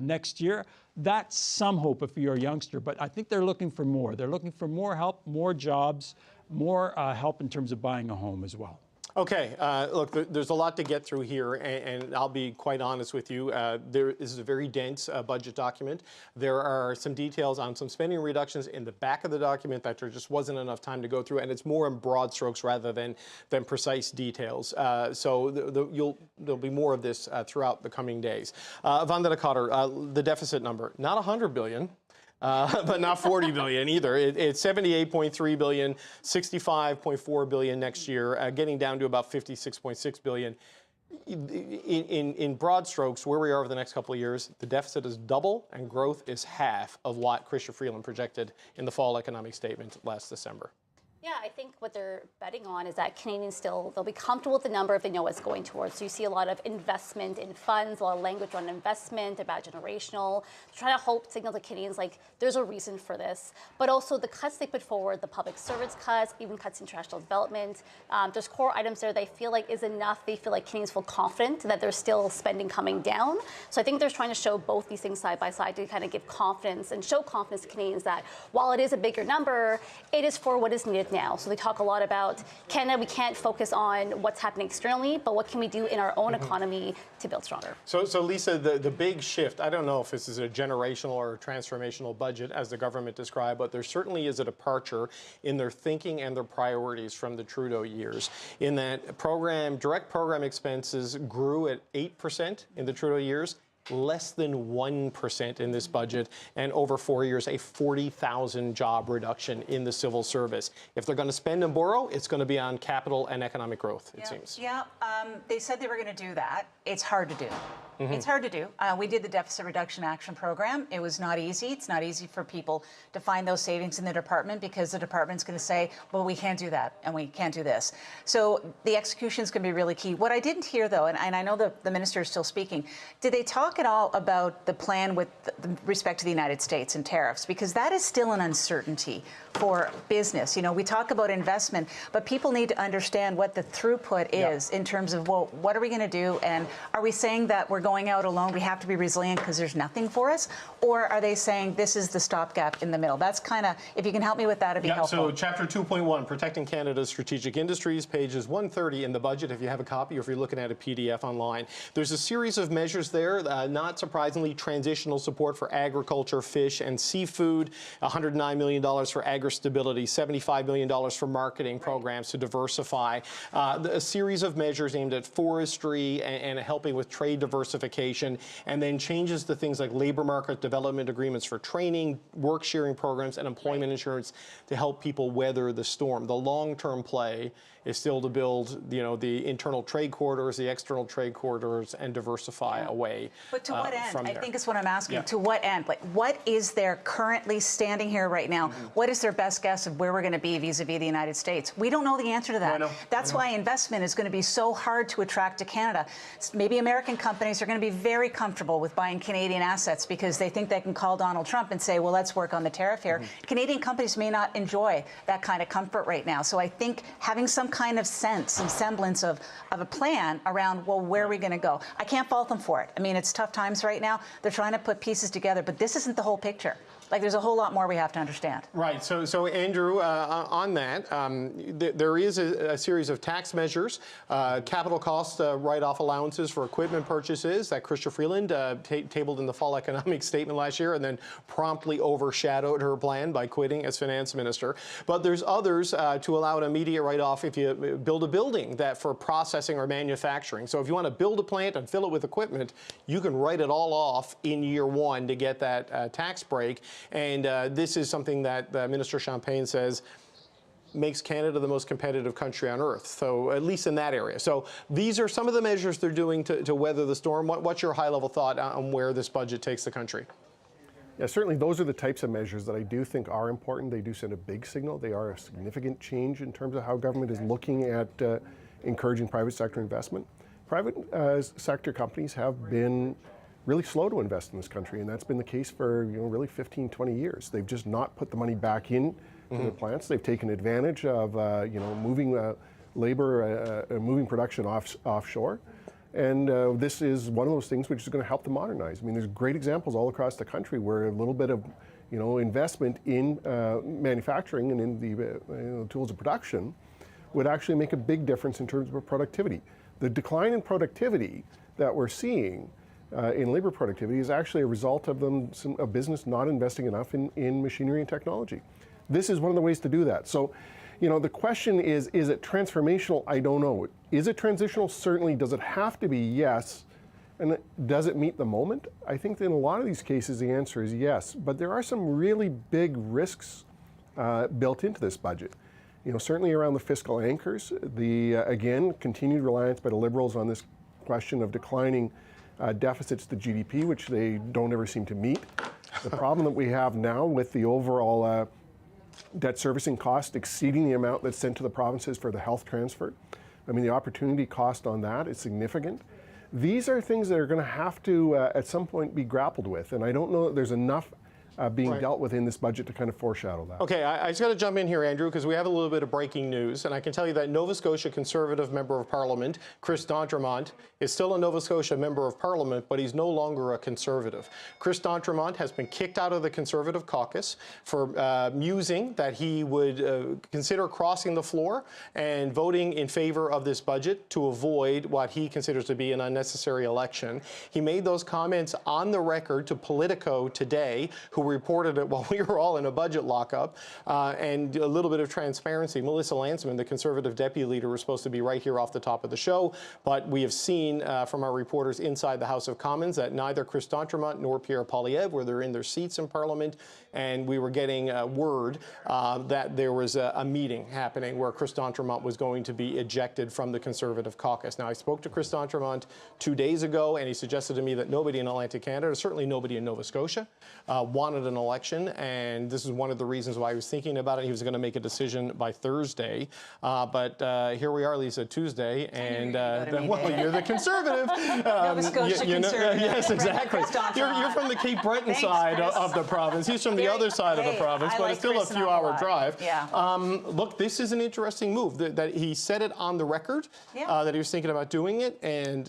next year, that's some hope if you're a youngster. But I think they're looking for more. They're looking for more help, more jobs, more help in terms of buying a home as well. Okay, look, there's a lot to get through here, and I'll be quite honest with you. This is a very dense budget document. There are some details on some spending reductions in the back of the document that there just wasn't enough time to go through, and it's more in broad strokes rather than precise details. So there'll be more of this throughout the coming days. Vandana Cotter, the deficit number, not 100 billion. But not 40 billion either. It's 78.3 billion, 65.4 billion next year, getting down to about 56.6 billion. In broad strokes, where we are over the next couple of years, the deficit is double and growth is half of what Chrystia Freeland projected in the fall economic statement last December. Yeah, I think what they're betting on is that Canadians they'll be comfortable with the number if they know what it's going towards. So you see a lot of investment in funds, a lot of language on investment, about generational, trying to signal to Canadians like there's a reason for this. But also the cuts they put forward, the public service cuts, even cuts in international development, there's core items there they feel like is enough. They feel like Canadians feel confident that there's still spending coming down. So I think they're trying to show both these things side by side to kind of give confidence and show confidence to Canadians that while it is a bigger number, it is for what is needed now. So they talk a lot about Canada, we can't focus on what's happening externally, but what can we do in our own economy to build stronger? So Lisa, the big shift, I don't know if this is a generational or a transformational budget as the government described, but there certainly is a departure in their thinking and their priorities from the Trudeau years. In that direct program expenses grew at 8% in the Trudeau years. Less than 1% in this budget, and over 4 years, a 40,000 job reduction in the civil service. If they're going to spend and borrow, it's going to be on capital and economic growth, it seems. Yeah, they said they were going to do that. It's hard to do. It's hard to do. We did the Deficit Reduction Action Program. It was not easy. It's not easy for people to find those savings in the department because the department's going to say, well, we can't do that and we can't do this. So the execution is going to be really key. What I didn't hear, though, and I know the minister is still speaking, did they talk at all about the plan with respect to the United States and tariffs? Because that is still an uncertainty for business. You know, we talk about investment, but people need to understand what the throughput is in terms of, well, what are we going to do? And are we saying that we're going out alone, we have to be resilient because there's nothing for us? Or are they saying this is the stopgap in the middle? That's kind of, if you can help me with that, it'd be helpful. So Chapter 2.1, Protecting Canada's Strategic Industries, pages 130 in the budget if you have a copy or if you're looking at a PDF online. There's a series of measures there, not surprisingly, transitional support for agriculture, fish, and seafood, $109 million for agri-stability, $75 million for marketing programs to diversify, a series of measures aimed at forestry and helping with trade diversification, and then changes to things like labor market development agreements for training, work sharing programs, and employment insurance to help people weather the storm. The long-term play is still to build, the internal trade corridors, the external trade corridors, and diversify away. But to what end? From there. I think is what I'm asking. To what end? Like, what is there currently standing here right now? What is their best guess of where we're going to be vis-a-vis the United States? We don't know the answer to that. That's why investment is going to be so hard to attract to Canada. Maybe American companies are going to be very comfortable with buying Canadian assets because they think they can call Donald Trump and say, well, let's work on the tariff here. Canadian companies may not enjoy that kind of comfort right now. So I think having some kind of sense and semblance of a plan around, well, where are we going to go? I can't fault them for it. I mean, it's tough times right now. They're trying to put pieces together, but this isn't the whole picture. Like, there's a whole lot more we have to understand. Right. So Andrew, on that, there is a series of tax measures, capital cost write-off allowances for equipment purchases that Chrystia Freeland tabled in the fall economic statement last year and then promptly overshadowed her plan by quitting as finance minister. But there's others to allow an immediate write-off if you build a building that for processing or manufacturing. So if you want to build a plant and fill it with equipment, you can write it all off in year one to get that tax break. And this is something that Minister Champagne says makes Canada the most competitive country on earth, so at least in that area. So these are some of the measures they're doing to weather the storm. What's your high-level thought on where this budget takes the country? Yeah, certainly those are the types of measures that I do think are important. They do send a big signal. They are a significant change in terms of how government is looking at encouraging private sector investment. Private sector companies have been really slow to invest in this country, and that's been the case for really 15, 20 years. They've just not put the money back in to the plants. They've taken advantage of moving labor, moving production offshore. And this is one of those things which is going to help to modernize. I mean, there's great examples all across the country where a little bit of investment in manufacturing and in the tools of production would actually make a big difference in terms of productivity. The decline in productivity that we're seeing in labor productivity is actually a result of a business not investing enough in machinery and technology. This is one of the ways to do that. So, the question is it transformational? I don't know. Is it transitional? Certainly. Does it have to be? Yes. And does it meet the moment? I think that in a lot of these cases, the answer is yes. But there are some really big risks built into this budget. Certainly around the fiscal anchors, again, continued reliance by the Liberals on this question of declining deficits to GDP, which they don't ever seem to meet. The problem that we have now with the overall debt servicing cost exceeding the amount that's sent to the provinces for the health transfer. I mean, the opportunity cost on that is significant. These are things that are going to have to, at some point, be grappled with. And I don't know that there's enough being dealt with in this budget to kind of foreshadow that. Okay, I just got to jump in here, Andrew, because we have a little bit of breaking news. And I can tell you that Nova Scotia Conservative Member of Parliament, Chris D'Entremont, is still a Nova Scotia Member of Parliament, but he's no longer a Conservative. Chris D'Entremont has been kicked out of the Conservative caucus for musing that he would consider crossing the floor and voting in favor of this budget to avoid what he considers to be an unnecessary election. He made those comments on the record to Politico today, who reported it while we were all in a budget lockup, and a little bit of transparency. Melissa Landsman, the Conservative Deputy Leader, was supposed to be right here off the top of the show, but we have seen from our reporters inside the House of Commons that neither Chris D'Entremont nor Pierre Poilievre were there in their seats in Parliament, and we were getting word that there was a meeting happening where Chris D'Entremont was going to be ejected from the Conservative caucus. Now, I spoke to Chris D'Entremont 2 days ago, and he suggested to me that nobody in Atlantic Canada, certainly nobody in Nova Scotia, wanted an election, and this is one of the reasons why he was thinking about it. He was going to make a decision by Thursday, but here we are, Lisa, Tuesday, and well, you're the Conservative. Nova Scotia Conservative. Yes, exactly. You're from the Cape Breton side of the province. He's from the other side of the province, but it's still a few-hour drive. Yeah. Look, this is an interesting move. That he said it on the record, that he was thinking about doing it, and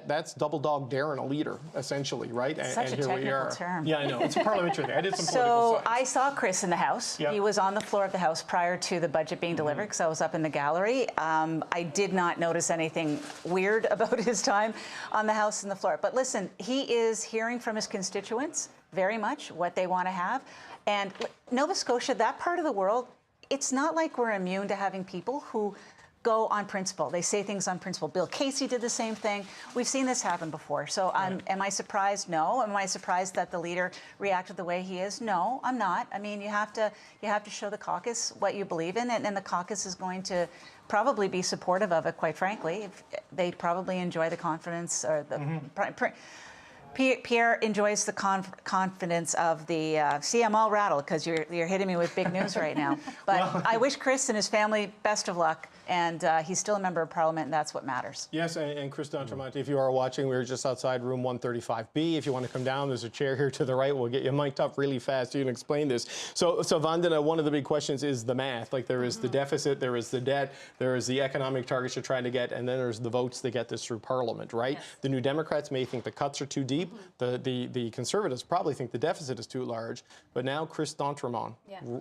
that's double dog daring a leader, essentially, right? Such and a here we are. technical term. Yeah, I know. It's a parliamentary thing. I did some political So science. I saw Chris in the House. Yeah. He was on the floor of the House prior to the budget being delivered, because I was up in the gallery. I did not notice anything weird about his time on the House and the floor. But listen, he is hearing from his constituents very much what they want to have. And Nova Scotia, that part of the world, it's not like we're immune to having people who go on principle. They say things on principle. Bill Casey did the same thing. We've seen this happen before. So am I surprised? No. Am I surprised that the leader reacted the way he is? No, I'm not. I mean, you have to show the caucus what you believe in, and the caucus is going to probably be supportive of it, quite frankly. They probably enjoy the confidence, or the Pierre enjoys the confidence of the. See, I'm all rattled because you're hitting me with big news right now. But I wish Chris and his family best of luck, and he's still a member of Parliament, and that's what matters. Yes, and Chris D'Entremont, if you are watching, we're just outside room 135B. If you want to come down, there's a chair here to the right. We'll get you mic'd up really fast. You can explain this. So Vandana, one of the big questions is the math. Like, there is the deficit, there is the debt, there is the economic targets you're trying to get, and then there's the votes that get this through Parliament, right? Yes. The New Democrats may think the cuts are too deep. The Conservatives probably think the deficit is too large. But now Chris D'Entremont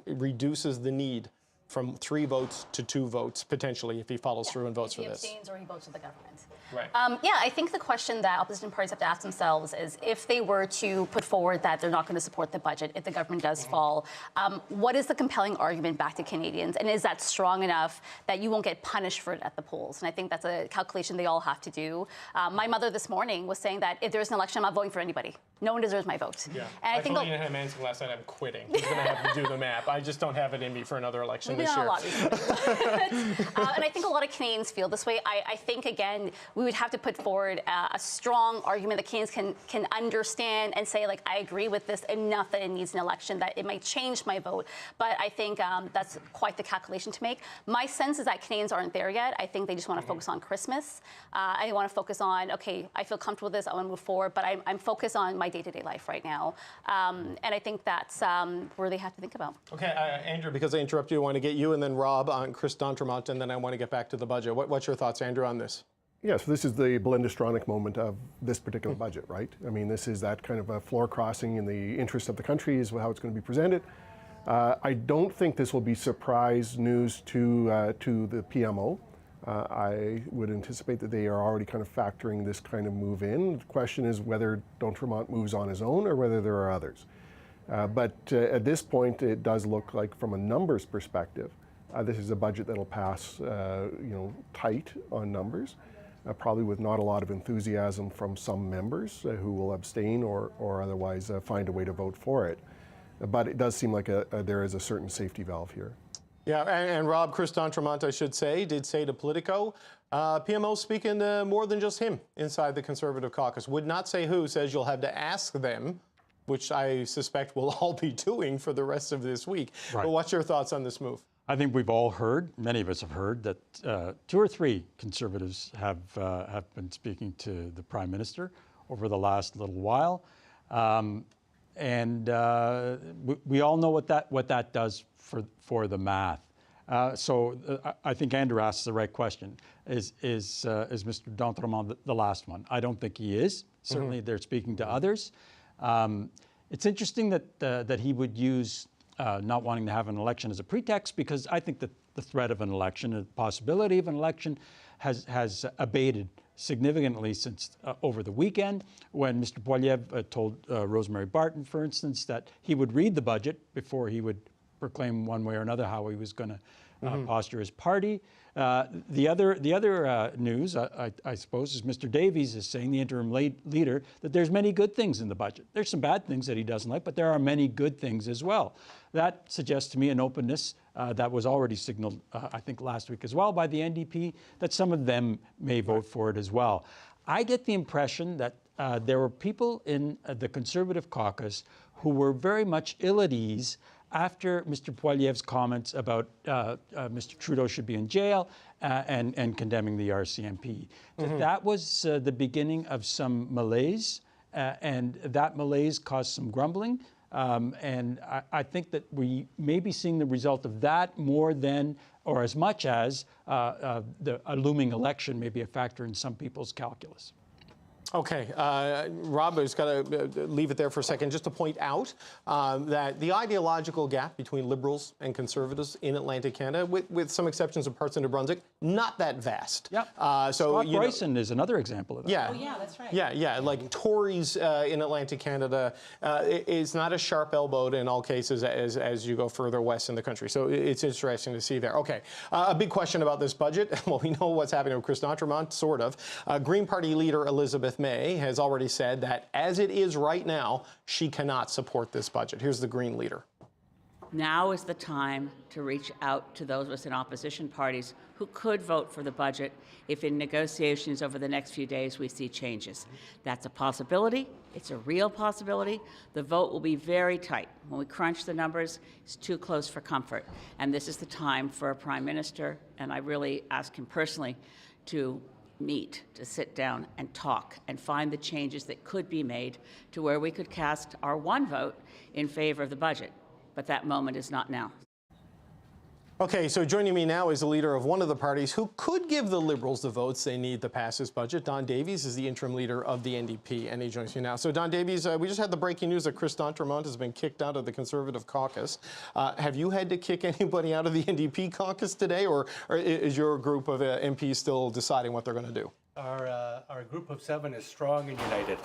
reduces the need from 3 votes to 2 votes, potentially, if he follows through and votes for this. He abstains or he votes with the government. Right. I think the question that opposition parties have to ask themselves is, if they were to put forward that they're not going to support the budget if the government does fall, what is the compelling argument back to Canadians? And is that strong enough that you won't get punished for it at the polls? And I think that's a calculation they all have to do. My mother this morning was saying that if there's an election, I'm not voting for anybody. No one deserves my vote. Yeah. And I think told Ian Manson last night I'm quitting. He's going to have to do the map. I just don't have it in me for another election this year. And I think a lot of Canadians feel this way. I think, again, we would have to put forward a strong argument that Canadians can understand and say, like, I agree with this enough that it needs an election, that it might change my vote. But I think that's quite the calculation to make. My sense is that Canadians aren't there yet. I think they just want to focus on Christmas. I want to focus on, okay, I feel comfortable with this, I want to move forward, but I'm focused on my day-to-day life right now. And I think that's where they have to think about. Okay, Andrew, because I interrupted you, I want to get you and then Rob on Chris D'Entremont, and then I want to get back to the budget. What's your thoughts, Andrew, on this? Yeah, so this is the Belinda-Stronach moment of this particular budget, right? I mean, this is that kind of a floor crossing in the interest of the country is how it's going to be presented. I don't think this will be surprise news to the PMO. I would anticipate that they are already kind of factoring this kind of move in. The question is whether D'Entremont moves on his own or whether there are others. But at this point, it does look like, from a numbers perspective, this is a budget that'll pass, tight on numbers. Probably with not a lot of enthusiasm from some members who will abstain or otherwise find a way to vote for it. But it does seem like there is a certain safety valve here. Yeah, and Rob, Chris D'Entremont, I should say, did say to Politico, PMO speaking to more than just him inside the Conservative caucus. Would not say who, says you'll have to ask them, which I suspect we'll all be doing for the rest of this week. Right. But what's your thoughts on this move? I think we've all heard, many of us have heard, that 2 or 3 Conservatives have been speaking to the Prime Minister over the last little while. We all know what that does for the math. So I think Andrew asks the right question. Is Mr. D'Entremont the last one? I don't think he is. Certainly they're speaking to others. It's interesting that he would use not wanting to have an election as a pretext, because I think that the threat of an election, the possibility of an election, has abated significantly since over the weekend, when Mr. Poilievre told Rosemary Barton, for instance, that he would read the budget before he would proclaim one way or another how he was going to posture his party. The other news, I suppose, is Mr. Davies is saying, the interim leader, that there's many good things in the budget. There's some bad things that he doesn't like, but there are many good things as well. That suggests to me an openness that was already signaled, I think, last week as well by the NDP, that some of them may vote for it as well. I get the impression that there were people in the Conservative caucus who were very much ill at ease after Mr. Poilievre's comments about Mr. Trudeau should be in jail and condemning the RCMP. That was the beginning of some malaise, and that malaise caused some grumbling. And I think that we may be seeing the result of that more than, or as much as, a looming election may be a factor in some people's calculus. Okay, Rob, I just got to leave it there for a second just to point out that the ideological gap between Liberals and Conservatives in Atlantic Canada, with some exceptions of parts of New Brunswick, not that vast. Yep. Scott Bryson is another example of that. Yeah. Oh, yeah, that's right. Yeah. Like Tories in Atlantic Canada is not as sharp elbowed in all cases as you go further west in the country. So it's interesting to see there. Okay, a big question about this budget. Well, we know what's happening with Chris D'Entremont, sort of. Green Party leader Elizabeth May has already said that as it is right now, she cannot support this budget. Here's the Green leader. Now is the time to reach out to those of us in opposition parties who could vote for the budget if in negotiations over the next few days we see changes. That's a possibility. It's a real possibility. The vote will be very tight. When we crunch the numbers, it's too close for comfort. And this is the time for a Prime Minister, and I really ask him personally to meet, to sit down and talk and find the changes that could be made to where we could cast our one vote in favor of the budget. But that moment is not now. Okay, so joining me now is the leader of one of the parties who could give the Liberals the votes they need to pass this budget. Don Davies is the interim leader of the NDP, and he joins me now. So, Don Davies, we just had the breaking news that Chris D'Entremont has been kicked out of the Conservative caucus. Have you had to kick anybody out of the NDP caucus today, or is your group of MPs still deciding what they're going to do? Our group of 7 is strong and united.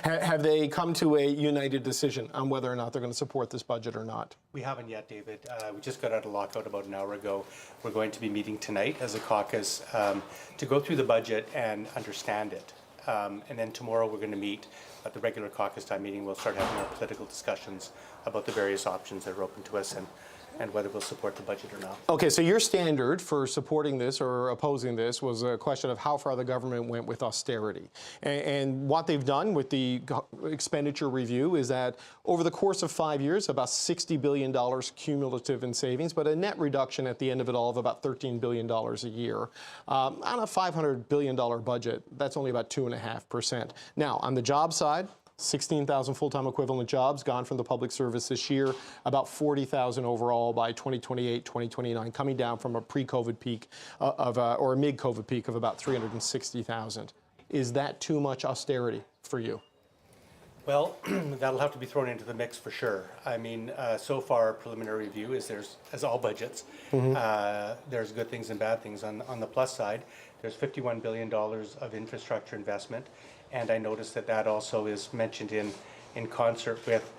Have they come to a united decision on whether or not they're going to support this budget or not? We haven't yet, David. We just got out of lockout about an hour ago. We're going to be meeting tonight as a caucus to go through the budget and understand it. And then tomorrow we're going to meet at the regular caucus time meeting. We'll start having our political discussions about the various options that are open to us and whether we'll support the budget or not. Okay, so your standard for supporting this or opposing this was a question of how far the government went with austerity. And what they've done with the expenditure review is that over the course of 5 years, about $60 billion cumulative in savings, but a net reduction at the end of it all of about $13 billion a year. On a $500 billion budget, that's only about 2.5%. Now, on the job side, 16,000 full-time equivalent jobs gone from the public service this year, about 40,000 overall by 2028, 2029, coming down from a pre-COVID peak or a mid-COVID peak of about 360,000. Is that too much austerity for you? Well, that'll have to be thrown into the mix for sure. I mean, so far, our preliminary view is as all budgets, there's good things and bad things. On the plus side, there's $51 billion of infrastructure investment, and I noticed that also is mentioned in concert with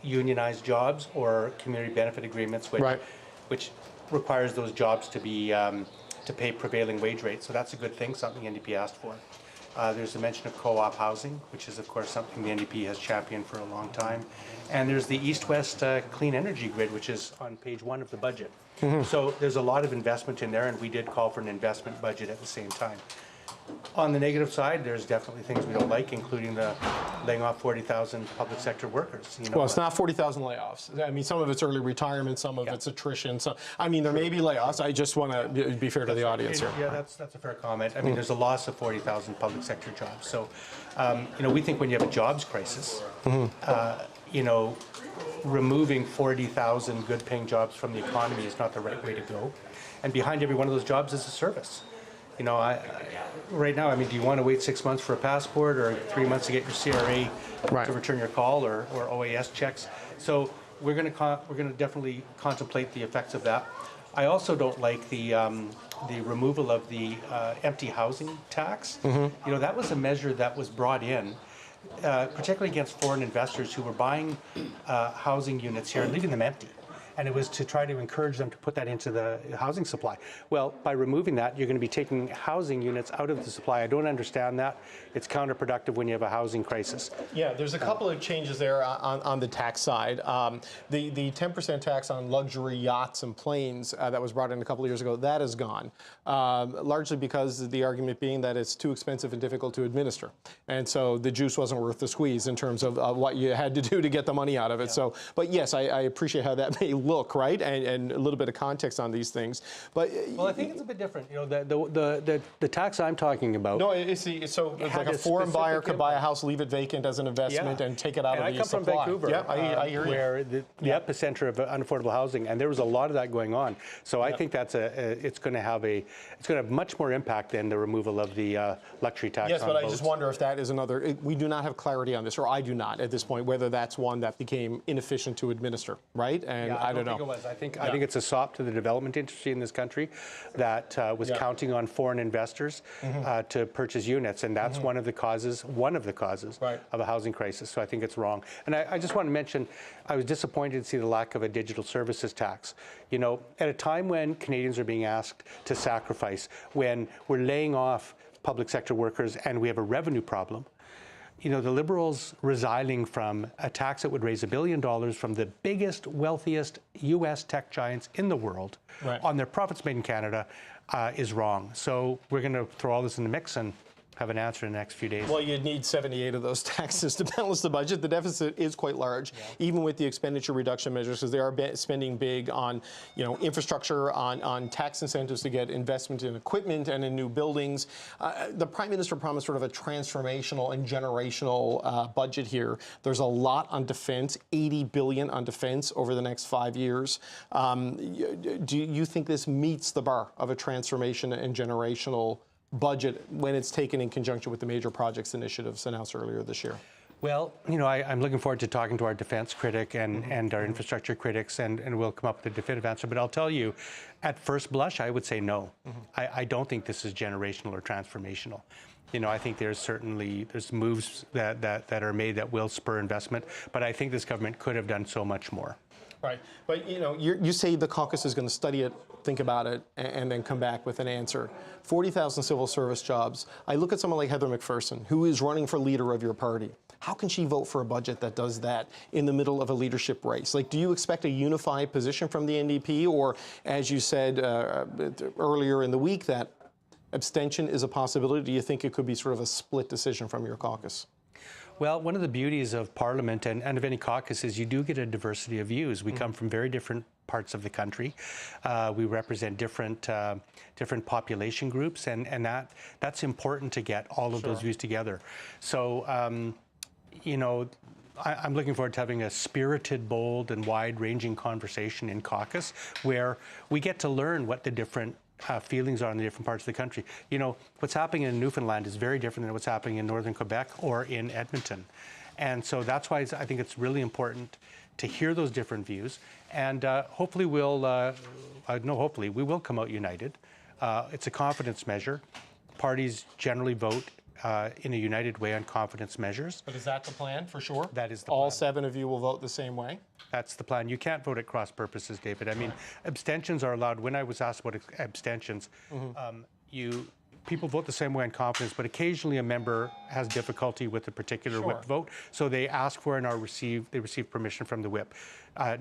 unionized jobs or community benefit agreements, which requires those jobs to be to pay prevailing wage rates. So that's a good thing, something NDP asked for. There's a mention of co-op housing, which is, of course, something the NDP has championed for a long time. And there's the East-West Clean Energy Grid, which is on page 1 of the budget. So there's a lot of investment in there, and we did call for an investment budget at the same time. On the negative side, there's definitely things we don't like, including the laying off 40,000 public sector workers. You know, well, it's not 40,000 layoffs. I mean, some of it's early retirement, some of it's attrition. So, I mean, there may be layoffs. I just want to be fair to the audience here. Yeah, that's a fair comment. I mean, there's a loss of 40,000 public sector jobs. So, you know, we think when you have a jobs crisis, you know, removing 40,000 good-paying jobs from the economy is not the right way to go. And behind every one of those jobs is a service. You know, right now, I mean, do you want to wait 6 months for a passport or 3 months to get your CRA to return your call or OAS checks? So we're going to definitely contemplate the effects of that. I also don't like the removal of the empty housing tax. You know, that was a measure that was brought in particularly against foreign investors who were buying housing units here and leaving them empty. And it was to try to encourage them to put that into the housing supply. Well, by removing that, you're going to be taking housing units out of the supply. I don't understand that. It's counterproductive when you have a housing crisis. Yeah, there's a couple of changes there on the tax side. The 10% tax on luxury yachts and planes that was brought in a couple of years ago, that is gone, largely because the argument being that it's too expensive and difficult to administer. And so the juice wasn't worth the squeeze in terms of what you had to do to get the money out of it. So, but yes, I appreciate how that may look, right, and a little bit of context on these things. But well, I think it's a bit different. You know, the tax I'm talking about. No, it's like a foreign buyer could buy a house, leave it vacant as an investment, and take it out of the supply. I come from Vancouver, I hear you. Where the epicenter of unaffordable housing, and there was a lot of that going on. So I think that's it's going to have much more impact than the removal of the luxury tax. Yes, but boats. I just wonder if that is another. We do not have clarity on this, or I do not at this point, whether that's one that became inefficient to administer, right? And I don't know. I think it's a sop to the development industry in this country that was counting on foreign investors to purchase units, and that's one of the causes of a housing crisis. So I think it's wrong. And I just want to mention, I was disappointed to see the lack of a digital services tax. You know, at a time when Canadians are being asked to sacrifice, when we're laying off public sector workers and we have a revenue problem. You know, the Liberals resigning from a tax that would raise $1 billion from the biggest, wealthiest U.S. tech giants in the world on their profits made in Canada is wrong. So we're going to throw all this in the mix and have an answer in the next few days. Well, you'd need 78 of those taxes to balance the budget. The deficit is quite large, even with the expenditure reduction measures, because they are spending big on, you know, infrastructure, on tax incentives to get investment in equipment and in new buildings. The Prime Minister promised sort of a transformational and generational budget here. There's a lot on defense, $80 billion on defense over the next 5 years. Do you think this meets the bar of a transformation and generational budget when it's taken in conjunction with the major projects initiatives announced earlier this year? Well, you know, I'm looking forward to talking to our defense critic and our infrastructure critics, and we'll come up with a definitive answer. But I'll tell you, at first blush, I would say no. I don't think this is generational or transformational. You know, I think there's moves that are made that will spur investment, but I think this government could have done so much more. Right, but you know, you say the caucus is going to study it, think about it, and then come back with an answer. 40,000 civil service jobs. I look at someone like Heather McPherson, who is running for leader of your party. How can she vote for a budget that does that in the middle of a leadership race? Like, do you expect a unified position from the NDP, or, as you said earlier in the week, that abstention is a possibility? Do you think it could be sort of a split decision from your caucus? Well, one of the beauties of Parliament and of any caucus is you do get a diversity of views. We come from very different parts of the country. We represent different population groups, and that's important to get all of those views together. So, you know, I'm looking forward to having a spirited, bold, and wide-ranging conversation in caucus where we get to learn what the different feelings are in the different parts of the country. You know, what's happening in Newfoundland is very different than what's happening in northern Quebec or in Edmonton. And so that's why I think it's really important to hear those different views. And hopefully we will come out united. It's a confidence measure. Parties generally vote in a united way on confidence measures. But is that the plan for sure? That is the All plan. 7 of you will vote the same way? That's the plan. You can't vote at cross purposes, David. I mean, abstentions are allowed. When I was asked about abstentions, people vote the same way on confidence, but occasionally a member has difficulty with a particular whip vote, so they ask for and they receive permission from the whip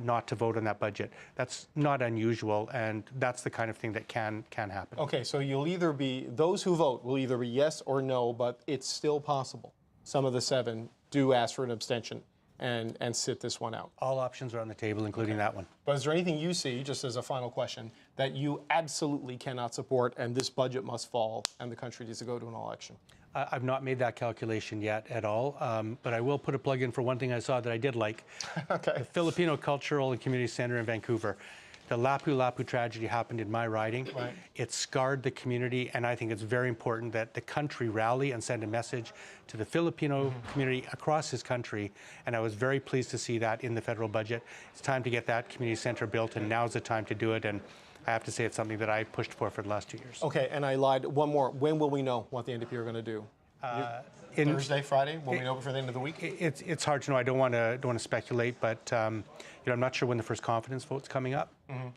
not to vote on that budget. That's not unusual, and that's the kind of thing that can happen. Okay, so those who vote will either be yes or no, but it's still possible. Some of the 7 do ask for an abstention and sit this one out. All options are on the table, including that one. But is there anything you see, just as a final question, that you absolutely cannot support and this budget must fall and the country needs to go to an election? I've not made that calculation yet at all, but I will put a plug in for one thing I saw that I did like. Okay. The Filipino Cultural and Community Center in Vancouver. The Lapu-Lapu tragedy happened in my riding. Right. It scarred the community, and I think it's very important that the country rally and send a message to the Filipino community across this country, and I was very pleased to see that in the federal budget. It's time to get that community center built, and now's the time to do it, and I have to say it's something that I pushed for the last 2 years. Okay, and I lied. One more. When will we know what the NDP are going to do? Thursday, Friday? Will we know before the end of the week? It's hard to know. I don't want to speculate, but I'm not sure when the first confidence vote's coming up.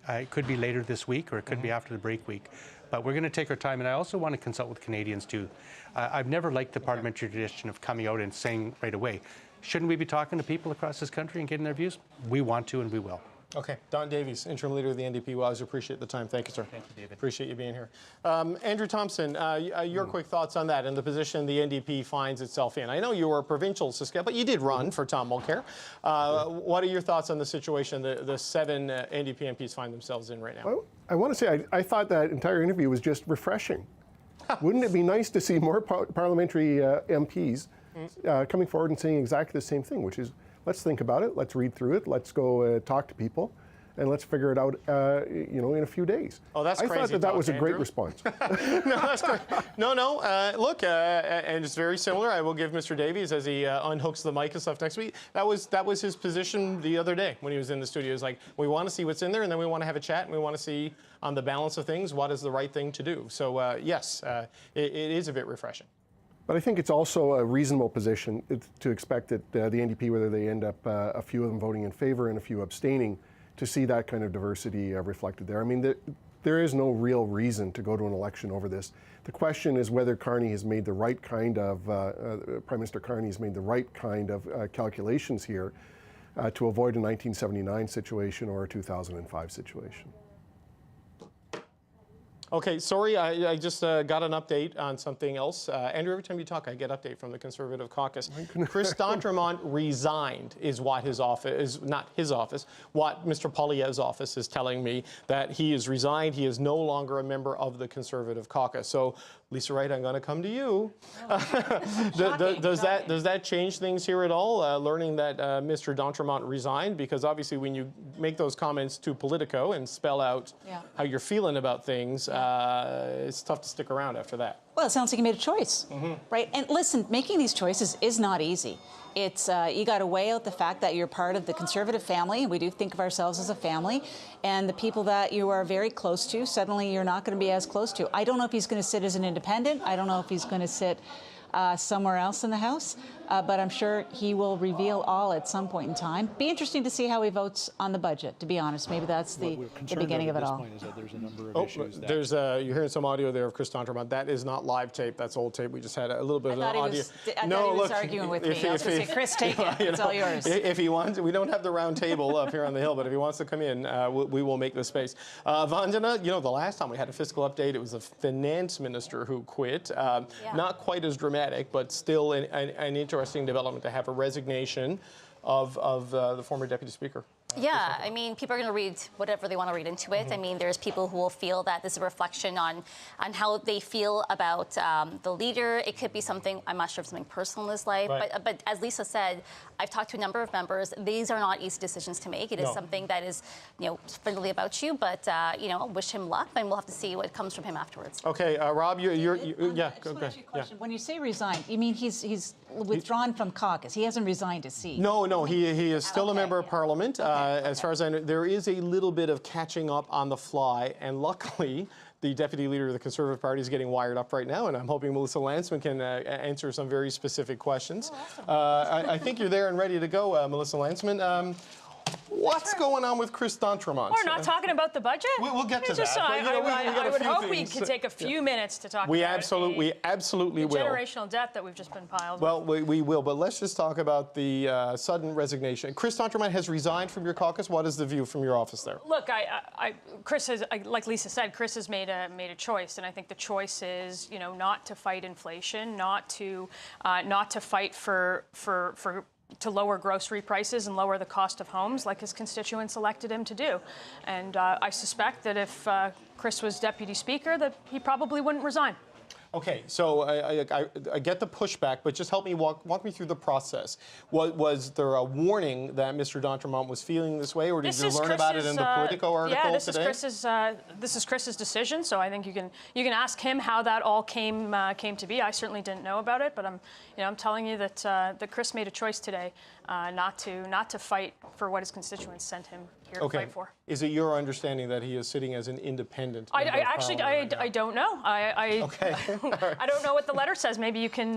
It could be later this week, or it could be after the break week. But we're going to take our time, and I also want to consult with Canadians too. I've never liked the parliamentary tradition of coming out and saying right away, shouldn't we be talking to people across this country and getting their views? We want to, and we will. Okay, Don Davies, interim leader of the NDP. Well, I always appreciate the time. Thank you, sir. Thank you, David. Appreciate you being here. Andrew Thompson, your quick thoughts on that and the position the NDP finds itself in. I know you were a provincial Saskatchewan, but you did run for Tom Mulcair. What are your thoughts on the situation the 7 NDP MPs find themselves in right now? Well, I want to say I thought that entire interview was just refreshing. Wouldn't it be nice to see more parliamentary MPs coming forward and saying exactly the same thing, which is, let's think about it, let's read through it, let's go talk to people, and let's figure it out, in a few days. Oh, that's crazy. I thought that was a great Andrew. response. No, that's great. No. Look, and it's very similar. I will give Mr. Davies, as he unhooks the mic and stuff next week, that was his position the other day when he was in the studio. It was like, we want to see what's in there, and then we want to have a chat, and we want to see on the balance of things what is the right thing to do. So, yes, it is a bit refreshing. But I think it's also a reasonable position to expect that the NDP, whether they end up a few of them voting in favor and a few abstaining, to see that kind of diversity reflected there. I mean, there is no real reason to go to an election over this. The question is whether Carney has made the right kind of, Prime Minister Carney has made the right kind of calculations here to avoid a 1979 situation or a 2005 situation. Okay, sorry, I just got an update on something else. Andrew, every time you talk, I get an update from the Conservative Caucus. Chris D'Entremont resigned is what his office, not his office, what Mr. Poilievre's office is telling me, that he is resigned. He is no longer a member of the Conservative Caucus. So, Lisa Wright, I'm going to come to you. Does that change things here at all, learning that Mr. D'Entremont resigned? Because obviously when you make those comments to Politico and spell out how you're feeling about things, it's tough to stick around after that. Well, it sounds like you made a choice, right? And listen, making these choices is not easy. It's you got to weigh out the fact that you're part of the Conservative family. We do think of ourselves as a family, and the people that you are very close to, suddenly you're not going to be as close to. I don't know if he's going to sit as an independent. I don't know if he's going to sit somewhere else in the House, but I'm sure he will reveal all at some point in time. Be interesting to see how he votes on the budget, to be honest. Maybe that's the beginning of it all. Is that there's a number of issues that you're hearing some audio there of Chris D'Entremont. That is not live tape. That's old tape. We just had a little bit of an audio. I thought he was arguing with me. I was going to say, Chris, take it. It's all yours. If he wants, we don't have the round table up here on the Hill, but if he wants to come in, we will make the space. Vandana, the last time we had a fiscal update, it was the finance minister who quit. Not quite as dramatic, but still an interesting development to have a resignation of the former deputy speaker. Yeah, I mean, people are going to read whatever they want to read into it. I mean, there's people who will feel that this is a reflection on how they feel about the leader. It could be something, I'm not sure if something personal in his life, but as Lisa said, I've talked to a number of members. These are not easy decisions to make. It is something that is, friendly about you, but, wish him luck, and we'll have to see what comes from him afterwards. Okay, Rob, you're yeah, go ahead. Yeah. When you say resigned, you mean he's withdrawn from caucus? He hasn't resigned his seat? No, he is still a member of Parliament. As far as I know, there is a little bit of catching up on the fly, and luckily, the deputy leader of the Conservative Party is getting wired up right now, and I'm hoping Melissa Lantsman can answer some very specific questions. I think you're there and ready to go, Melissa Lantsman. What's going on with Chris D'Entremont? We're not talking about the budget. We'll get to that. I would hope we could take a few minutes to talk about we absolutely will. Generational debt that we've just been piled. Well, we will, but let's just talk about the sudden resignation. Chris D'Entremont has resigned from your caucus. What is the view from your office there? Look, Chris has, like Lisa said, Chris has made a choice, and I think the choice is, not to fight inflation, not to fight to lower grocery prices and lower the cost of homes like his constituents elected him to do. And I suspect that if Chris was deputy speaker, that he probably wouldn't resign. Okay, so I get the pushback, but just help me walk me through the process. Was there a warning that Mr. D'Entremont was feeling this way, or did you learn about it in the Politico article today? This is Chris's decision, so I think you can ask him how that all came to be. I certainly didn't know about it, but I'm telling you that Chris made a choice today not to fight for what his constituents sent him here to fight for. Is it your understanding that he is sitting as an independent? I don't know. I don't know what the letter says. Maybe you can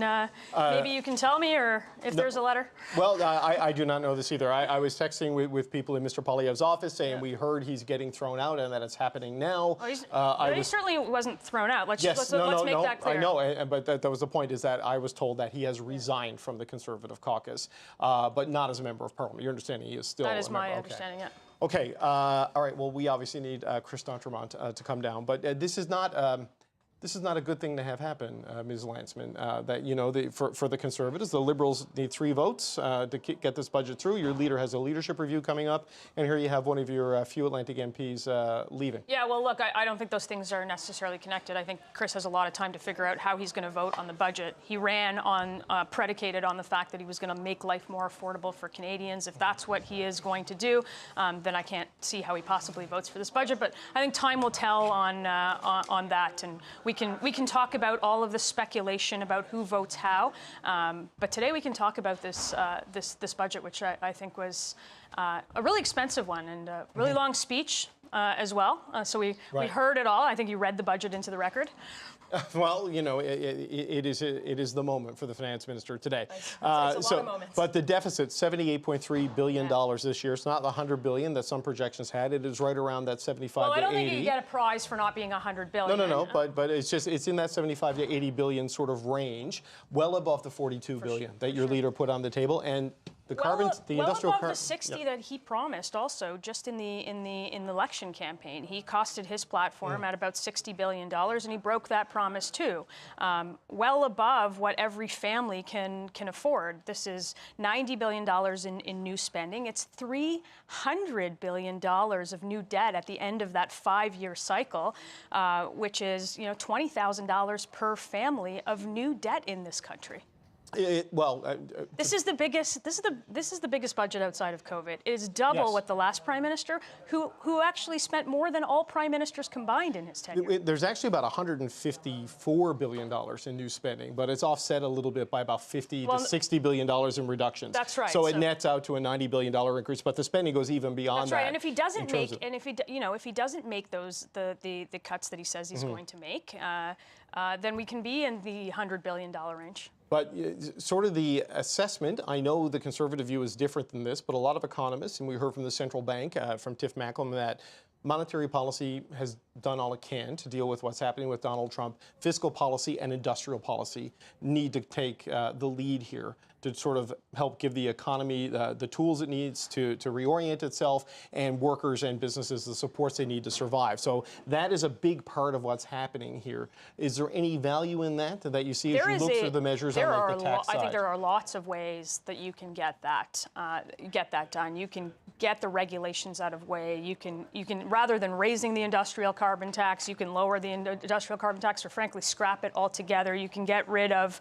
tell me, or if there's a letter. Well, I do not know this either. I was texting with people in Mr. Poilievre's office saying we heard he's getting thrown out and that it's happening now. He certainly wasn't thrown out. Let's make that clear. I know, but that was the point. Is that I was told that he has resigned from the Conservative caucus, but not as a member of Parliament. Your understanding, he is still. That is my understanding. Yeah. Okay. All right. Well, we obviously need Chris D'Entremont to come down, but this is not a good thing to have happen, Ms. Lantsman. That for the Conservatives, the Liberals need 3 votes to get this budget through. Your leader has a leadership review coming up, and here you have one of your few Atlantic MPs leaving. Yeah, well, look, I don't think those things are necessarily connected. I think Chris has a lot of time to figure out how he's going to vote on the budget. He ran on predicated on the fact that he was going to make life more affordable for Canadians. If that's what he is going to do, then I can't see how he possibly votes for this budget. But I think time will tell on that, and we can talk about all of the speculation about who votes how, but today we can talk about this budget, which I think was a really expensive one and a really long speech as well. So we heard it all. I think you read the budget into the record. Well, it is the moment for the finance minister today. It's a lot of moments. But the deficit, $78.3 billion this year. It's not the $100 billion that some projections had. It is right around that 75 well, to 80. I don't think you get a prize for not being $100 billion. No. But it's in that 75 to 80 billion sort of range, well above the 42 billion that your leader put on the table, and the industrial above the 60 that he promised. Also, just in the election campaign, he costed his platform at about $60 billion, and he broke that promise too. Well above what every family can afford. This is $90 billion in new spending. It's $300 billion of new debt at the end of that 5-year cycle, which is $20,000 per family of new debt in this country. This is the biggest. This is the biggest budget outside of COVID. It is double what the last prime minister, who actually spent more than all prime ministers combined in his tenure. There's actually about $154 billion in new spending, but it's offset a little bit by about $50 to $60 billion in reductions. That's right. So it nets out to a $90 billion increase, but the spending goes even beyond that. That's right. And if he doesn't if he doesn't make those the cuts that he says he's going to make, then we can be in the $100 billion range. But sort of the assessment, I know the Conservative view is different than this, but a lot of economists, and we heard from the central bank, from Tiff Macklem, that monetary policy has done all it can to deal with what's happening with Donald Trump. Fiscal policy and industrial policy need to take the lead here. to sort of help give the economy the tools it needs to reorient itself, and workers and businesses the supports they need to survive. So that is a big part of what's happening here. Is there any value in that you see as you look through the measures on like the tax side? I think there are lots of ways that you can get that done. You can get the regulations out of way. You can rather than raising the industrial carbon tax, you can lower the industrial carbon tax, or frankly scrap it altogether. You can get rid of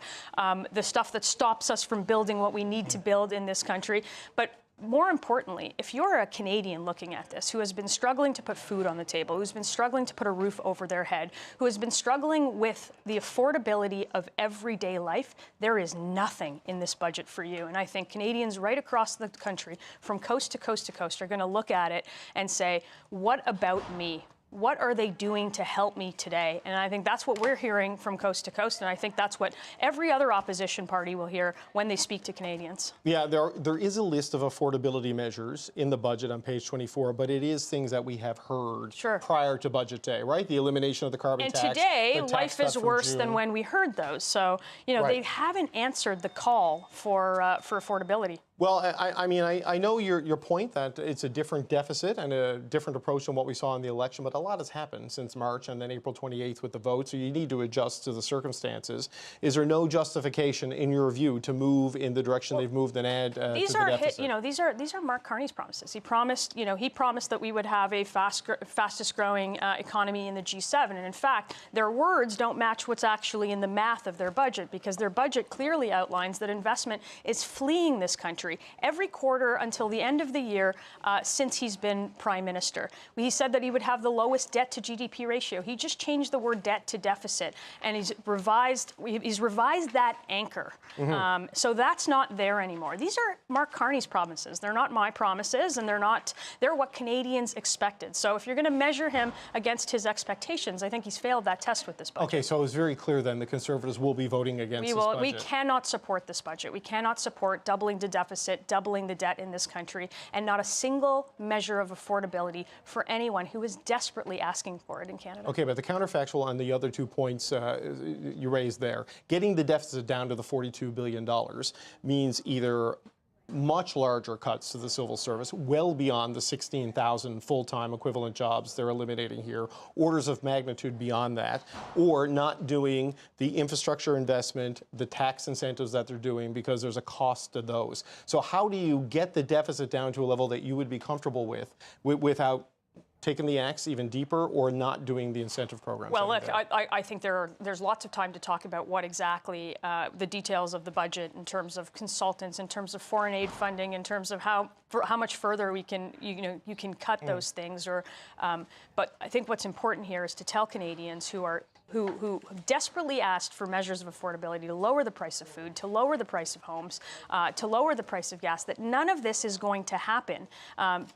the stuff that stops us from building what we need to build in this country. But more importantly, if you're a Canadian looking at this who has been struggling to put food on the table, who's been struggling to put a roof over their head, who has been struggling with the affordability of everyday life, there is nothing in this budget for you. And I think Canadians right across the country, from coast to coast to coast, are going to look at it and say, what about me? What are they doing to help me today? And I think that's what we're hearing from coast to coast, and I think that's what every other opposition party will hear when they speak to Canadians. Yeah, there is a list of affordability measures in the budget on page 24, but it is things that we have heard prior to budget day, right? The elimination of the carbon tax. And today, life is worse than when we heard those. So, they haven't answered the call for affordability. Well, I know your point that it's a different deficit and a different approach than what we saw in the election, but a lot has happened since March and then April 28th with the vote, so you need to adjust to the circumstances. Is there no justification, in your view, to move in the direction they've moved and add to the deficit? These are Mark Carney's promises. He promised that we would have a fastest growing economy in the G7, and in fact, their words don't match what's actually in the math of their budget, because their budget clearly outlines that investment is fleeing this country every quarter until the end of the year since he's been Prime Minister. He said that he would have the lowest debt to GDP ratio. He just changed the word debt to deficit, and he's revised that anchor. So that's not there anymore. These are Mark Carney's promises. They're not my promises, and they're what Canadians expected. So if you're going to measure him against his expectations, I think he's failed that test with this budget. Okay, so it's very clear then the Conservatives will be voting against this budget. We cannot support this budget. We cannot support doubling the deficit, doubling the debt in this country, and not a single measure of affordability for anyone who is desperately asking for it in Canada. Okay, but the counterfactual on the other 2 points you raised there, getting the deficit down to the $42 billion means either much larger cuts to the civil service, well beyond the 16,000 full-time equivalent jobs they're eliminating here, orders of magnitude beyond that, or not doing the infrastructure investment, the tax incentives that they're doing, because there's a cost to those. So how do you get the deficit down to a level that you would be comfortable with without taking the axe even deeper or not doing the incentive programs? Well, look, I think there's lots of time to talk about what exactly the details of the budget in terms of consultants, in terms of foreign aid funding, in terms of how much further you can cut those things. But I think what's important here is to tell Canadians who desperately asked for measures of affordability to lower the price of food, to lower the price of homes, to lower the price of gas, that none of this is going to happen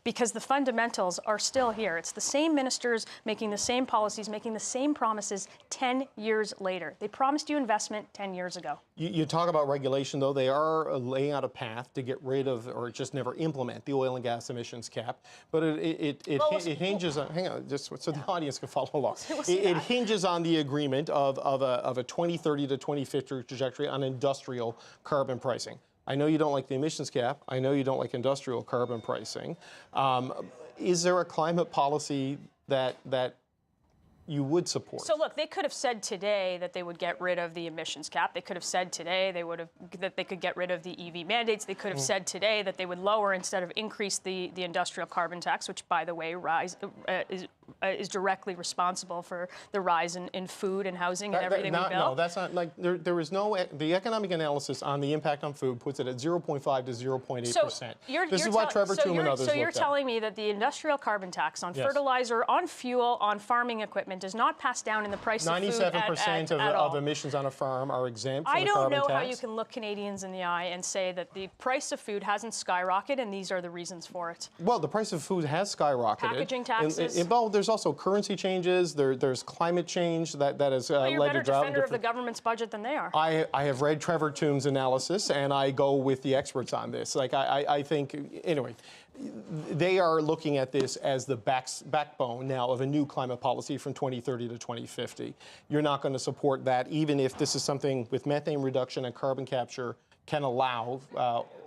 because the fundamentals are still here. It's the same ministers making the same policies, making the same promises 10 years later. They promised you investment 10 years ago. You talk about regulation, though. They are laying out a path to get rid of, or just never implement, the oil and gas emissions cap. But it hinges on, hang on, just so the audience can follow along. It hinges on the agreement of a 2030 to 2050 trajectory on industrial carbon pricing. I know you don't like the emissions cap. I know you don't like industrial carbon pricing. Is there a climate policy that you would support? So look, they could have said today that they would get rid of the emissions cap. They could have said today that they could get rid of the EV mandates. They could have said today that they would lower instead of increase the industrial carbon tax, which, by the way, is directly responsible for the rise in food and housing and everything we build. No, that's not, like, there is no, the economic analysis on the impact on food puts it at 0.5 to 0.8%. This is what Trevor Toome and others looked at. So you're telling me that the industrial carbon tax on fertilizer, on fuel, on farming equipment does not pass down in the price of food 97% of emissions on a farm are exempt from the carbon tax? I don't know how you can look Canadians in the eye and say that the price of food hasn't skyrocketed and these are the reasons for it. Well, the price of food has skyrocketed. Packaging taxes. There's also currency changes. There's climate change that has led to drought. You're a better defender of the government's budget than they are. I have read Trevor Toome's analysis, and I go with the experts on this. Like, I think, anyway, they are looking at this as the backbone now of a new climate policy from 2030 to 2050. You're not going to support that, even if this is something with methane reduction and carbon capture can allow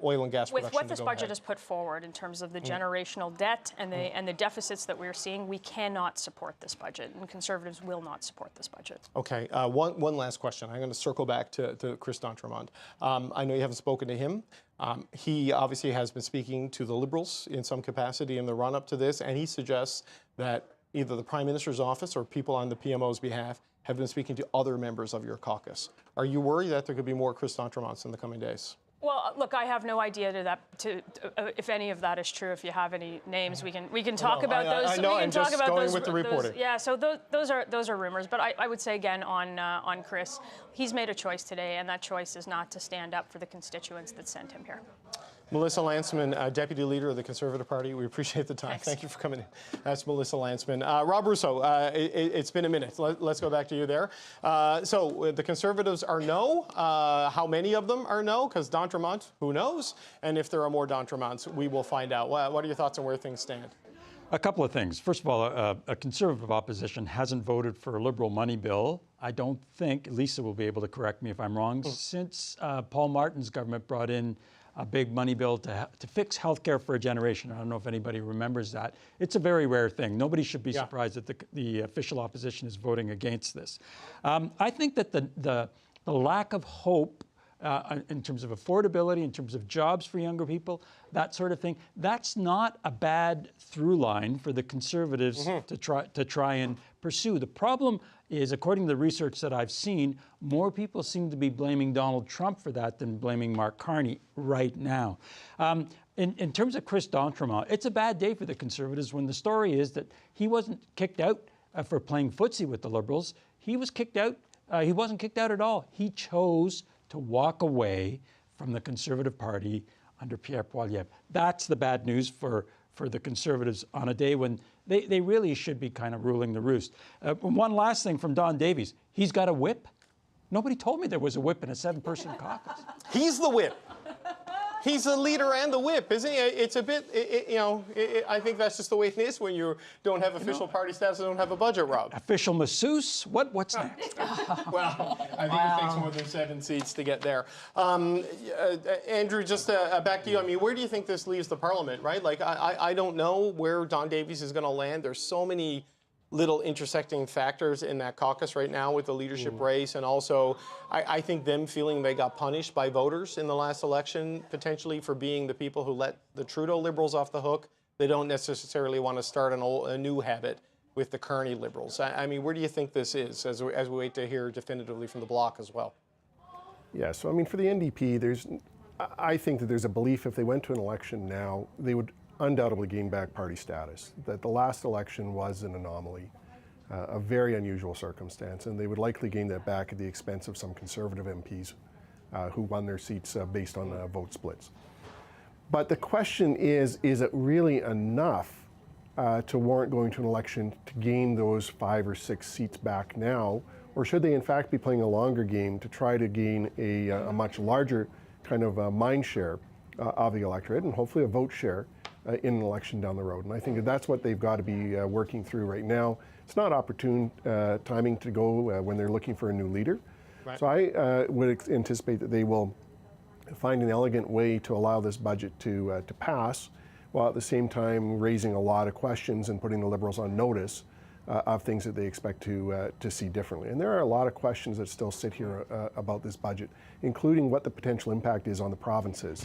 oil and gas production With what to this go budget ahead. has put forward in terms of the generational debt and the deficits that we're seeing, we cannot support this budget, and Conservatives will not support this budget. Okay, one last question. I'm going to circle back to Chris d'Entremont. I know you haven't spoken to him. He obviously has been speaking to the Liberals in some capacity in the run-up to this, and he suggests that either the Prime Minister's office or people on the PMO's behalf have been speaking to other members of your caucus. Are you worried that there could be more Chris d'Entremonts in the coming days? Well, look, I have no idea if any of that is true. If you have any names, we can talk about those. I know. I'm just going with the reporting. Yeah, so those are rumors. But I would say again on Chris, he's made a choice today, and that choice is not to stand up for the constituents that sent him here. Melissa Lantsman, Deputy Leader of the Conservative Party, we appreciate the time. Thanks. Thank you for coming in. That's Melissa Lantsman. Rob Russo, it's been a minute. Let's go back to you there. So the Conservatives are no. How many of them are no? Because d'Entremont, who knows? And if there are more d'Entremonts, we will find out. What are your thoughts on where things stand? A couple of things. First of all, a Conservative opposition hasn't voted for a Liberal money bill. I don't think, Lisa will be able to correct me if I'm wrong, since Paul Martin's government brought in a big money bill to fix healthcare for a generation. I don't know if anybody remembers that. It's a very rare thing. Nobody should be surprised that the official opposition is voting against this. I think that the lack of hope in terms of affordability, in terms of jobs for younger people, that sort of thing, that's not a bad through line for the Conservatives to try and pursue. The problem is, according to the research that I've seen, more people seem to be blaming Donald Trump for that than blaming Mark Carney right now. In terms of Chris d'Entremont, it's a bad day for the Conservatives when the story is that he wasn't kicked out for playing footsie with the Liberals. He was kicked out. He wasn't kicked out at all. He chose to walk away from the Conservative Party under Pierre Poilievre. That's the bad news for the Conservatives on a day when they really should be kind of ruling the roost. One last thing from Don Davies. He's got a whip. Nobody told me there was a whip in a 7-person caucus. He's the whip. He's the leader and the whip, isn't he? It's a bit, I think that's just the way it is when you don't have official party status and don't have a budget, Rob. Official masseuse? What's next? Well, I think it takes more than 7 seats to get there. Andrew, just back to you. I mean, where do you think this leaves the Parliament, right? Like, I don't know where Don Davies is going to land. There's so many little intersecting factors in that caucus right now with the leadership race, and also I think them feeling they got punished by voters in the last election, potentially for being the people who let the Trudeau Liberals off the hook. They don't necessarily want to start a new habit with the Carney Liberals. I mean, where do you think this is as we wait to hear definitively from the Bloc as well? Yeah, so I mean, for the NDP, I think that there's a belief if they went to an election now, they would undoubtedly gain back party status, that the last election was an anomaly, a very unusual circumstance, and they would likely gain that back at the expense of some Conservative MPs who won their seats based on vote splits. But the question is it really enough to warrant going to an election to gain those 5 or 6 seats back now, or should they in fact be playing a longer game to try to gain a much larger kind of mind share of the electorate, and hopefully a vote share in an election down the road? And I think that's what they've got to be working through right now. It's not opportune timing to go when they're looking for a new leader. Right. So I would anticipate that they will find an elegant way to allow this budget to pass, while at the same time raising a lot of questions and putting the Liberals on notice of things that they expect to see differently. And there are a lot of questions that still sit here about this budget, including what the potential impact is on the provinces.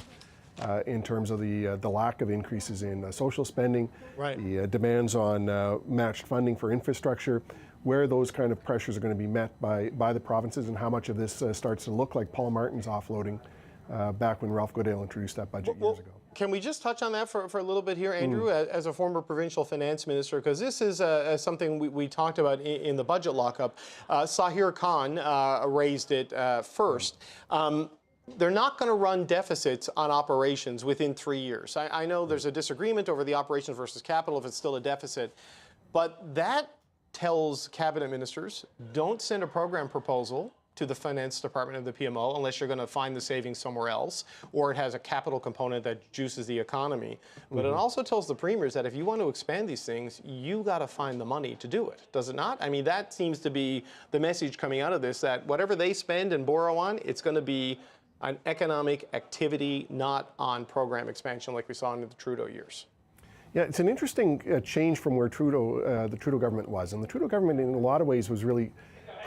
In terms of the lack of increases in social spending, the demands on matched funding for infrastructure, where those kind of pressures are going to be met by the provinces, and how much of this starts to look like Paul Martin's offloading back when Ralph Goodale introduced that budget years ago. Can we just touch on that for a little bit here, Andrew, as a former provincial finance minister? Because this is something we talked about in the budget lockup. Sahir Khan raised it first. They're not going to run deficits on operations within 3 years. I know there's a disagreement over the operations versus capital if it's still a deficit, but that tells cabinet ministers, don't send a program proposal to the finance department of the PMO unless you're going to find the savings somewhere else, or it has a capital component that juices the economy. But it also tells the premiers that if you want to expand these things, you got to find the money to do it, does it not? I mean, that seems to be the message coming out of this, that whatever they spend and borrow on, it's going to be on economic activity, not on program expansion like we saw in the Trudeau years. Yeah, it's an interesting change from where the Trudeau government was. And the Trudeau government, in a lot of ways, was really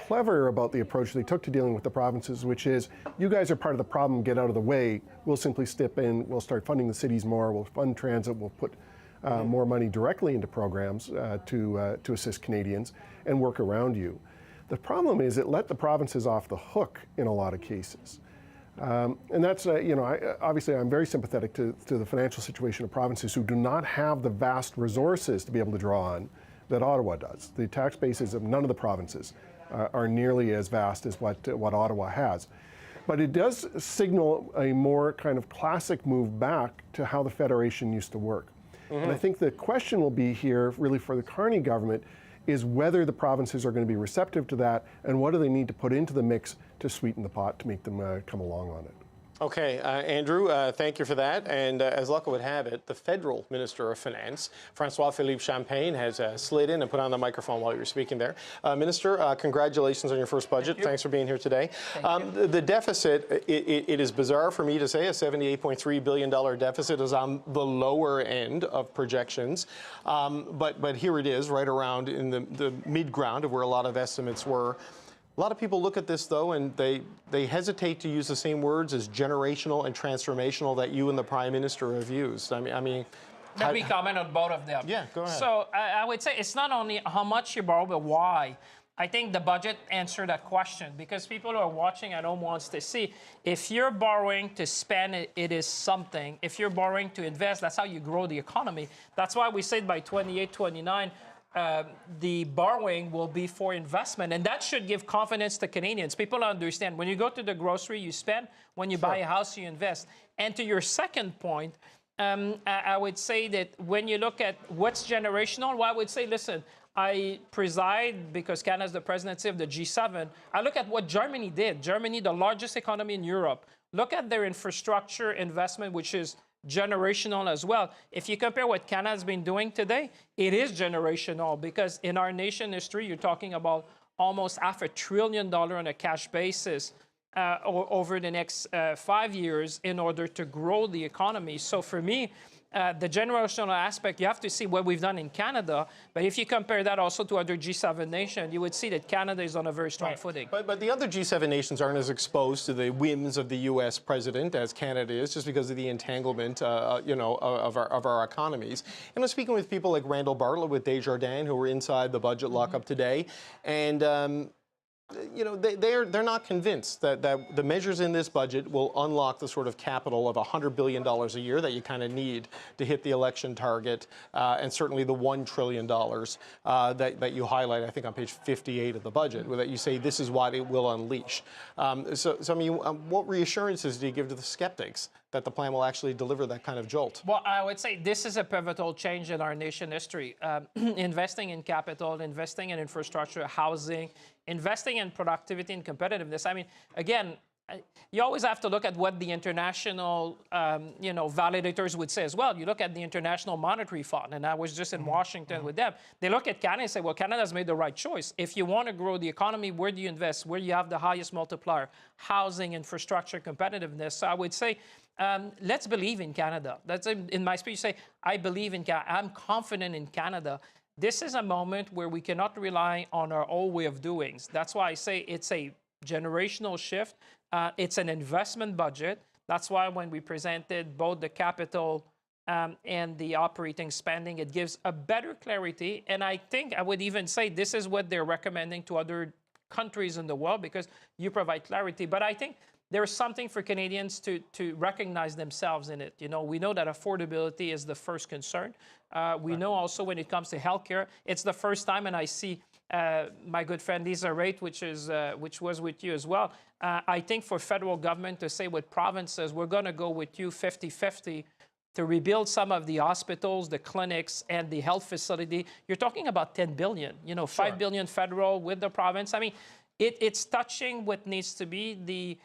clever about the approach they took to dealing with the provinces, which is, you guys are part of the problem, get out of the way. We'll simply step in, we'll start funding the cities more, we'll fund transit, we'll put more money directly into programs to assist Canadians and work around you. The problem is it let the provinces off the hook in a lot of cases. And that's, obviously I'm very sympathetic to the financial situation of provinces who do not have the vast resources to be able to draw on that Ottawa does. The tax bases of none of the provinces are nearly as vast as what Ottawa has. But it does signal a more kind of classic move back to how the Federation used to work. And I think the question will be here, really for the Carney government, is whether the provinces are going to be receptive to that, and what do they need to put into the mix to sweeten the pot to make them come along on it. Okay, Andrew, thank you for that. And as luck would have it, the federal Minister of Finance, François-Philippe Champagne, has slid in and put on the microphone while you were speaking there. Minister, congratulations on your first budget. Thanks for being here today. The deficit, it is bizarre for me to say a $78.3 billion deficit is on the lower end of projections. But here it is, right around in the mid-ground of where a lot of estimates were. A lot of people look at this, though, and they hesitate to use the same words as generational and transformational that you and the Prime Minister have used. I mean, let me comment on both of them. Yeah, go ahead. So I would say it's not only how much you borrow, but why. I think the budget answered that question, because people who are watching at home wants to see, if you're borrowing to spend, it is something. If you're borrowing to invest, that's how you grow the economy. That's why we said by 28, 29, the borrowing will be for investment, and that should give confidence to Canadians. People understand when you go to the grocery, you spend. When you buy a house, you invest. And to your second point, I would say that when you look at what's generational, well, I would say, listen, I preside, because Canada's the presidency of the G7, I look at what Germany did. Germany, the largest economy in Europe. Look at their infrastructure investment, which is generational as well. If you compare what Canada's been doing today, it is generational, because in our nation history, you're talking about almost $500 billion on a cash basis over the next 5 years in order to grow the economy. So for me, the generational aspect, you have to see what we've done in Canada. But if you compare that also to other G7 nations, you would see that Canada is on a very strong footing. But the other G7 nations aren't as exposed to the whims of the U.S. president as Canada is, just because of the entanglement, of our economies. And I'm speaking with people like Randall Bartlett with Desjardins, who were inside the budget lockup today, and they're not convinced that the measures in this budget will unlock the sort of capital of $100 billion a year that you kind of need to hit the election target, and certainly the $1 trillion that you highlight, I think, on page 58 of the budget, where that you say this is what it will unleash. So I mean, what reassurances do you give to the skeptics that the plan will actually deliver that kind of jolt? Well, I would say this is a pivotal change in our nation history. Investing in capital, investing in infrastructure, housing, investing in productivity and competitiveness. I mean, again, you always have to look at what the international, validators would say as well. You look at the International Monetary Fund, and I was just in Washington with them. They look at Canada and say, well, Canada's made the right choice. If you want to grow the economy, where do you invest? Where you have the highest multiplier? Housing, infrastructure, competitiveness. So I would say, let's believe in Canada. That's in my speech, say, I believe in Canada. I'm confident in Canada. This is a moment where we cannot rely on our old way of doing. That's why I say it's a generational shift. It's an investment budget. That's why when we presented both the capital and the operating spending, it gives a better clarity. And I think I would even say this is what they're recommending to other countries in the world, because you provide clarity. But I think there's something for Canadians to recognize themselves in it. We know that affordability is the first concern. We know also when it comes to healthcare, it's the first time, and I see my good friend Lisa Raitt, which was with you as well. I think for federal government to say with provinces, we're going to go with you 50-50 to rebuild some of the hospitals, the clinics, and the health facility, you're talking about $10 billion. $5 billion federal with the province. I mean, it's touching what needs to be the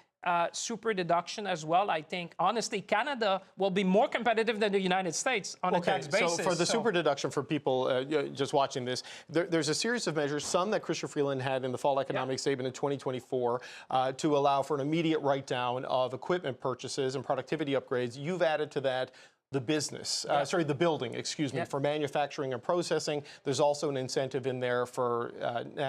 super deduction as well. I think, honestly, Canada will be more competitive than the United States on a tax basis. So for the super deduction, for people just watching this, there's a series of measures, some that Chrystia Freeland had in the fall economic statement in 2024 to allow for an immediate write-down of equipment purchases and productivity upgrades. You've added to that the business, the building, excuse me, for manufacturing and processing. There's also an incentive in there for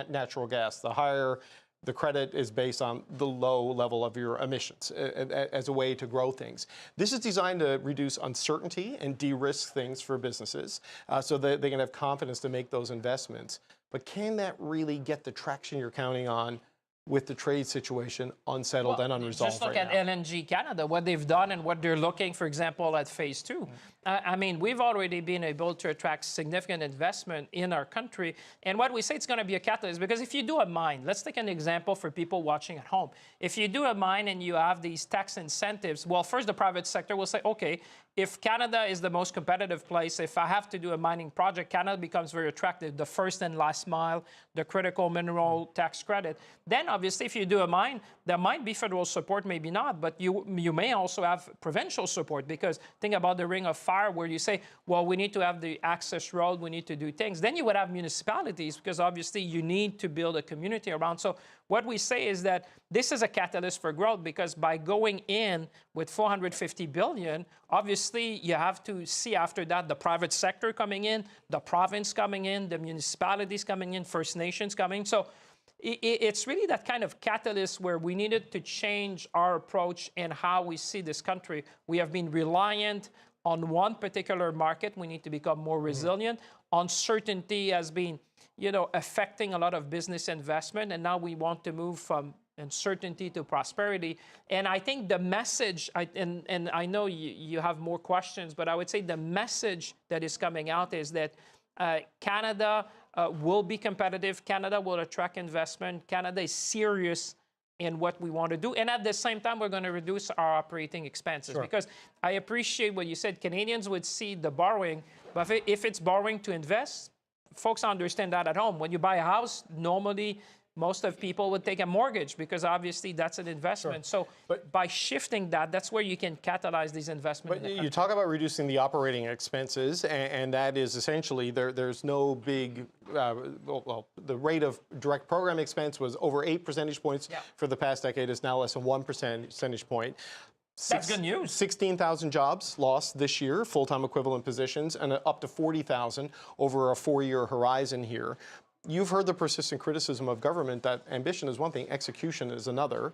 natural gas. The higher the credit is based on the low level of your emissions as a way to grow things. This is designed to reduce uncertainty and de-risk things for businesses so that they can have confidence to make those investments. But can that really get the traction you're counting on with the trade situation unsettled and unresolved just look right at now? LNG Canada, what they've done and what they're looking, for example, at phase 2. I mean, we've already been able to attract significant investment in our country. And what we say it's going to be a catalyst, because if you do a mine, let's take an example for people watching at home. If you do a mine and you have these tax incentives, well, first the private sector will say, okay, if Canada is the most competitive place, if I have to do a mining project, Canada becomes very attractive. The first and last mile, the critical mineral tax credit. Then, obviously, if you do a mine, there might be federal support, maybe not, but you may also have provincial support, because think about the Ring of Fire, where you say, well, we need to have the access road, we need to do things. Then you would have municipalities, because obviously you need to build a community around. So what we say is that this is a catalyst for growth, because by going in with $450 billion, obviously you have to see after that the private sector coming in, the province coming in, the municipalities coming in, First Nations coming in. So it's really that kind of catalyst where we needed to change our approach and how we see this country. We have been reliant on one particular market. We need to become more resilient. Uncertainty has been, affecting a lot of business investment, and now we want to move from uncertainty to prosperity. And I think the message, and I know you have more questions, but I would say the message that is coming out is that Canada will be competitive. Canada will attract investment. Canada is serious in what we want to do. And at the same time, we're going to reduce our operating expenses. Sure. Because I appreciate what you said. Canadians would see the borrowing, but if it's borrowing to invest, folks understand that at home. When you buy a house, normally most of people would take a mortgage, because obviously that's an investment. Sure. So but by shifting that, that's where you can catalyze these investments. But you talk about reducing the operating expenses, and that is essentially there's no big, the rate of direct program expense was over 8 percentage points for the past decade. Is now less than 1 percentage point. That's good news. 16,000 jobs lost this year, full-time equivalent positions, and up to 40,000 over a 4-year horizon here. You've heard the persistent criticism of government that ambition is one thing, execution is another.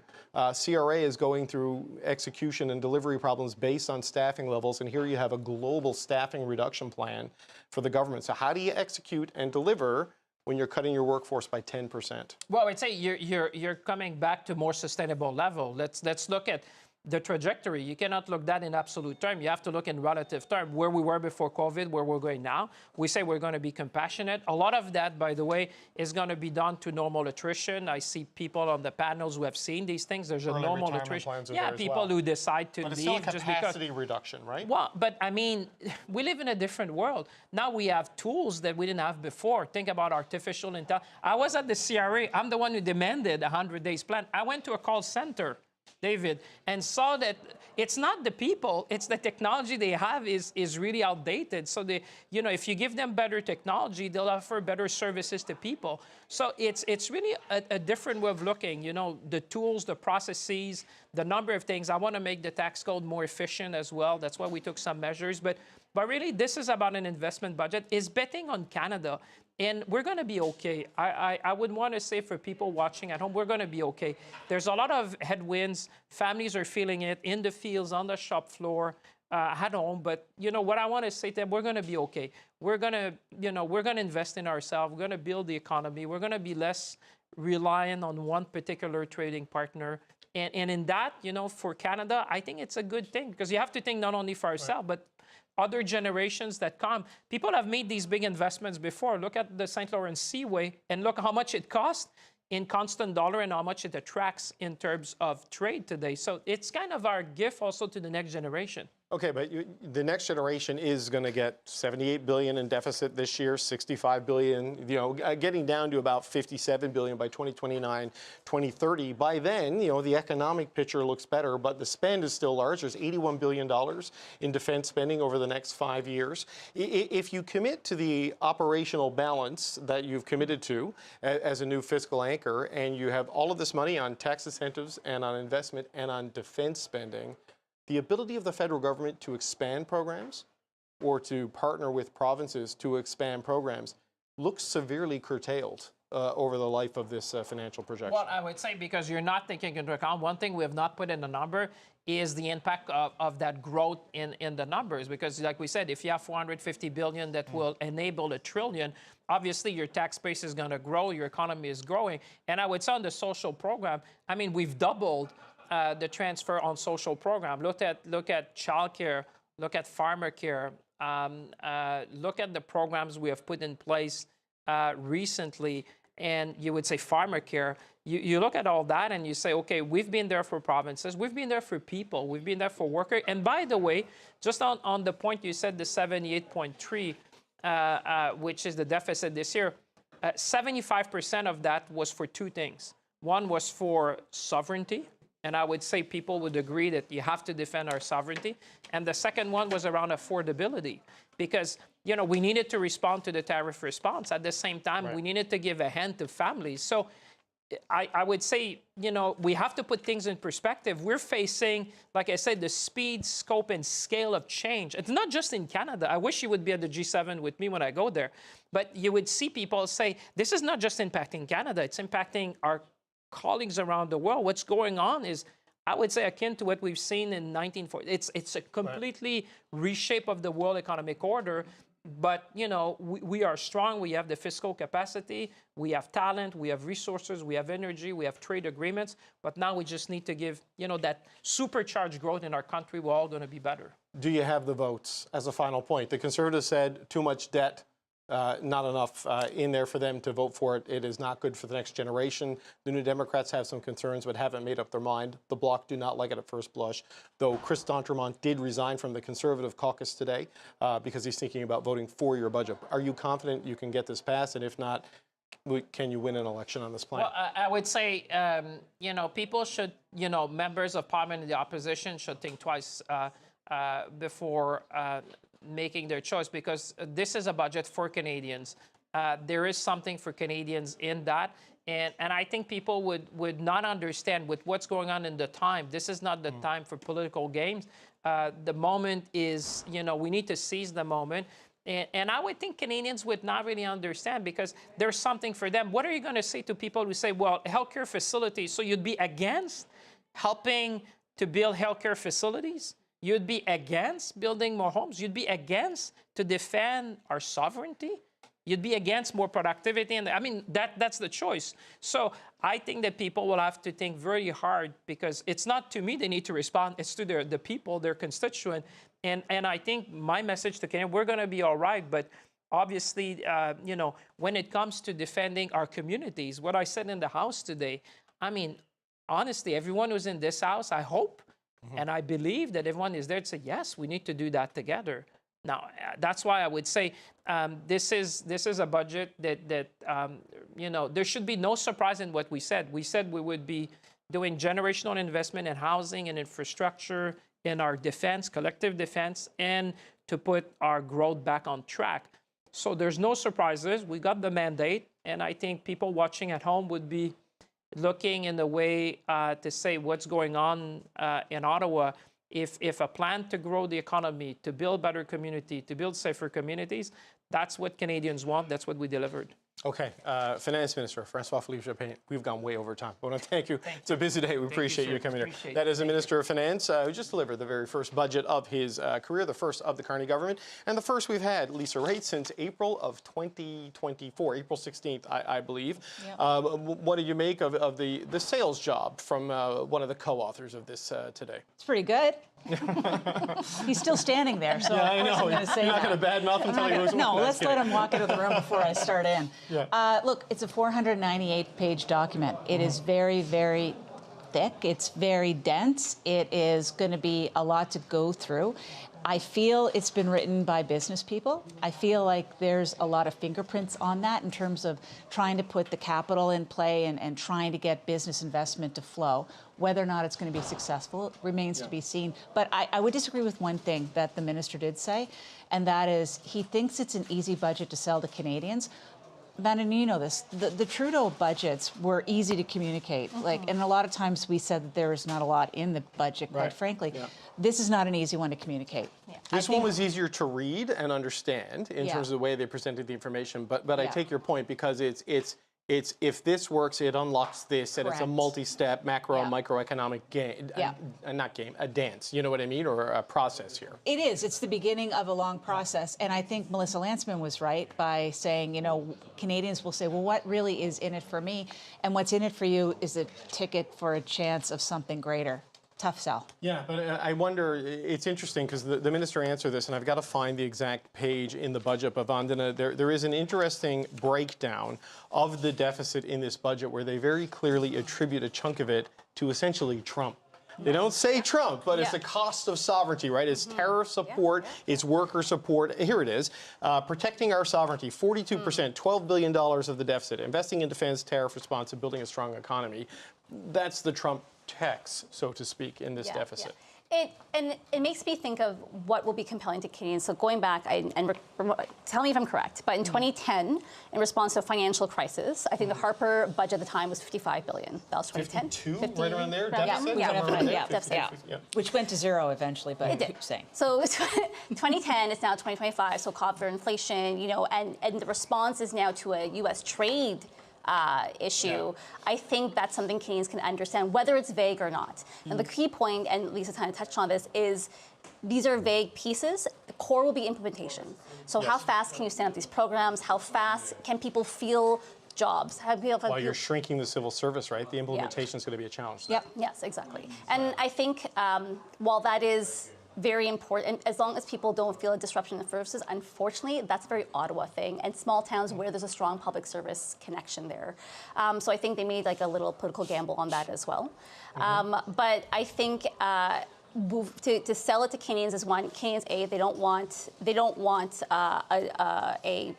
CRA is going through execution and delivery problems based on staffing levels, and here you have a global staffing reduction plan for the government. So how do you execute and deliver when you're cutting your workforce by 10%? Well, I'd say you're coming back to more sustainable level. Let's look at the trajectory. You cannot look that in absolute term. You have to look in relative term, where we were before COVID, where we're going now. We say we're going to be compassionate. A lot of that, by the way, is going to be done to normal attrition. I see people on the panels who have seen these things. There's a normal attrition. Yeah, people who decide to leave. But it's still a capacity reduction, right? Well, but I mean, we live in a different world. Now we have tools that we didn't have before. Think about artificial intelligence. I was at the CRA. I'm the one who demanded a 100-day plan. I went to a call center, David, and saw that it's not the people, it's the technology they have is really outdated. So if you give them better technology, they'll offer better services to people. So it's really a different way of looking, the tools, the processes, the number of things. I want to make the tax code more efficient as well. That's why we took some measures. But really, this is about an investment budget. It's betting on Canada. And we're going to be okay. I would want to say for people watching at home, we're going to be okay. There's a lot of headwinds. Families are feeling it in the fields, on the shop floor, at home. But what I want to say to them, we're going to be okay. We're going to invest in ourselves. We're going to build the economy. We're going to be less reliant on one particular trading partner. And in that, for Canada, I think it's a good thing, because you have to think not only for ourselves, but other generations that come. People have made these big investments before. Look at the St. Lawrence Seaway and look how much it costs in constant dollar and how much it attracts in terms of trade today. So it's kind of our gift also to the next generation. Okay, but the next generation is going to get 78 billion in deficit this year, 65 billion, getting down to about 57 billion by 2029, 2030. By then, the economic picture looks better, but the spend is still large. There's $81 billion in defense spending over the next 5 years. If you commit to the operational balance that you've committed to as a new fiscal anchor, and you have all of this money on tax incentives and on investment and on defense spending, the ability of the federal government to expand programs or to partner with provinces to expand programs looks severely curtailed over the life of this financial projection. Well, I would say because you're not taking into account, one thing we have not put in the number is the impact of that growth in the numbers. Because like we said, if you have 450 billion that will enable $1 trillion, obviously your tax base is going to grow, your economy is growing. And I would say on the social program, I mean, we've doubled the transfer on social program. Look at childcare, look at farmer care, look at the programs we have put in place recently. And you would say farmer care. You look at all that and you say, okay, we've been there for provinces, we've been there for people, we've been there for workers. And by the way, just on the point you said, the 78.3, which is the deficit this year, 75% of that was for two things. One was for sovereignty. And I would say people would agree that you have to defend our sovereignty. And the second one was around affordability, because we needed to respond to the tariff response. At the same time, we needed to give a hand to families. So I would say, we have to put things in perspective. We're facing, like I said, the speed, scope, and scale of change. It's not just in Canada. I wish you would be at the G7 with me when I go there. But you would see people say, this is not just impacting Canada, it's impacting our colleagues around the world. What's going on is, I would say, akin to what we've seen in 1940. It's a completely reshape of the world economic order. But, we are strong. We have the fiscal capacity. We have talent. We have resources. We have energy. We have trade agreements. But now we just need to give, that supercharged growth in our country. We're all going to be better. Do you have the votes as a final point? The Conservatives said too much debt. Not enough in there for them to vote for it. It is not good for the next generation. The New Democrats have some concerns but haven't made up their mind. The Bloc do not like it at first blush, though Chris D'Entremont did resign from the Conservative caucus today because he's thinking about voting for your budget. Are you confident you can get this passed? And if not, can you win an election on this plan? Well, I would say, people should, members of parliament in the opposition should think twice before making their choice, because this is a budget for Canadians. There is something for Canadians in that. And I think people would not understand with what's going on in the time. This is not the time for political games. The moment is, we need to seize the moment. And I would think Canadians would not really understand, because there's something for them. What are you going to say to people who say, well, healthcare facilities, so you'd be against helping to build healthcare facilities? You'd be against building more homes. You'd be against to defend our sovereignty. You'd be against more productivity. And I mean, that's the choice. So I think that people will have to think very hard, because it's not to me they need to respond. It's to the people, their constituent. And I think my message to Canada, we're going to be all right. But obviously, when it comes to defending our communities, what I said in the House today, I mean, honestly, everyone who's in this House, I hope, and I believe that everyone is there to say, yes, we need to do that together. Now, that's why I would say this is a budget that there should be no surprise in what we said. We said we would be doing generational investment in housing and infrastructure, in our defense, collective defense, and to put our growth back on track. So there's no surprises. We got the mandate, and I think people watching at home would be looking in the way to say what's going on in Ottawa. If a plan to grow the economy, to build better community, to build safer communities, that's what Canadians want. That's what we delivered. Okay. Finance Minister François-Philippe Champagne, we've gone way over time. I want to thank you. It's a busy day. We appreciate you coming here. That is the Minister of Finance who just delivered the very first budget of his career, the first of the Carney government, and the first we've had, Lisa Raitt, since April of 2024, April 16th, I believe. Yep. What do you make of the sales job from one of the co-authors of this today? It's pretty good. He's still standing there, so I know. I wasn't going to say You're not going to badmouth him until he moves. No, let's let him walk out of the room before I start in. Yeah. Look, it's a 498-page document. It is very, very thick. It's very dense. It is going to be a lot to go through. I feel it's been written by business people. I feel like there's a lot of fingerprints on that in terms of trying to put the capital in play and trying to get business investment to flow. Whether or not it's going to be successful remains to be seen. But I would disagree with one thing that the minister did say, and that is he thinks it's an easy budget to sell to Canadians. Madam, you know this, the Trudeau budgets were easy to communicate. And a lot of times we said that there is not a lot in the budget, quite frankly. Yeah. This is not an easy one to communicate. Yeah. This one was easier to read and understand in terms of the way they presented the information. But I take your point because it's if this works, it unlocks this, and it's a multi-step macro and microeconomic game, a dance, you know what I mean, or a process here. It is. It's the beginning of a long process. And I think Melissa Lantsman was right by saying, you know, Canadians will say, well, what really is in it for me? And what's in it for you is a ticket for a chance of something greater. Tough sell. Yeah, but I wonder, it's interesting because the minister answered this, and I've got to find the exact page in the budget, but Vandana, there is an interesting breakdown of the deficit in this budget where they very clearly attribute a chunk of it to essentially Trump. They don't say Trump, but it's the cost of sovereignty, right? It's tariff support, it's worker support. Here it is. Protecting our sovereignty, 42%, $12 billion of the deficit. Investing in defense, tariff response, and building a strong economy. That's the Trump tax, so to speak, in this deficit. It makes me think of what will be compelling to Canadians. So going back, tell me if I'm correct, but in 2010, in response to a financial crisis, I think the Harper budget at the time was $55 billion. That was 2010. 52, right around there, deficit? Yeah. Which went to zero eventually, but it did. Keep saying. So 2010, it's now 2025, so caught for inflation, you know, and the response is now to a U.S. trade issue. I think that's something Canadians can understand, whether it's vague or not. And the key point, and Lisa kind of touched on this, is these are vague pieces. The core will be implementation. So how fast can you stand up these programs? How fast can people feel jobs? While you're shrinking the civil service, right? The implementation is going to be a challenge. Yep. Yes, exactly. And I think while that is very important, as long as people don't feel a disruption in services, unfortunately, that's a very Ottawa thing, and small towns where there's a strong public service connection there. So I think they made like a little political gamble on that as well. But I think to sell it to Canadians is one. Canadians, they don't want a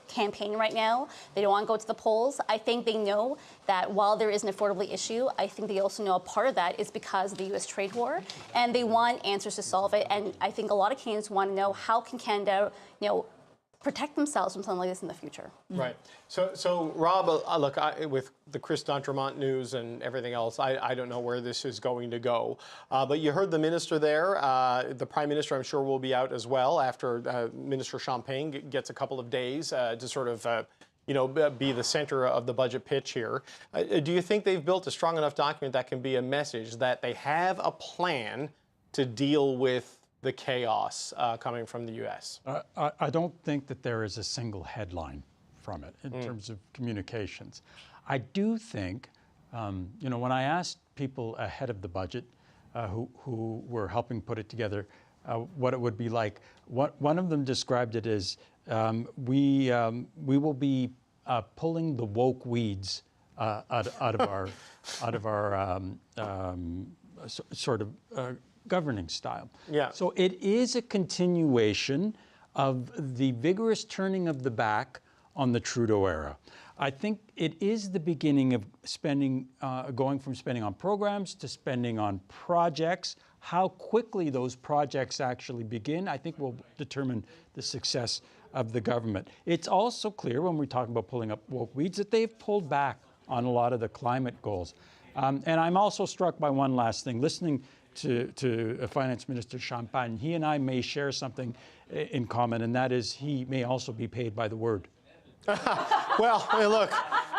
campaign right now. They don't want to go to the polls. I think they know that while there is an affordability issue, I think they also know a part of that is because of the U.S. trade war, and they want answers to solve it. And I think a lot of Canadians want to know how can Canada, you know, protect themselves from something like this in the future. Right. So Rob, look, with the Chris d'Entremont news and everything else, I don't know where this is going to go. But you heard the minister there. The Prime Minister, I'm sure, will be out as well after Minister Champagne gets a couple of days to sort of be the center of the budget pitch here. Do you think they've built a strong enough document that can be a message that they have a plan to deal with the chaos coming from the U.S.? I don't think that there is a single headline from it in terms of communications. I do think, when I asked people ahead of the budget who were helping put it together what it would be like, one of them described it as we will be pulling the woke weeds out of our sort of governing style. Yeah. So it is a continuation of the vigorous turning of the back on the Trudeau era. I think it is the beginning of spending, going from spending on programs to spending on projects. How quickly those projects actually begin, I think, will determine the success of the government. It's also clear when we're talking about pulling up woke weeds that they've pulled back on a lot of the climate goals. And I'm also struck by one last thing. Listening to Finance Minister Champagne, he and I may share something in common, and that is he may also be paid by the word. Well, look,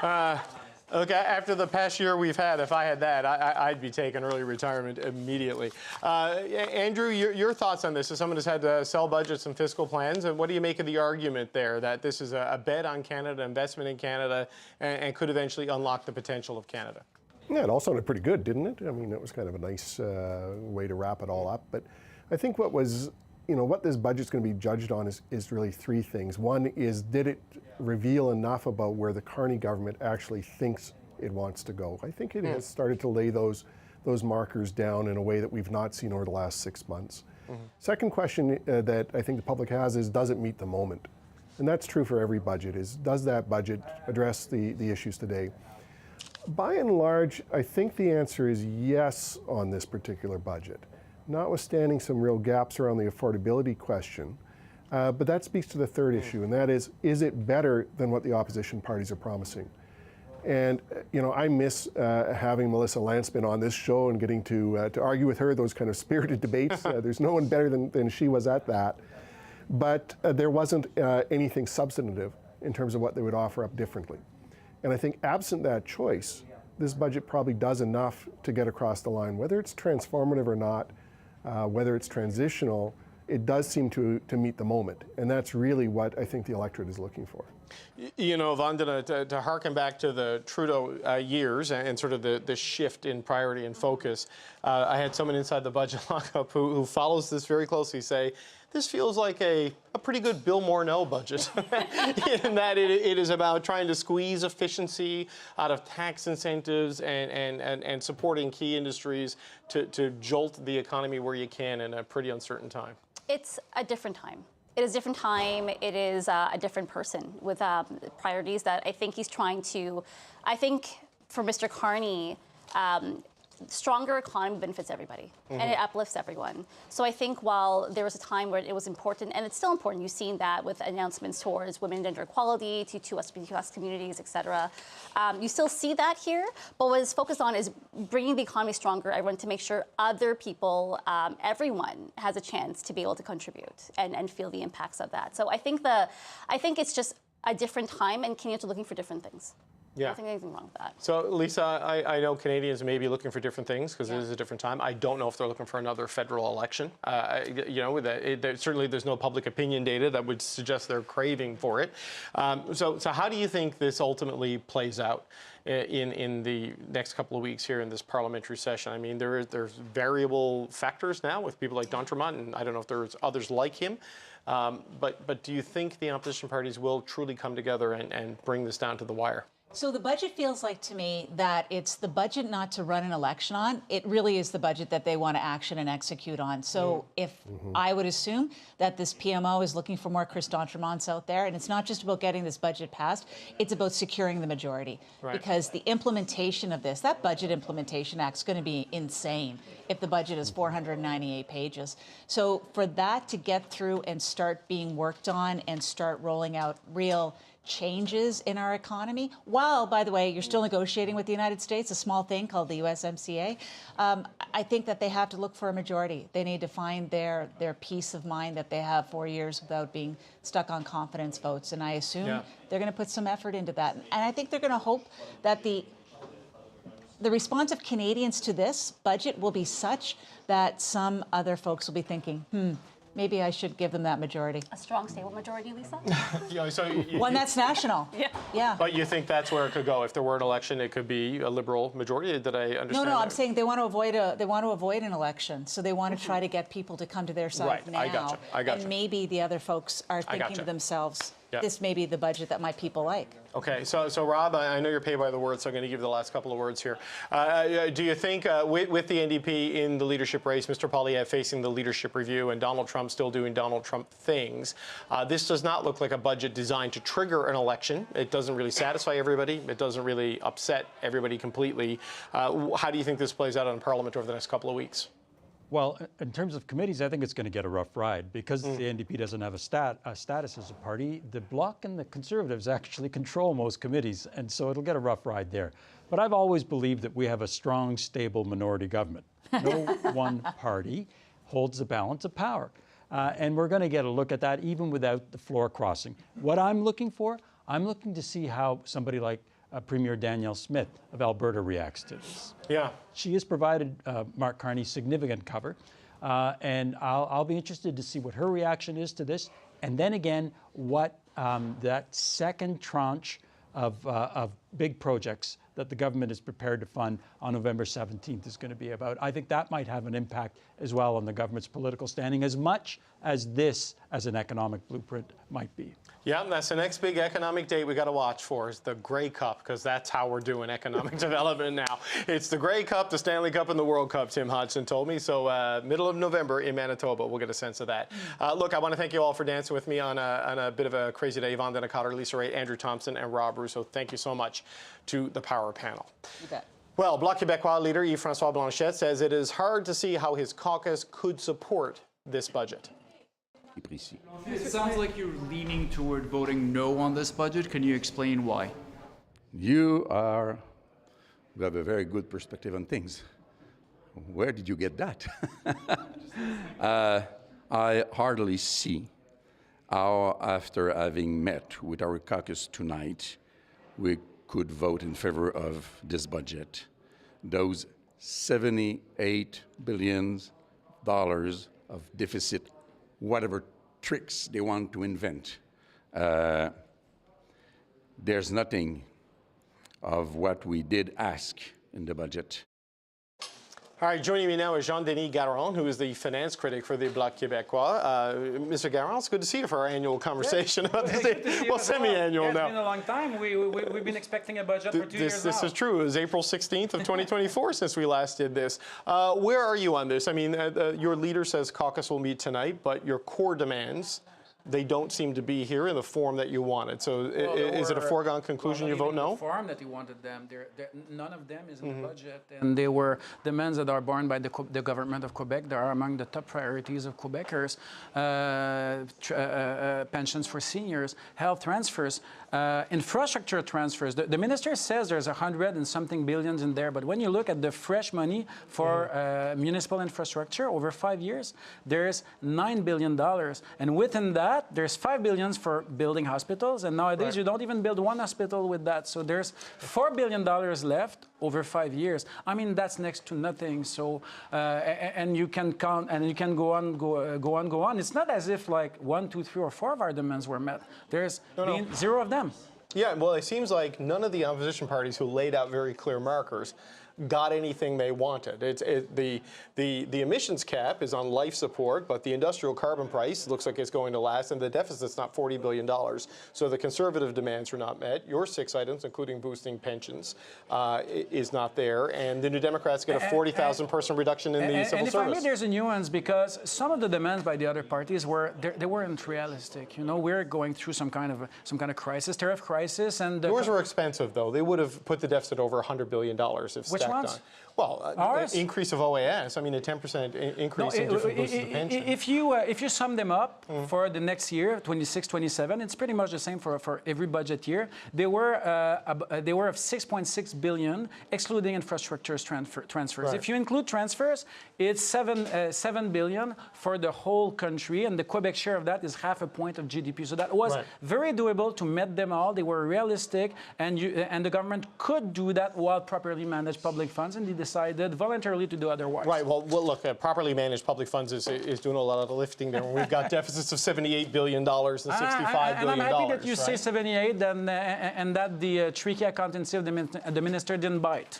after the past year we've had, if I had that, I'd be taking early retirement immediately. Andrew, your thoughts on this as someone who's had to sell budgets and fiscal plans, and what do you make of the argument there that this is a bet on Canada, investment in Canada, and could eventually unlock the potential of Canada? Yeah, it all sounded pretty good, didn't it? I mean, it was kind of a nice way to wrap it all up. But I think what this budget's going to be judged on is really three things. One is, did it reveal enough about where the Carney government actually thinks it wants to go? I think it has started to lay those those markers down in a way that we've not seen over the last 6 months. Second question that I think the public has is, does it meet the moment? And that's true for every budget, is does that budget address the issues today? By and large, I think the answer is yes on this particular budget, notwithstanding some real gaps around the affordability question. But that speaks to the third issue, and that is it better than what the opposition parties are promising? And I miss having Melissa Lantsman on this show and getting to argue with her those kind of spirited debates. There's no one better than she was at that. But there wasn't anything substantive in terms of what they would offer up differently. And I think absent that choice, this budget probably does enough to get across the line. Whether it's transformative or not, whether it's transitional, it does seem to meet the moment. And that's really what I think the electorate is looking for. Vandana, to harken back to the Trudeau years and sort of the shift in priority and focus, I had someone inside the budget lockup who follows this very closely say, this feels like a pretty good Bill Morneau budget in that it is about trying to squeeze efficiency out of tax incentives and supporting key industries to jolt the economy where you can in a pretty uncertain time. It's a different time. It is a different time. It is a different person with priorities that I think he's trying to, I think for Mr. Carney, stronger economy benefits everybody and it uplifts everyone. So I think while there was a time where it was important, and it's still important, you've seen that with announcements towards women and gender equality, to LGBTQ+ communities, et cetera. You still see that here, but what it's focused on is bringing the economy stronger, everyone, to make sure other people, everyone has a chance to be able to contribute and feel the impacts of that. So I think it's just a different time, and Canadians are looking for different things. Yeah. I don't think there's anything wrong with that. So, Lisa, I know Canadians may be looking for different things because it is a different time. I don't know if they're looking for another federal election. Certainly there's no public opinion data that would suggest they're craving for it. So how do you think this ultimately plays out in the next couple of weeks here in this parliamentary session? I mean, there's variable factors now with people like d'Entremont, and I don't know if there's others like him. But do you think the opposition parties will truly come together and bring this down to the wire? So the budget feels like to me that it's the budget not to run an election on. It really is the budget that they want to action and execute on. So if I would assume that this PMO is looking for more Chris d'Entremonts out there, and it's not just about getting this budget passed, it's about securing the majority. Right. Because the implementation of this, that Budget Implementation Act is going to be insane if the budget is 498 pages. So for that to get through and start being worked on and start rolling out real changes in our economy, while, by the way, you're still negotiating with the United States, a small thing called the USMCA, I think that they have to look for a majority. They need to find their peace of mind that they have 4 years without being stuck on confidence votes. And I assume they're going to put some effort into that. And I think they're going to hope that the response of Canadians to this budget will be such that some other folks will be thinking, maybe I should give them that majority. A strong, stable majority, Lisa? One that's national. Yeah. But you think that's where it could go? If there were an election, it could be a Liberal majority? Did I understand No, I'm saying they want to avoid an election. So they want to try to get people to come to their side now. I gotcha. And maybe the other folks are thinking to themselves, this may be the budget that my people like. Okay, so Rob, I know you're paid by the word, so I'm going to give you the last couple of words here. Do you think with the NDP in the leadership race, Mr. Poilievre facing the leadership review and Donald Trump still doing Donald Trump things, this does not look like a budget designed to trigger an election. It doesn't really satisfy everybody. It doesn't really upset everybody completely. How do you think this plays out in Parliament over the next couple of weeks? Well, in terms of committees, I think it's going to get a rough ride because the NDP doesn't have a status as a party. The Bloc and the Conservatives actually control most committees, and so it'll get a rough ride there. But I've always believed that we have a strong, stable minority government. No one party holds the balance of power. And we're going to get a look at that even without the floor crossing. What I'm looking for, I'm looking to see how somebody like Premier Danielle Smith of Alberta reacts to this. Yeah. She has provided Mark Carney significant cover, and I'll be interested to see what her reaction is to this, and then again, what that second tranche of big projects that the government is prepared to fund on November 17th is going to be about. I think that might have an impact as well on the government's political standing, as much as this as an economic blueprint might be. Yeah, that's the next big economic date we got to watch for is the Grey Cup, because that's how we're doing economic development now. It's the Grey Cup, the Stanley Cup, and the World Cup, Tim Hodgson told me. So middle of November in Manitoba, we'll get a sense of that. Look, I want to thank you all for dancing with me on a bit of a crazy day. Yvonne Denicotter, Lisa Ray, Andrew Thompson, and Rob Russo. Thank you so much to the Power Panel. You bet. Well, Bloc Québécois leader Yves-François Blanchet says it is hard to see how his caucus could support this budget. It sounds like you're leaning toward voting no on this budget. Can you explain why? You have a very good perspective on things. Where did you get that? I hardly see how, after having met with our caucus tonight, we could vote in favor of this budget. Those $78 billion of deficit, whatever tricks they want to invent. There's nothing of what we did ask in the budget. All right, joining me now is Jean-Denis Garon, who is the finance critic for the Bloc Québécois. Mr. Garon, it's good to see you for our annual conversation about this day. Well, semi-annual now. It's been a long time. We've been expecting a budget for 2 years now. This is true. It was April 16th of 2024 since we last did this. Where are you on this? I mean, your leader says caucus will meet tonight, but your core demands, they don't seem to be here in the form that you wanted. So is it a foregone conclusion you vote no? The form that you wanted them, none of them is in the budget. And they were demands that are borne by the government of Quebec. They are among the top priorities of Quebecers. Pensions for seniors, health transfers, infrastructure transfers. The minister says there's 100 and something billions in there, but when you look at the fresh money for municipal infrastructure over 5 years, there's $9 billion. And within that, there's $5 billion for building hospitals, and nowadays you don't even build one hospital with that. So there's $4 billion left over 5 years. I mean, that's next to nothing. So and you can count, and you can go on. It's not as if like 1, 2, 3, or 4 of our demands were met. There's zero of them. Yeah, well, it seems like none of the opposition parties who laid out very clear markers got anything they wanted. The emissions cap is on life support, but the industrial carbon price looks like it's going to last, and the deficit's not $40 billion. So the conservative demands are not met. Your 6 items, including boosting pensions, is not there, and the New Democrats get a 40,000 person reduction in the civil service. And if I may, there's a nuance, because some of the demands by the other parties they weren't realistic. You know, we're going through some kind of crisis, tariff crisis, and yours were expensive though. They would have put the deficit over $100 billion if Which ones? on. Well, increase of OAS. I mean, a 10% increase in different boosts of the pension. If you sum them up for the next year, 26, 27, it's pretty much the same for every budget year. They were of 6.6 billion, excluding infrastructure transfers. Right. If you include transfers, it's 7 billion for the whole country, and the Quebec share of that is half a point of GDP. So that was very doable to meet them all. They were realistic, and the government could do that while properly managed public funds, and they decided voluntarily to do otherwise. Right. Well, look, properly managed public funds is doing a lot of the lifting there. We've got deficits of $78 billion and $65 billion. And I'm happy that you say 78 and that the tricky accountancy of the minister didn't bite.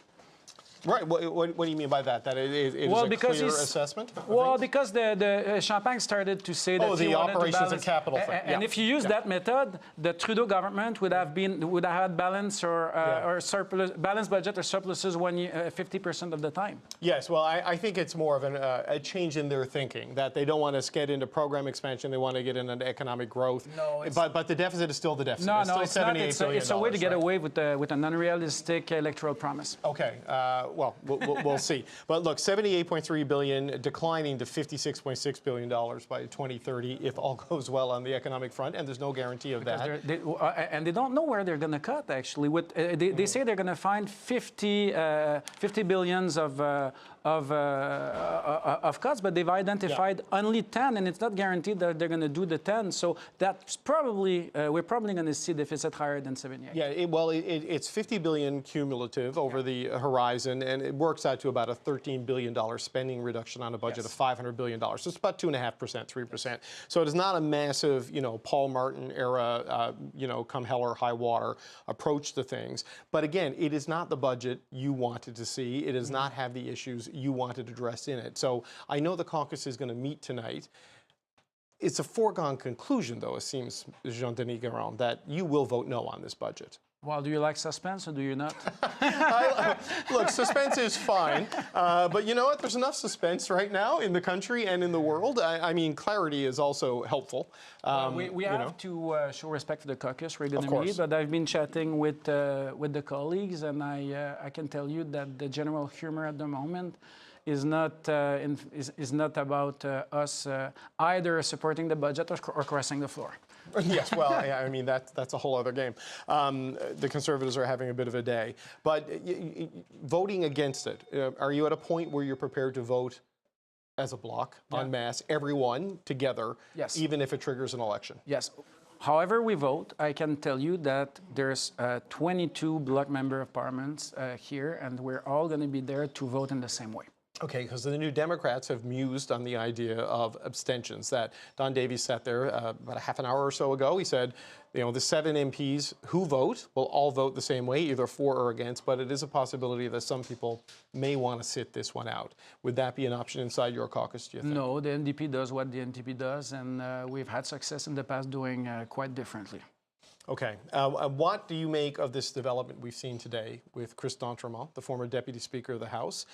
Right. What do you mean by that? That it is a clear assessment? Well, because the Champagne started to say that the operations and capital thing. And if you use that method, the Trudeau government would have had balance or surplus, balanced budget or surpluses 50% of the time. Yes. Well, I think it's more of a change in their thinking, that they don't want to get into program expansion. They want to get into economic growth. No, but the deficit is still the deficit. No, it's still $78 billion. It's a way to get away with an unrealistic electoral promise. Okay. Well, we'll see. But look, $78.3 billion declining to $56.6 billion by 2030 if all goes well on the economic front, and there's no guarantee of that. And they don't know where they're going to cut, actually. They say they're going to find 50 billions of cuts, but they've identified only 10, and it's not guaranteed that they're going to do the 10. So that's probably we're probably going to see deficit higher than 78. Yeah, it's $50 billion cumulative over the horizon, and it works out to about a $13 billion spending reduction on a budget of $500 billion. So it's about 2.5%, 3%. So it is not a massive, Paul Martin era, come hell or high water approach to things. But again, it is not the budget you wanted to see. It does not have the issues you wanted addressed in it. So I know the caucus is going to meet tonight. It's a foregone conclusion, though, it seems, Jean-Denis Guérin, that you will vote no on this budget. Well, do you like suspense or do you not? Look, suspense is fine, but you know what? There's enough suspense right now in the country and in the world. I mean, clarity is also helpful. We have to show respect to the caucus. We're going to meet, but I've been chatting with the colleagues, and I can tell you that the general humor at the moment is not about us either supporting the budget or crossing the floor. Yes, well, I mean, that's a whole other game. The Conservatives are having a bit of a day. But voting against it, are you at a point where you're prepared to vote as a bloc, en masse, everyone together, even if it triggers an election? Yes. However we vote, I can tell you that there's 22 Bloc member of parliaments here, and we're all going to be there to vote in the same way. Okay, because the New Democrats have mused on the idea of abstentions. That Don Davies sat there about a half an hour or so ago. He said, the 7 MPs who vote will all vote the same way, either for or against, but it is a possibility that some people may want to sit this one out. Would that be an option inside your caucus, do you think? No, the NDP does what the NDP does, and we've had success in the past doing quite differently. Okay. What do you make of this development we've seen today with Chris d'Entremont, the former Deputy Speaker of the House,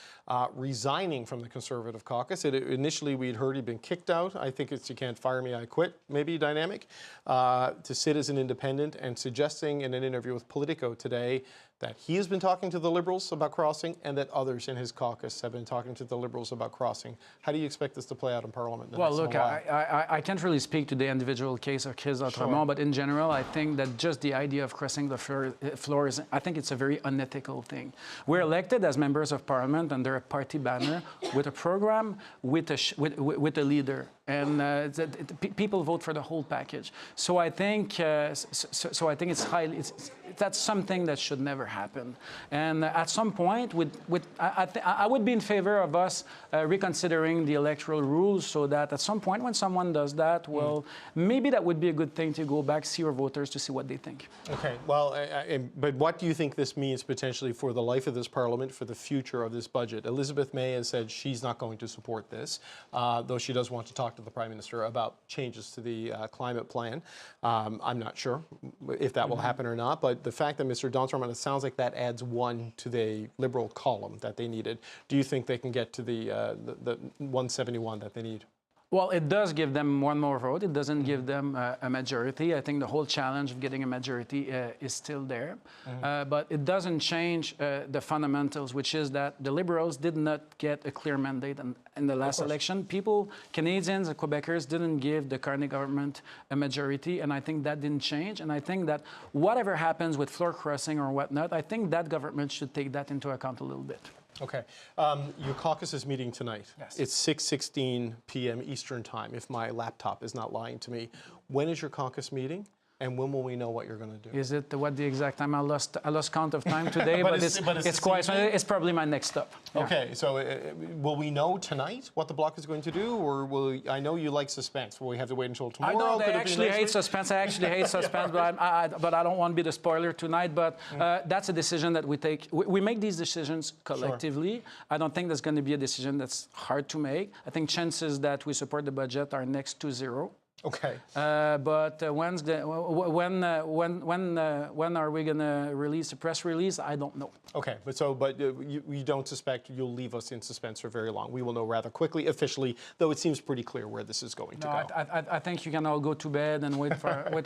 resigning from the Conservative caucus? Initially, we'd heard he'd been kicked out. I think it's you can't fire me, I quit, maybe dynamic, to sit as an independent and suggesting in an interview with Politico today that he has been talking to the Liberals about crossing and that others in his caucus have been talking to the Liberals about crossing. How do you expect this to play out in Parliament? Well, look, I can't really speak to the individual case of Chris d'Entremont, but in general, I think that just the idea of crossing the floor is, I think it's a very unethical thing. We're elected as members of Parliament under a party banner with a program, with a leader. And people vote for the whole package. So I think, that's something that should never happen. And at some point, I would be in favor of us reconsidering the electoral rules, so that at some point when someone does that, well, maybe that would be a good thing to go back, see our voters, to see what they think. Okay. Well, but what do you think this means potentially for the life of this Parliament, for the future of this budget? Elizabeth May has said she's not going to support this, though she does want to talk to the Prime Minister about changes to the climate plan. I'm not sure if that will happen or not, but the fact that Mr. d'Entremont, it sounds like that adds one to the Liberal column that they needed. Do you think they can get to the 171 that they need? Well, it does give them one more vote. It doesn't give them a majority. I think the whole challenge of getting a majority is still there. But it doesn't change the fundamentals, which is that the Liberals did not get a clear mandate in the last election. Canadians and Quebecers didn't give the Carney government a majority, and I think that didn't change. And I think that whatever happens with floor crossing or whatnot, I think that government should take that into account a little bit. Okay. Your caucus is meeting tonight. Yes. It's 6:16 p.m. Eastern Time, if my laptop is not lying to me. When is your caucus meeting? And when will we know what you're going to do? Is it what the exact time? I lost count of time today, but it's probably my next stop. Yeah. Okay, so will we know tonight what the Bloc is going to do, or I know you like suspense. Will we have to wait until tomorrow? I know they actually hate suspense. I actually hate suspense, but I don't want to be the spoiler tonight. But that's a decision that we take. We make these decisions collectively. Sure. I don't think there's going to be a decision that's hard to make. I think chances that we support the budget are next to 0. Okay. But when are we going to release a press release? I don't know. Okay, but you don't suspect you'll leave us in suspense for very long. We will know rather quickly, officially, though it seems pretty clear where this is going to go. I think you can all go to bed and wait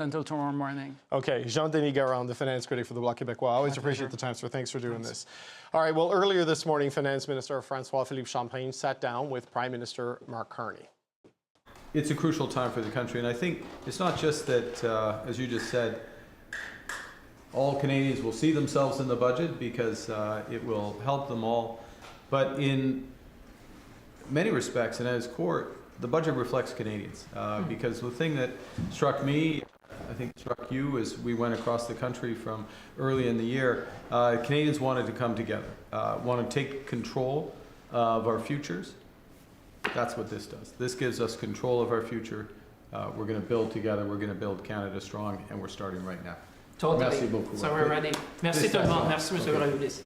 until tomorrow morning. Okay, Jean-Denis Guérin, the finance critic for the Bloc Québécois. I always appreciate the time, so thanks for doing this. All right, well, earlier this morning, Finance Minister François-Philippe Champagne sat down with Prime Minister Mark Carney. It's a crucial time for the country, and I think it's not just that, as you just said, all Canadians will see themselves in the budget because it will help them all, but in many respects and at its core, the budget reflects Canadians because the thing that struck me I think struck you as we went across the country from early in the year. Canadians wanted to come together, want to take control of our futures. That's what this does. This gives us control of our future. We're going to build together. We're going to build Canada strong, and we're starting right now. Totally. Merci beaucoup. So we're ready. Merci tout le monde. Merci, Monsieur Gravulis.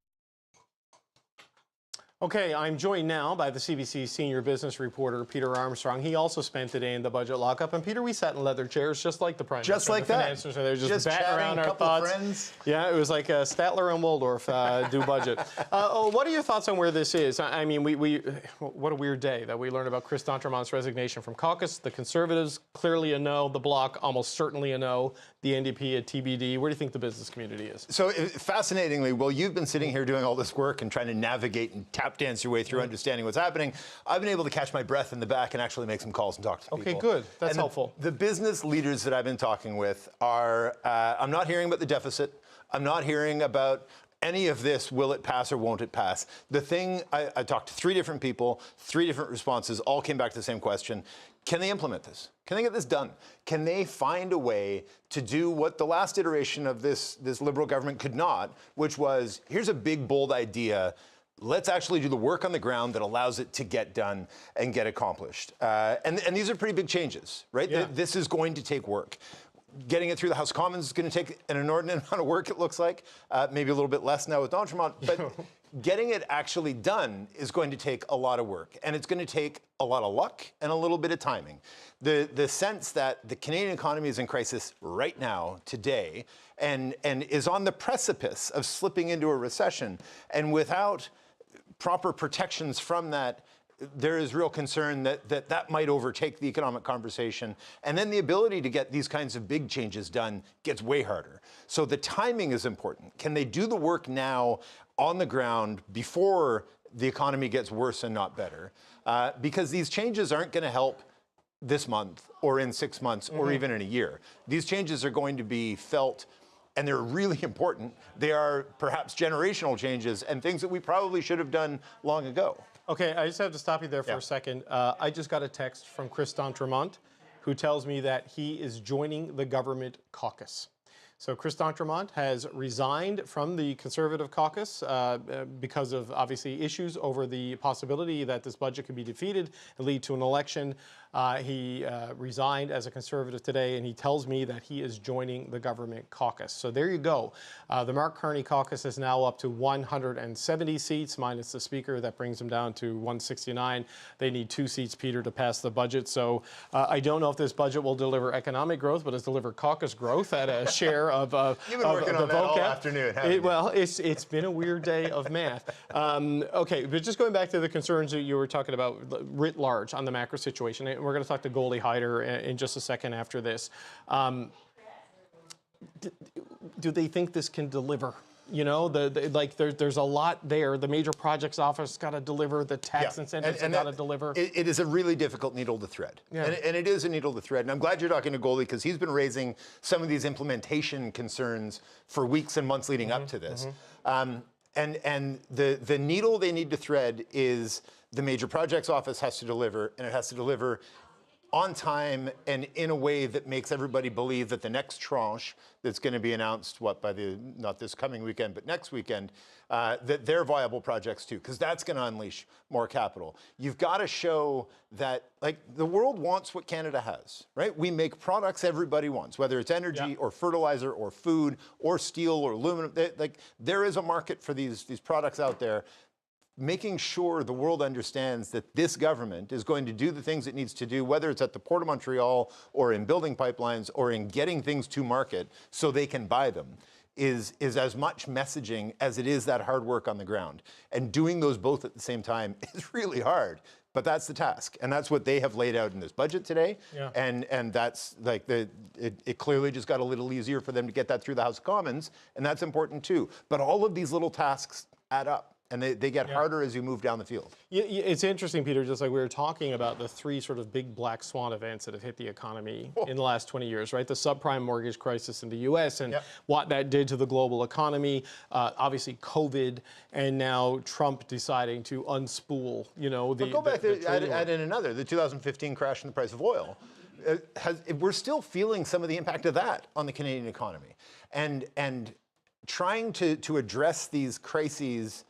Okay, I'm joined now by the CBC senior business reporter, Peter Armstrong. He also spent today in the budget lockup. And Peter, we sat in leather chairs just like the Prime Minister. Just like that. Financiers, they were just batting chatting, around our couple thoughts. Friends. Yeah, it was like Statler and Waldorf do budget. What are your thoughts on where this is? I mean, what a weird day that we learned about Chris d'Entremont's resignation from Caucus. The Conservatives, clearly a no. The Bloc, almost certainly a no. The NDP, a TBD. Where do you think the business community is? So fascinatingly, well, you've been sitting here doing all this work and trying to navigate and tap dance your way through understanding what's happening. I've been able to catch my breath in the back and actually make some calls and talk to people. Okay, good. That's and helpful. The business leaders that I've been talking with are, I'm not hearing about the deficit. I'm not hearing about any of this, will it pass or won't it pass? The thing, I talked to 3 different people, 3 different responses, all came back to the same question. Can they implement this? Can they get this done? Can they find a way to do what the last iteration of this Liberal government could not, which was, here's a big, bold idea. Let's actually do the work on the ground that allows it to get done and get accomplished. And these are pretty big changes, right? Yeah. This is going to take work. Getting it through the House of Commons is going to take an inordinate amount of work, it looks like. Maybe a little bit less now with d'Entremont. But getting it actually done is going to take a lot of work. And it's going to take a lot of luck and a little bit of timing. The sense that the Canadian economy is in crisis right now, today, and is on the precipice of slipping into a recession. And without proper protections from that, there is real concern that might overtake the economic conversation. And then the ability to get these kinds of big changes done gets way harder. So the timing is important. Can they do the work now on the ground before the economy gets worse and not better? Because these changes aren't going to help this month or in 6 months or even in a year. These changes are going to be felt, and they're really important. They are perhaps generational changes and things that we probably should have done long ago. Okay, I just have to stop you there for a second. I just got a text from Chris d'Entremont, who tells me that he is joining the government caucus. So Chris d'Entremont has resigned from the Conservative caucus because of, obviously, issues over the possibility that this budget could be defeated and lead to an election. He resigned as a Conservative today, and he tells me that he is joining the government caucus. So there you go. The Mark Carney caucus is now up to 170 seats, minus the Speaker. That brings them down to 169. They need 2 seats, Peter, to pass the budget. So I don't know if this budget will deliver economic growth, but it's deliver caucus growth at a share of You've been working on that all afternoon, haven't you? Well, it's been a weird day of math. Okay, but just going back to the concerns that you were talking about writ large on the macro situation, and we're going to talk to Goldie Hyder in just a second after this. Do they think this can deliver? You know, there's a lot there. The major projects office got to deliver. The tax incentives got to deliver. It is a really difficult needle to thread. Yeah. And it is a needle to thread. And I'm glad you're talking to Goldie, because he's been raising some of these implementation concerns for weeks and months leading up to this. And the needle they need to thread is the major projects office has to deliver, and it has to deliver on time and in a way that makes everybody believe that the next tranche that's going to be announced, not this coming weekend, but next weekend, that they're viable projects too, because that's going to unleash more capital. You've got to show that, like, the world wants what Canada has, right? We make products everybody wants, whether it's energy or fertilizer or food or steel or aluminum. There is a market for these products out there. Making sure the world understands that this government is going to do the things it needs to do, whether it's at the Port of Montreal or in building pipelines or in getting things to market so they can buy them, is as much messaging as it is that hard work on the ground. And doing those both at the same time is really hard, but that's the task. And that's what they have laid out in this budget today. Yeah. And that's like, it clearly just got a little easier for them to get that through the House of Commons, and that's important too. But all of these little tasks add up. And they get harder as you move down the field. Yeah, it's interesting, Peter, just like we were talking about the 3 sort of big black swan events that have hit the economy in the last 20 years, right? The subprime mortgage crisis in the U.S. and what that did to the global economy, obviously COVID, and now Trump deciding to unspool, you know, But go back to add in another, the 2015 crash in the price of oil. we're still feeling some of the impact of that on the Canadian economy. And trying to address these crises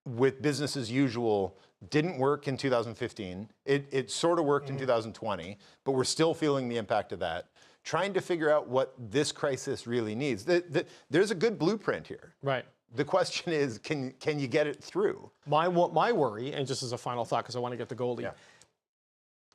with business as usual didn't work in 2015. It sort of worked in 2020, but we're still feeling the impact of that. Trying to figure out what this crisis really needs. There's a good blueprint here. Right. The question is, can you get it through? My worry, and just as a final thought, because I want to get to Goldie,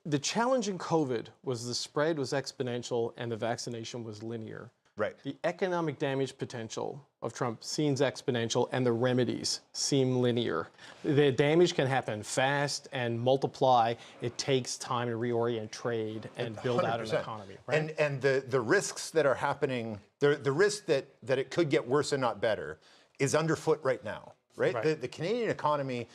the challenge in COVID was the spread was exponential and the vaccination was linear. Right. The economic damage potential of Trump seems exponential and the remedies seem linear. The damage can happen fast and multiply. It takes time to reorient trade and build 100%. Out an economy. Right? And the risks that are happening, the risk that it could get worse and not better is underfoot right now, right? The Canadian economy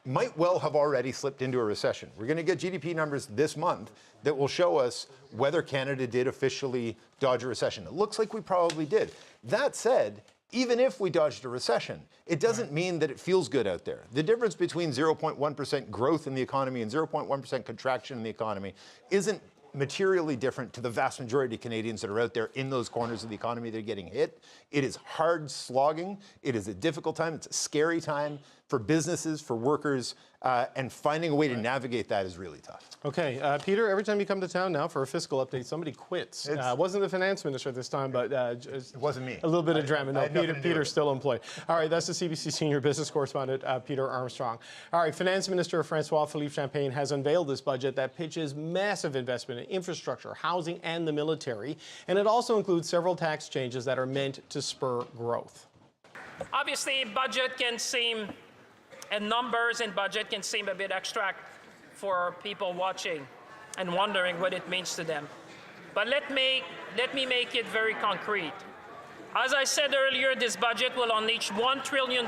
might well have already slipped into a recession. We're going to get GDP numbers this month that will show us whether Canada did officially dodge a recession. It looks like we probably did. That said, even if we dodged a recession, it doesn't mean that it feels good out there. The difference between 0.1% growth in the economy and 0.1% contraction in the economy isn't materially different to the vast majority of Canadians that are out there in those corners of the economy that are getting hit. It is hard slogging. It is a difficult time. It's a scary time for businesses, for workers, and finding a way to navigate that is really tough. Okay, Peter, every time you come to town now for a fiscal update, somebody quits. It wasn't the finance minister this time, but it wasn't me. A little bit of drama. No, Peter's still employed. All right, that's the CBC senior business correspondent, Peter Armstrong. All right, Finance Minister François-Philippe Champagne has unveiled this budget that pitches massive investment in infrastructure, housing, and the military, and it also includes several tax changes that are meant to spur growth. Obviously, budget can seem, and numbers in budget can seem a bit abstract for people watching and wondering what it means to them. But let me make it very concrete. As I said earlier, this budget will unleash $1 trillion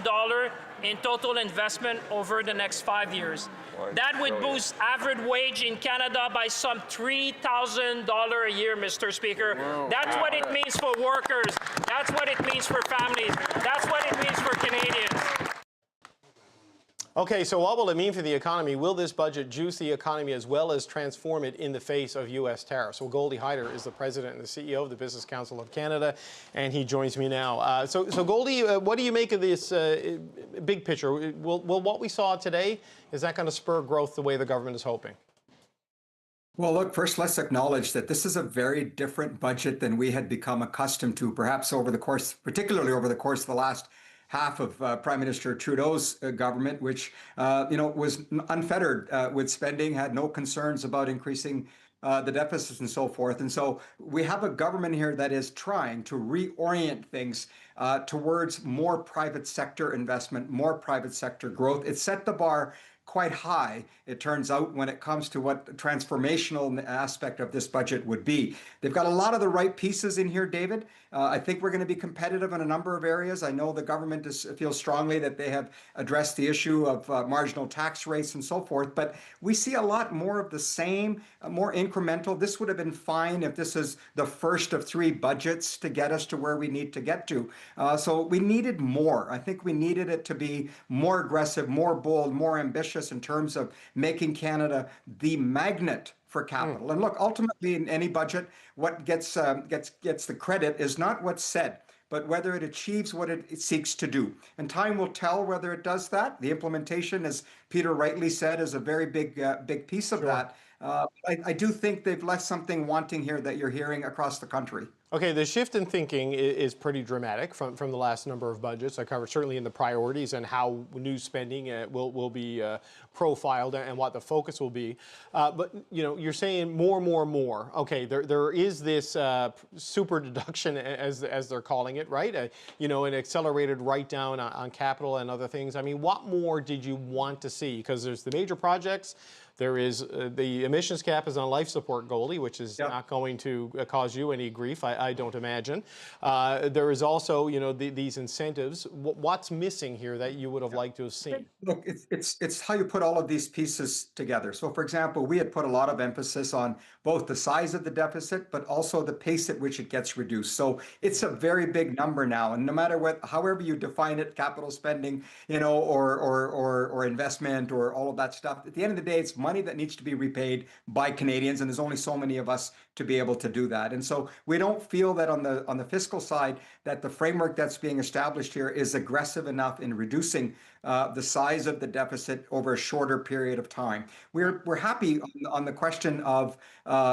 in total investment over the next 5 years. That would boost average wage in Canada by some $3,000 a year, Mr. Speaker. That's what it means for workers. That's what it means for families. That's what it means for Canadians. Okay, so what will it mean for the economy? Will this budget juice the economy as well as transform it in the face of U.S. tariffs? Well, Goldie Hyder is the president and the CEO of the Business Council of Canada, and he joins me now. So Goldie, what do you make of this big picture? Will what we saw today, is that going to spur growth the way the government is hoping? Well, look, first, let's acknowledge that this is a very different budget than we had become accustomed to, perhaps particularly over the course of the last half of Prime Minister Trudeau's government, which was unfettered with spending, had no concerns about increasing the deficits and so forth. And so we have a government here that is trying to reorient things towards more private sector investment, more private sector growth. It set the bar quite high, it turns out, when it comes to what the transformational aspect of this budget would be. They've got a lot of the right pieces in here, David. I think we're going to be competitive in a number of areas. I know the government feels strongly that they have addressed the issue of marginal tax rates and so forth, but we see a lot more of the same, more incremental. This would have been fine if this is the first of 3 budgets to get us to where we need to get to. So we needed more. I think we needed it to be more aggressive, more bold, more ambitious in terms of making Canada the magnet for capital. And look, ultimately in any budget, what gets the credit is not what's said, but whether it achieves what it seeks to do. And time will tell whether it does that. The implementation, as Peter rightly said, is a very big piece of that. I do think they've left something wanting here that you're hearing across the country. Okay, the shift in thinking is pretty dramatic from the last number of budgets. I covered certainly in the priorities and how new spending will be profiled and what the focus will be. But you're saying more. Okay, there is this super deduction, as they're calling it, right? An accelerated write-down on capital and other things. I mean, what more did you want to see? Because there's the major projects. There is the emissions cap is on life support, Goldie, which is not going to cause you any grief, I I don't imagine. There is also, you know, these incentives. What's missing here that you would have liked to have seen? Look, it's how you put all of these pieces together. So, for example, we had put a lot of emphasis on both the size of the deficit, but also the pace at which it gets reduced. So it's a very big number now, and no matter what, however you define it, capital spending, you know, or investment, or all of that stuff. At the end of the day, it's money that needs to be repaid by Canadians, and there's only so many of us to be able to do that. And so we don't feel that on the fiscal side that the framework that's being established here is aggressive enough in reducing the size of the deficit over a shorter period of time. We're happy on the question of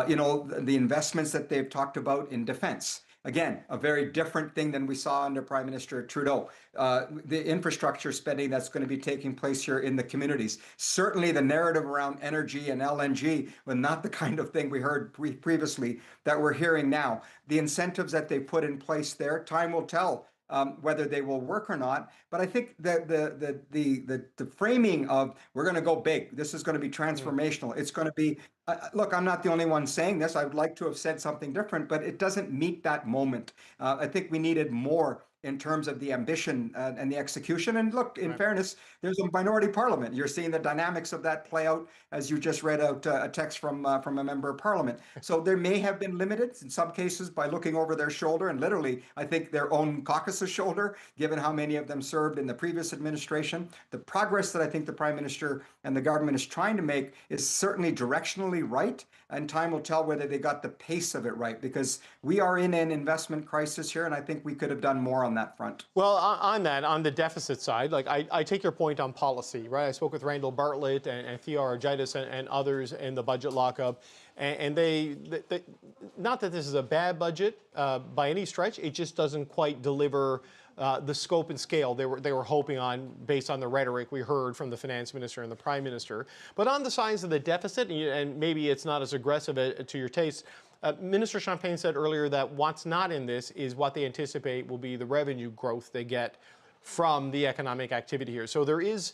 you know, the investments that they've talked about in defense. Again, a very different thing than we saw under Prime Minister Trudeau. The infrastructure spending that's going to be taking place here in the communities. Certainly the narrative around energy and LNG was not the kind of thing we heard previously that we're hearing now. The incentives that they put in place there, time will tell whether they will work or not. But I think the framing of we're going to go big, this is going to be transformational, it's going to be, look, I'm not the only one saying this. I would like to have said something different, but it doesn't meet that moment. I think we needed more in terms of the ambition and the execution. And look, in fairness, there's a minority parliament. You're seeing the dynamics of that play out as you just read out a text from a member of parliament. So there may have been limited in some cases by looking over their shoulder, and literally, I think their own caucus's shoulder, given how many of them served in the previous administration. The progress that I think the Prime Minister and the government is trying to make is certainly directionally right, and time will tell whether they got the pace of it right, because we are in an investment crisis here, and I think we could have done more on that front. Well, on the deficit side, like I take your point on policy, right? I spoke with Randall Bartlett and Theo Argytis and others in the budget lockup, and they not that this is a bad budget by any stretch, it just doesn't quite deliver the scope and scale they were hoping on based on the rhetoric we heard from the finance minister and the prime minister. But on the size of the deficit, and maybe it's not as aggressive to your taste, Minister Champagne said earlier that what's not in this is what they anticipate will be the revenue growth they get from the economic activity here. So there's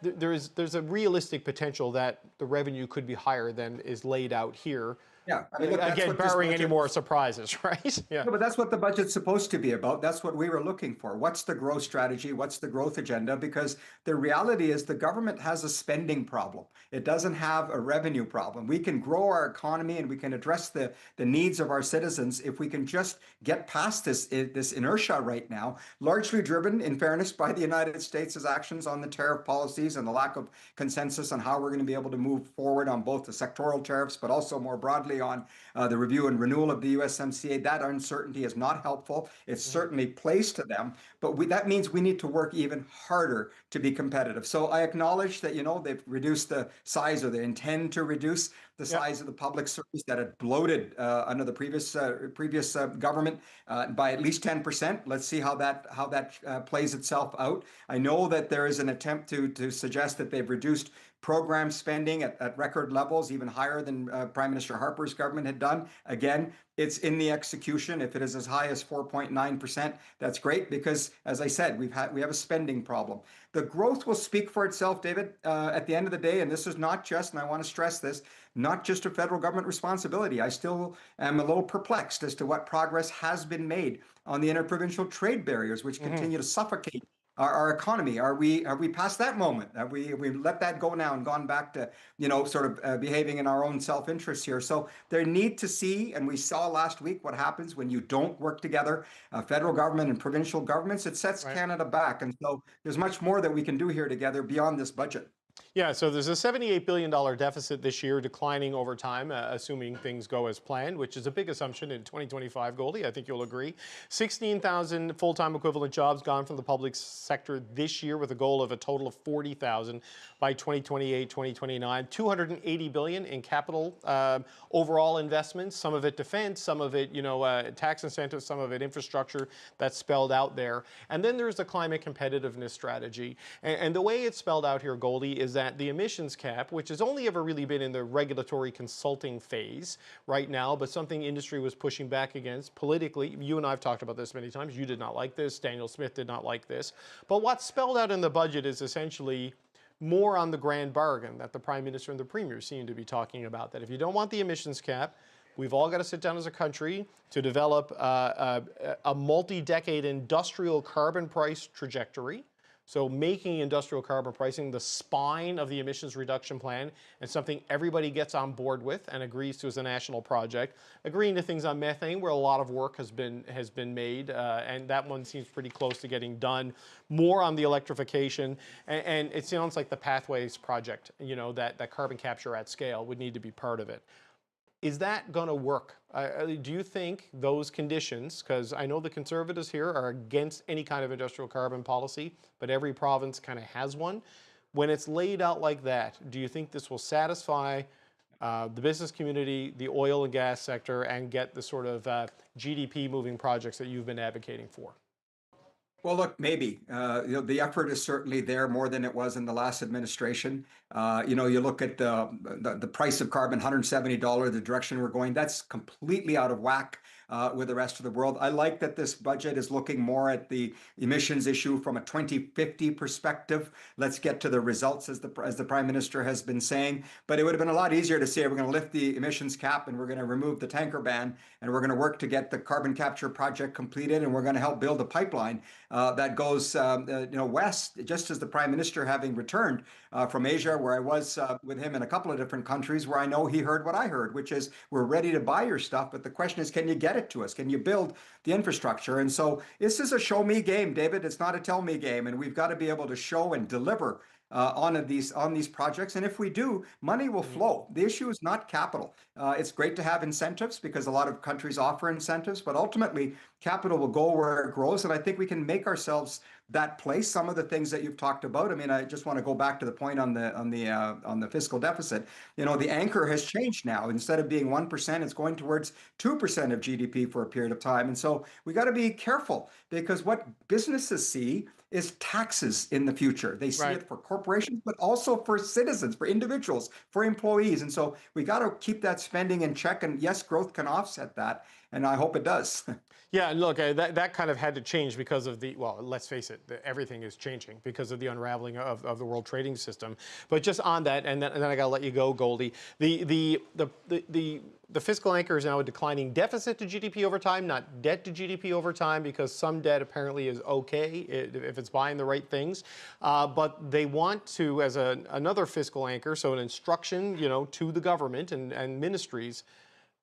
a realistic potential that the revenue could be higher than is laid out here. Yeah, I mean, look, again, barring any more surprises, right? Yeah. No, but that's what the budget's supposed to be about. That's what we were looking for. What's the growth strategy? What's the growth agenda? Because the reality is the government has a spending problem. It doesn't have a revenue problem. We can grow our economy and we can address the needs of our citizens if we can just get past this inertia right now, largely driven, in fairness, by the United States' actions on the tariff policies and the lack of consensus on how we're going to be able to move forward on both the sectoral tariffs, but also more broadly on the review and renewal of the USMCA. That uncertainty is not helpful. It certainly plays to them, but that means we need to work even harder to be competitive. So I acknowledge that, you know, they've reduced the size, or they intend to reduce the size of the public service that had bloated under the previous government by at least 10%. Let's see how that plays itself out. I know that there is an attempt to suggest that they've reduced program spending at record levels, even higher than Prime Minister Harper's government had done. Again, it's in the execution. If it is as high as 4.9%, that's great, because, as I said, we have a spending problem. The growth will speak for itself, David, at the end of the day, and this is not just, and I want to stress this, not just a federal government responsibility. I still am a little perplexed as to what progress has been made on the interprovincial trade barriers, which continue to suffocate our economy. Are we past that moment? Have we let that go now and gone back to, you know, sort of behaving in our own self-interest here? So they need to see, and we saw last week what happens when you don't work together, federal government and provincial governments. It sets Canada back. And so there's much more that we can do here together beyond this budget. Yeah, so there's a $78 billion deficit this year, declining over time, assuming things go as planned, which is a big assumption in 2025, Goldie. I think you'll agree. 16,000 full-time equivalent jobs gone from the public sector this year, with a goal of a total of 40,000 by 2028, 2029. $280 billion in capital overall investments, some of it defense, some of it, you know, tax incentives, some of it infrastructure that's spelled out there. And then there's the climate competitiveness strategy. And the way it's spelled out here, Goldie, is that the emissions cap, which has only ever really been in the regulatory consulting phase right now, but something industry was pushing back against politically. You and I have talked about this many times. You did not like this. Daniel Smith did not like this. But what's spelled out in the budget is essentially more on the grand bargain that the Prime Minister and the Premier seem to be talking about, that if you don't want the emissions cap, We've all got to sit down as a country to develop a multi-decade industrial carbon price trajectory. So making industrial carbon pricing the spine of the emissions reduction plan and something everybody gets on board with and agrees to as a national project. Agreeing to things on methane, where a lot of work has been made, and that one seems pretty close to getting done. More on the electrification, and it sounds like the Pathways project, you know, that carbon capture at scale would need to be part of it. Is that going to work? Do you think those conditions, because I know the Conservatives here are against any kind of industrial carbon policy, but every province kind of has one. When it's laid out like that, do you think this will satisfy the business community, the oil and gas sector, and get the sort of GDP moving projects that you've been advocating for? Well, look, maybe. You know, the effort is certainly there more than it was in the last administration. You know, you look at the price of carbon, $170, the direction we're going, that's completely out of whack with the rest of the world. I like that this budget is looking more at the emissions issue from a 2050 perspective. Let's get to the results, as the Prime Minister has been saying. But it would have been a lot easier to say we're going to lift the emissions cap and we're going to remove the tanker ban and we're going to work to get the carbon capture project completed and we're going to help build a pipeline that goes you know, west, just as the Prime Minister, having returned from Asia, where I was with him in a couple of different countries, where I know he heard what I heard, which is we're ready to buy your stuff, but the question is, can you get it to us? Can you build the infrastructure? And so this is a show me game, David. It's not a tell me game, and we've got to be able to show and deliver on these projects. And if we do, money will flow. The issue is not capital. It's great to have incentives because a lot of countries offer incentives, but ultimately capital will go where it grows. And I think we can make ourselves that place. Some of the things that you've talked about. I mean, I just want to go back to the point on the fiscal deficit. You know, the anchor has changed now. Instead of being 1%, it's going towards 2% of GDP for a period of time. And so we got to be careful, because what businesses see is taxes in the future. They see it for corporations, but also for citizens, for individuals, for employees. And so we got to keep that spending in check. And yes, growth can offset that. And I hope it does. Yeah, look, that kind of had to change because of the, well, let's face it, everything is changing because of the unraveling of the world trading system. But just on that, and then I got to let you go, Goldie. The fiscal anchor is now a declining deficit to GDP over time, not debt to GDP over time, because some debt apparently is okay if it's buying the right things. But they want to, as another fiscal anchor, so an instruction, you know, to the government and ministries,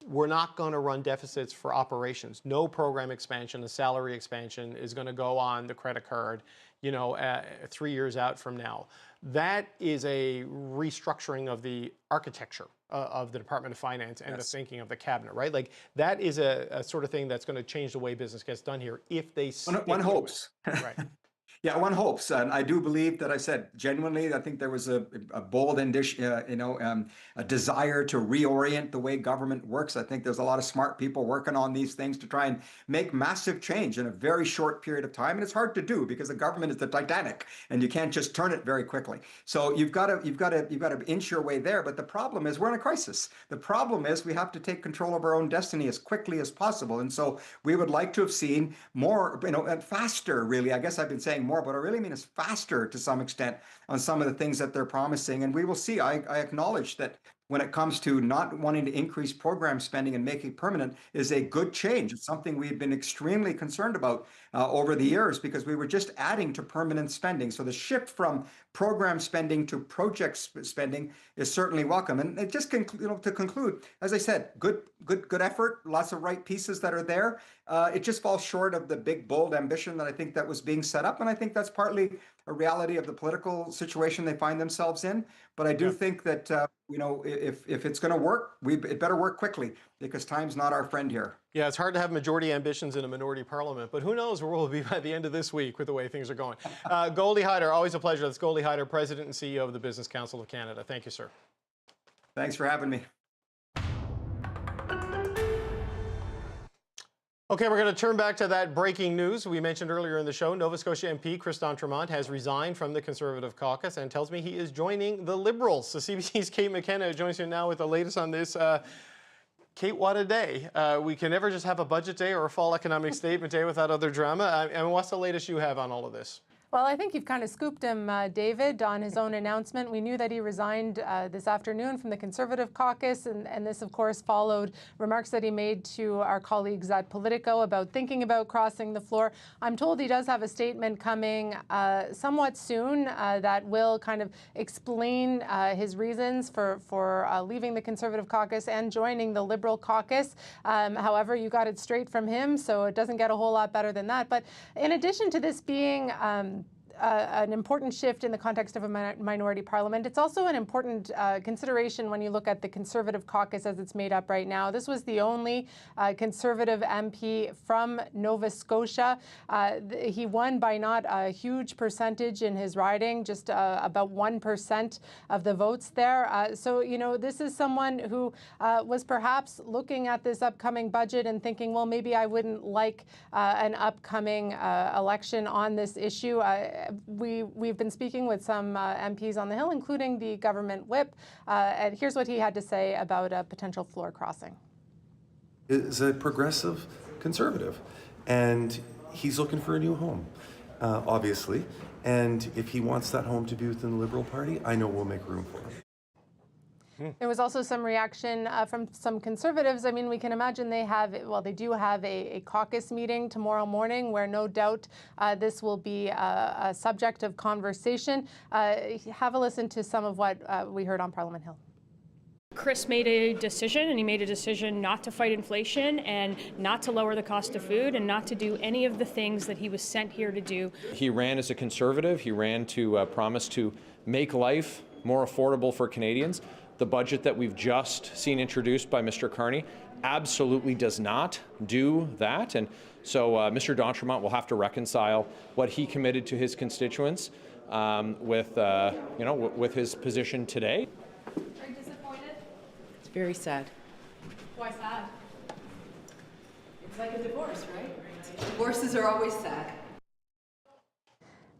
we're not going to run deficits for operations. No program expansion, the salary expansion is going to go on the credit card, you know, 3 years out from now. That is a restructuring of the architecture of the Department of Finance and the thinking of the cabinet, right? Like that is a sort of thing that's going to change the way business gets done here if they one hopes. Right. Yeah, one hopes, and I do believe that I said genuinely. I think there was a bold a desire to reorient the way government works. I think there's a lot of smart people working on these things to try and make massive change in a very short period of time, and it's hard to do because the government is the Titanic, and you can't just turn it very quickly. So you've got to inch your way there. But the problem is we're in a crisis. The problem is we have to take control of our own destiny as quickly as possible, and so we would like to have seen more, you know, and faster. Really, I guess I've been saying more, but I really mean is faster to some extent on some of the things that they're promising. And we will see. I acknowledge that when it comes to not wanting to increase program spending and make it permanent is a good change. It's something we've been extremely concerned about over the years because we were just adding to permanent spending. So the shift from program spending to project spending is certainly welcome. And it just to conclude, as I said, good effort, lots of right pieces that are there. It just falls short of the big, bold ambition that I think that was being set up. And I think that's partly a reality of the political situation they find themselves in. But I do think that, you know, if it's going to work, it better work quickly because time's not our friend here. Yeah, it's hard to have majority ambitions in a minority parliament, but who knows where we'll be by the end of this week with the way things are going. Goldie Hyder, always a pleasure. That's Goldie Hyder, President and CEO of the Business Council of Canada. Thank you, sir. Thanks for having me. Okay, we're going to turn back to that breaking news we mentioned earlier in the show. Nova Scotia MP Chris d'Entremont has resigned from the Conservative caucus and tells me he is joining the Liberals. So CBC's Kate McKenna joins me now with the latest on this. Kate, what a day. We can never just have a budget day or a fall economic statement day without other drama. And what's the latest you have on all of this? Well, I think you've kind of scooped him, David, on his own announcement. We knew that he resigned this afternoon from the Conservative caucus, and this, of course, followed remarks that he made to our colleagues at Politico about thinking about crossing the floor. I'm told he does have a statement coming somewhat soon that will kind of explain his reasons for leaving the Conservative caucus and joining the Liberal caucus. However, you got it straight from him, so it doesn't get a whole lot better than that. But in addition to this being an important shift in the context of a minority parliament, it's also an important consideration when you look at the Conservative caucus as it's made up right now. This was the only Conservative MP from Nova Scotia. He won by not a huge percentage in his riding, just about 1% of the votes there. So, you know, this is someone who was perhaps looking at this upcoming budget and thinking, well, maybe I wouldn't like an upcoming election on this issue. We've been speaking with some MPs on the Hill, including the government whip, and here's what he had to say about a potential floor crossing. Is a progressive Conservative, and he's looking for a new home, obviously, and if he wants that home to be within the Liberal Party, I know we'll make room for him. There was also some reaction from some Conservatives. I mean, we can imagine they do have a caucus meeting tomorrow morning where no doubt this will be a subject of conversation. Have a listen to some of what we heard on Parliament Hill. Chris made a decision, and he made a decision not to fight inflation and not to lower the cost of food and not to do any of the things that he was sent here to do. He ran as a Conservative. He ran to promise to make life more affordable for Canadians. The budget that we've just seen introduced by Mr. Carney absolutely does not do that. And so Mr. d'Entremont will have to reconcile what he committed to his constituents with his position today. Are you disappointed? It's very sad. Why sad? It's like a divorce, right? Divorces are always sad.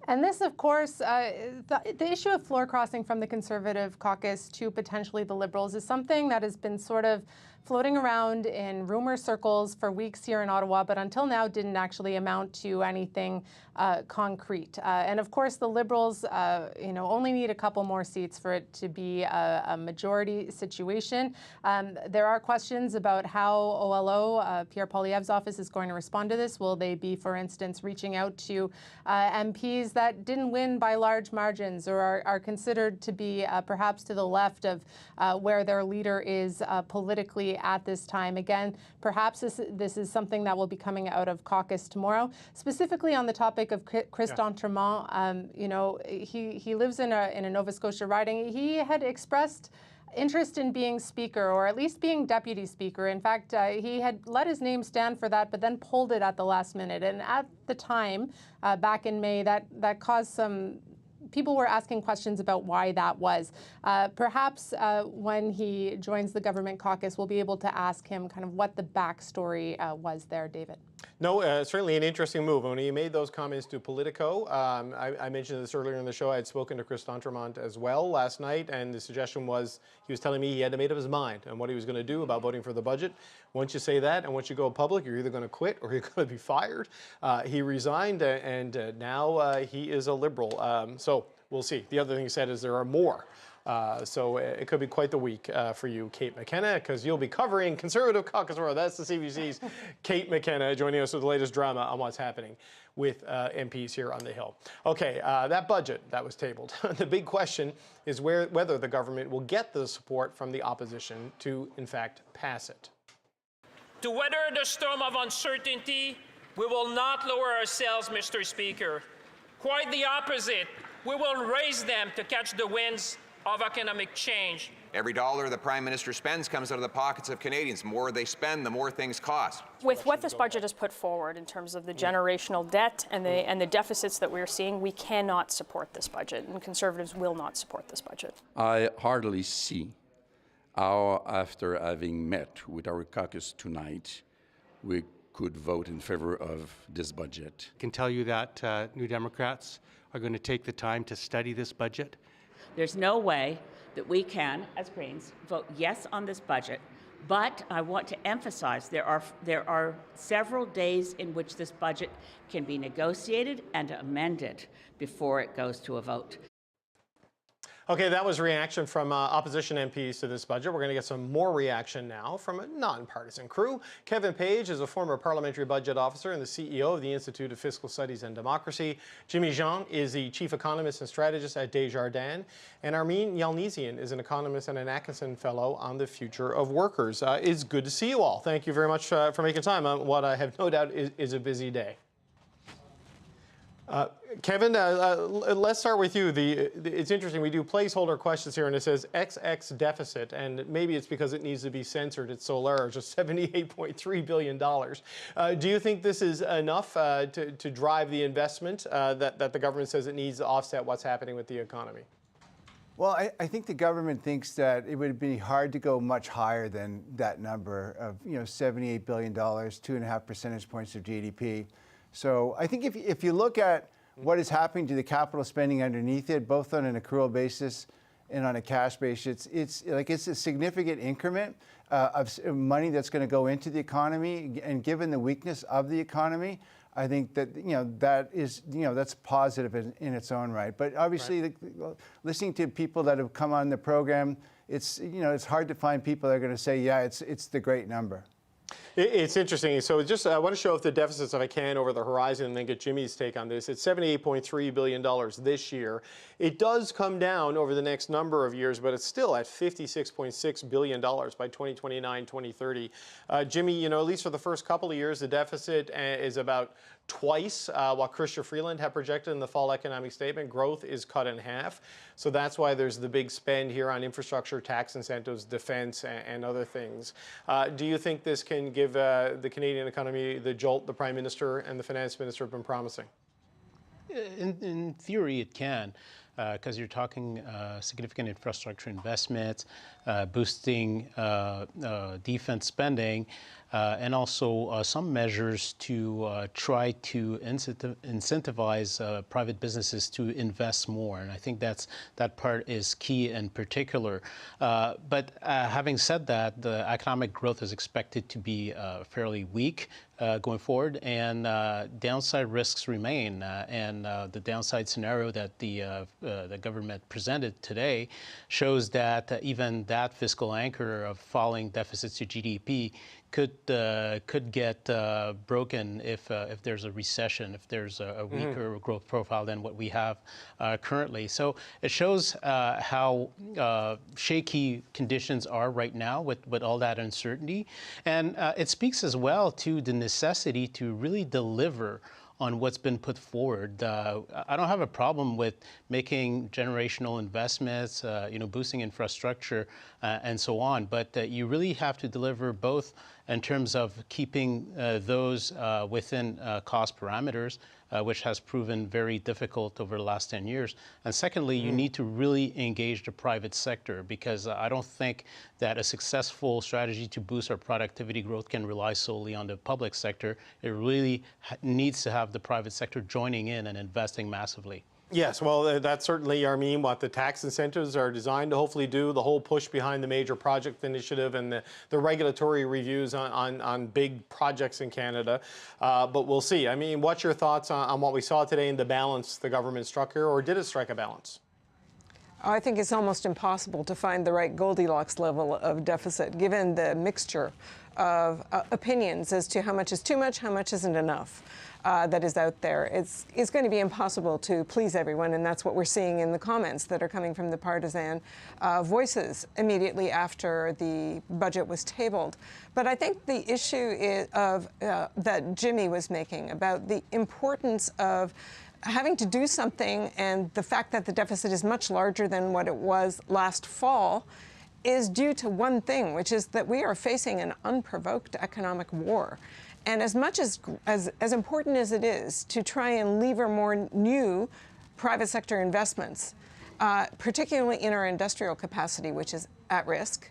And this, of course, the issue of floor crossing from the Conservative caucus to potentially the Liberals is something that has been sort of floating around in rumor circles for weeks here in Ottawa, but until now didn't actually amount to anything concrete. And of course, the Liberals, only need a couple more seats for it to be a majority situation. There are questions about how OLO, Pierre Poilievre's office, is going to respond to this. Will they be, for instance, reaching out to MPs that didn't win by large margins or are considered to be perhaps to the left of where their leader is politically at this time? Again, perhaps this is something that will be coming out of caucus tomorrow. Specifically on the topic of Chris d'Entremont, he lives in a Nova Scotia riding. He had expressed interest in being speaker, or at least being deputy speaker. In fact, he had let his name stand for that, but then pulled it at the last minute. And at the time, back in May, that caused some people were asking questions about why that was. Perhaps when he joins the government caucus, we'll be able to ask him kind of what the backstory was there, David. No, certainly an interesting move. When he made those comments to Politico, I mentioned this earlier in the show, I had spoken to Chris d'Entremont as well last night, and the suggestion was, he was telling me he had to make up his mind on what he was going to do about voting for the budget. Once you say that, and once you go public, you're either going to quit or you're going to be fired. He resigned, and now he is a Liberal. So we'll see. The other thing he said is there are more. So it could be quite the week for you, Kate McKenna, because you'll be covering Conservative Caucus World. That's the CBC's Kate McKenna joining us with the latest drama on what's happening with MPs here on the Hill. Okay, that budget that was tabled. The big question is whether the government will get the support from the opposition to, in fact, pass it. To weather the storm of uncertainty, we will not lower our sails, Mr. Speaker. Quite the opposite. We will raise them to catch the winds of economic change. Every dollar the Prime Minister spends comes out of the pockets of Canadians. The more they spend, the more things cost. With what this budget has put forward in terms of the generational debt and the deficits that we're seeing, we cannot support this budget, and Conservatives will not support this budget. I hardly see how, after having met with our caucus tonight, we could vote in favor of this budget. I can tell you that New Democrats are going to take the time to study this budget. There's no way that we can, as Greens, vote yes on this budget, But I want to emphasize there are several days in which this budget can be negotiated and amended before it goes to a vote. Okay, that was reaction from opposition MPs to this budget. We're going to get some more reaction now from a nonpartisan crew. Kevin Page is a former parliamentary budget officer and the CEO of the Institute of Fiscal Studies and Democracy. Jimmy Jean is the chief economist and strategist at Desjardins. And Armin Yalnizyan is an economist and an Atkinson Fellow on the future of workers. It's good to see you all. Thank you very much for making time on what I have no doubt is a busy day. Kevin, let's start with you. It's interesting, we do placeholder questions here, and it says XX deficit, and maybe it's because it needs to be censored. It's so large, just $78.3 billion. Do you think this is enough to drive the investment that the government says it needs to offset what's happening with the economy? Well, I think the government thinks that it would be hard to go much higher than that number of, $78 billion, 2.5 percentage points of GDP. So I think if you look at what is happening to the capital spending underneath it, both on an accrual basis and on a cash basis, it's a significant increment of money that's going to go into the economy. And given the weakness of the economy, I think that that's positive in its own right. But obviously, listening to people that have come on the program, it's hard to find people that are going to say, yeah, it's the great number. It's interesting. So I want to show off the deficits, if I can, over the horizon and then get Jimmy's take on this. It's $78.3 billion this year. It does come down over the next number of years, but it's still at $56.6 billion by 2029, 2030. Jimmy, at least for the first couple of years, the deficit is about twice what Chrystia Freeland had projected in the fall economic statement. Growth is cut in half. So that's why there's the big spend here on infrastructure, tax incentives, defense, and other things. Do you think this can give the Canadian economy the jolt the Prime Minister and the Finance Minister have been promising? In theory, it can, because you're talking significant infrastructure investments, boosting defense spending, and also some measures to try to incentivize private businesses to invest more. And I think that part is key in particular. But having said that, the economic growth is expected to be fairly weak going forward, and downside risks remain. And the downside scenario that the government presented today shows that even that fiscal anchor of falling deficits to GDP could get broken if there's a recession, if there's a weaker growth profile than what we have currently. So it shows how shaky conditions are right now with all that uncertainty. And it speaks as well to the necessity to really deliver on what's been put forward. I don't have a problem with making generational investments, boosting infrastructure and so on, but you really have to deliver both in terms of keeping those within cost parameters, which has proven very difficult over the last 10 years. And secondly, you need to really engage the private sector, because I don't think that a successful strategy to boost our productivity growth can rely solely on the public sector. It really needs to have the private sector joining in and investing massively. Yes, well, that's certainly, Armin, what the tax incentives are designed to hopefully do, the whole push behind the major project initiative and the regulatory reviews on big projects in Canada. But we'll see. I mean, what's your thoughts on what we saw today in the balance the government struck here, or did it strike a balance? I think it's almost impossible to find the right Goldilocks level of deficit, given the mixture of opinions as to how much is too much, how much isn't enough. That is out there. It's going to be impossible to please everyone, and that's what we're seeing in the comments that are coming from the partisan voices immediately after the budget was tabled. But I think the issue is that Jimmy was making about the importance of having to do something, and the fact that the deficit is much larger than what it was last fall is due to one thing, which is that we are facing an unprovoked economic war. And as much as important as it is to try and lever more new private sector investments, particularly in our industrial capacity, which is at risk,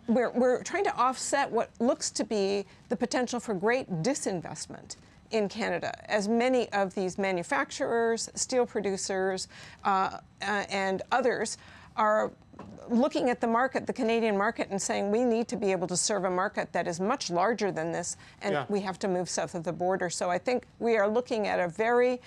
we're trying to offset what looks to be the potential for great disinvestment in Canada, as many of these manufacturers, steel producers, and others are looking at the market, the Canadian market, and saying we need to be able to serve a market that is much larger than this, and we have to move south of the border. So I think we are looking at a very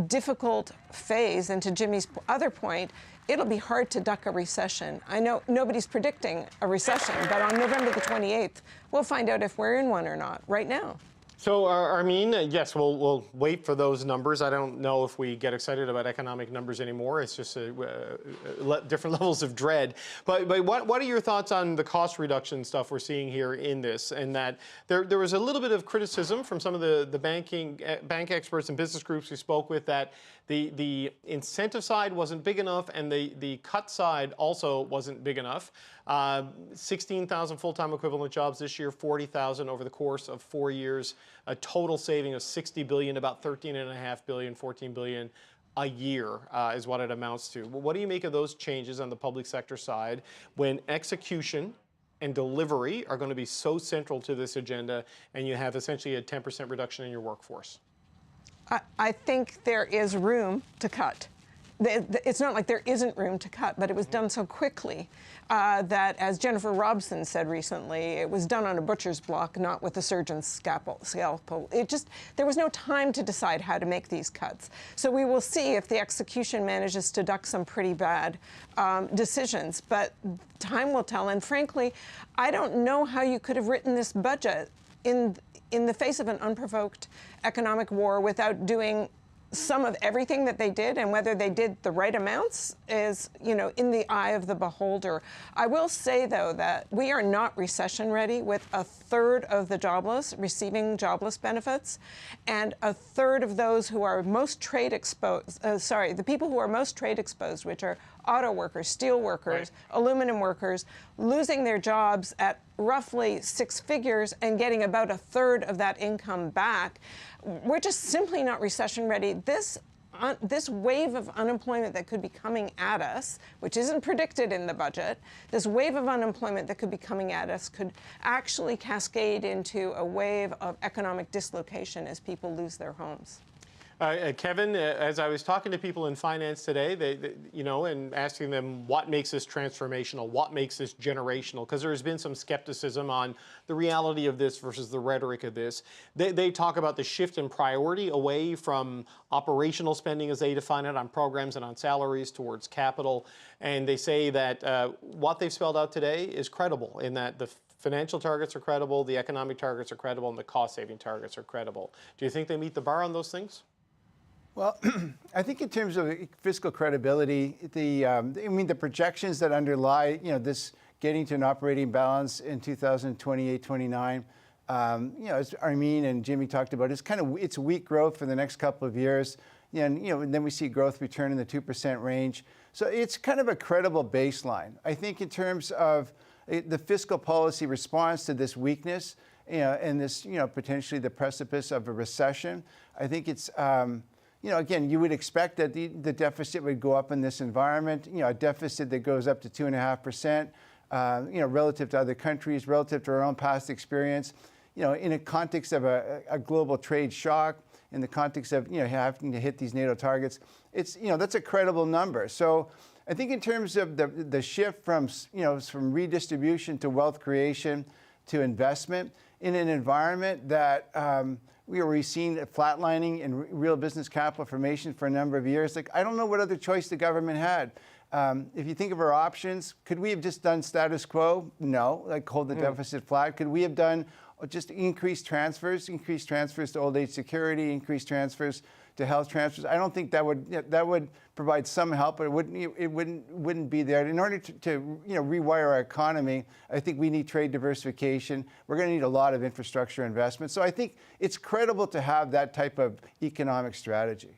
difficult phase. And to Jimmy's other point, it'll be hard to duck a recession. I know nobody's predicting a recession, but on November the 28th, we'll find out if we're in one or not right now. So, Armin, yes, we'll wait for those numbers. I don't know if we get excited about economic numbers anymore. It's just different levels of dread. But what are your thoughts on the cost reduction stuff we're seeing here in this? And that there was a little bit of criticism from some of the bank experts and business groups we spoke with that the incentive side wasn't big enough and the cut side also wasn't big enough. 16,000 full-time equivalent jobs this year, 40,000 over the course of 4 years, a total saving of $60 billion, about $13.5 billion, $14 billion a year is what it amounts to. What do you make of those changes on the public sector side when execution and delivery are going to be so central to this agenda and you have essentially a 10% reduction in your workforce? I think there is room to cut. It's not like there isn't room to cut, but it was done so quickly that, as Jennifer Robson said recently, it was done on a butcher's block, not with a surgeon's scalpel. There was no time to decide how to make these cuts. So we will see if the execution manages to duck some pretty bad decisions, but time will tell. And frankly, I don't know how you could have written this budget in the face of an unprovoked economic war without doing some of everything that they did, and whether they did the right amounts is, in the eye of the beholder. I will say, though, that we are not recession ready with a third of the jobless receiving jobless benefits, and a third of those who are most trade exposed, the people who are most trade exposed, which are auto workers, steel workers, aluminum workers, losing their jobs at roughly 6 figures and getting about a third of that income back. We're just simply not recession ready. This wave of unemployment that could be coming at us, which isn't predicted in the budget, this wave of unemployment that could be coming at us could actually cascade into a wave of economic dislocation as people lose their homes. Kevin, as I was talking to people in finance today, and asking them what makes this transformational, what makes this generational, because there has been some skepticism on the reality of this versus the rhetoric of this. They talk about the shift in priority away from operational spending as they define it on programs and on salaries towards capital. And they say that what they've spelled out today is credible in that the financial targets are credible, the economic targets are credible, and the cost-saving targets are credible. Do you think they meet the bar on those things? Well, I think in terms of fiscal credibility, the projections that underlie, this getting to an operating balance in 2028-29, as Armin and Jimmy talked about, it's weak growth for the next couple of years, and then we see growth return in the 2% range. So it's kind of a credible baseline. I think in terms of the fiscal policy response to this weakness, and this, potentially the precipice of a recession, I think it's. Again, you would expect that the deficit would go up in this environment. A deficit that goes up to 2.5%, relative to other countries, relative to our own past experience. In a context of a global trade shock, in the context of having to hit these NATO targets, it's that's a credible number. So I think in terms of the shift from from redistribution to wealth creation to investment in an environment that we've seen flatlining in real business capital formation for a number of years. I don't know what other choice the government had. If you think of our options, could we have just done status quo? No, hold the deficit flat. Could we have done just increased transfers to old age security, increased transfers to health transfers? I don't think that would provide some help, but it wouldn't be there. In order to rewire our economy, I think we need trade diversification. We're going to need a lot of infrastructure investment. So I think it's credible to have that type of economic strategy.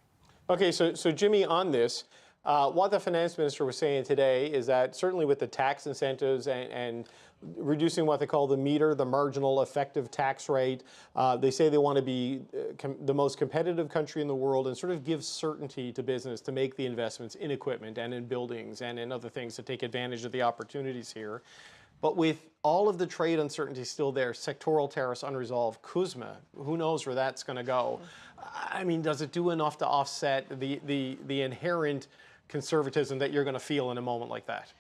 Okay, so Jimmy, on this, what the finance minister was saying today is that certainly with the tax incentives and reducing what they call the meter, the marginal effective tax rate, they say they want to be the most competitive country in the world and sort of give certainty to business to make the investments in equipment and in buildings and in other things to take advantage of the opportunities here. But with all of the trade uncertainty still there, sectoral tariffs unresolved, CUSMA, who knows where that's going to go? I mean, does it do enough to offset the inherent conservatism that you're going to feel in a moment like that.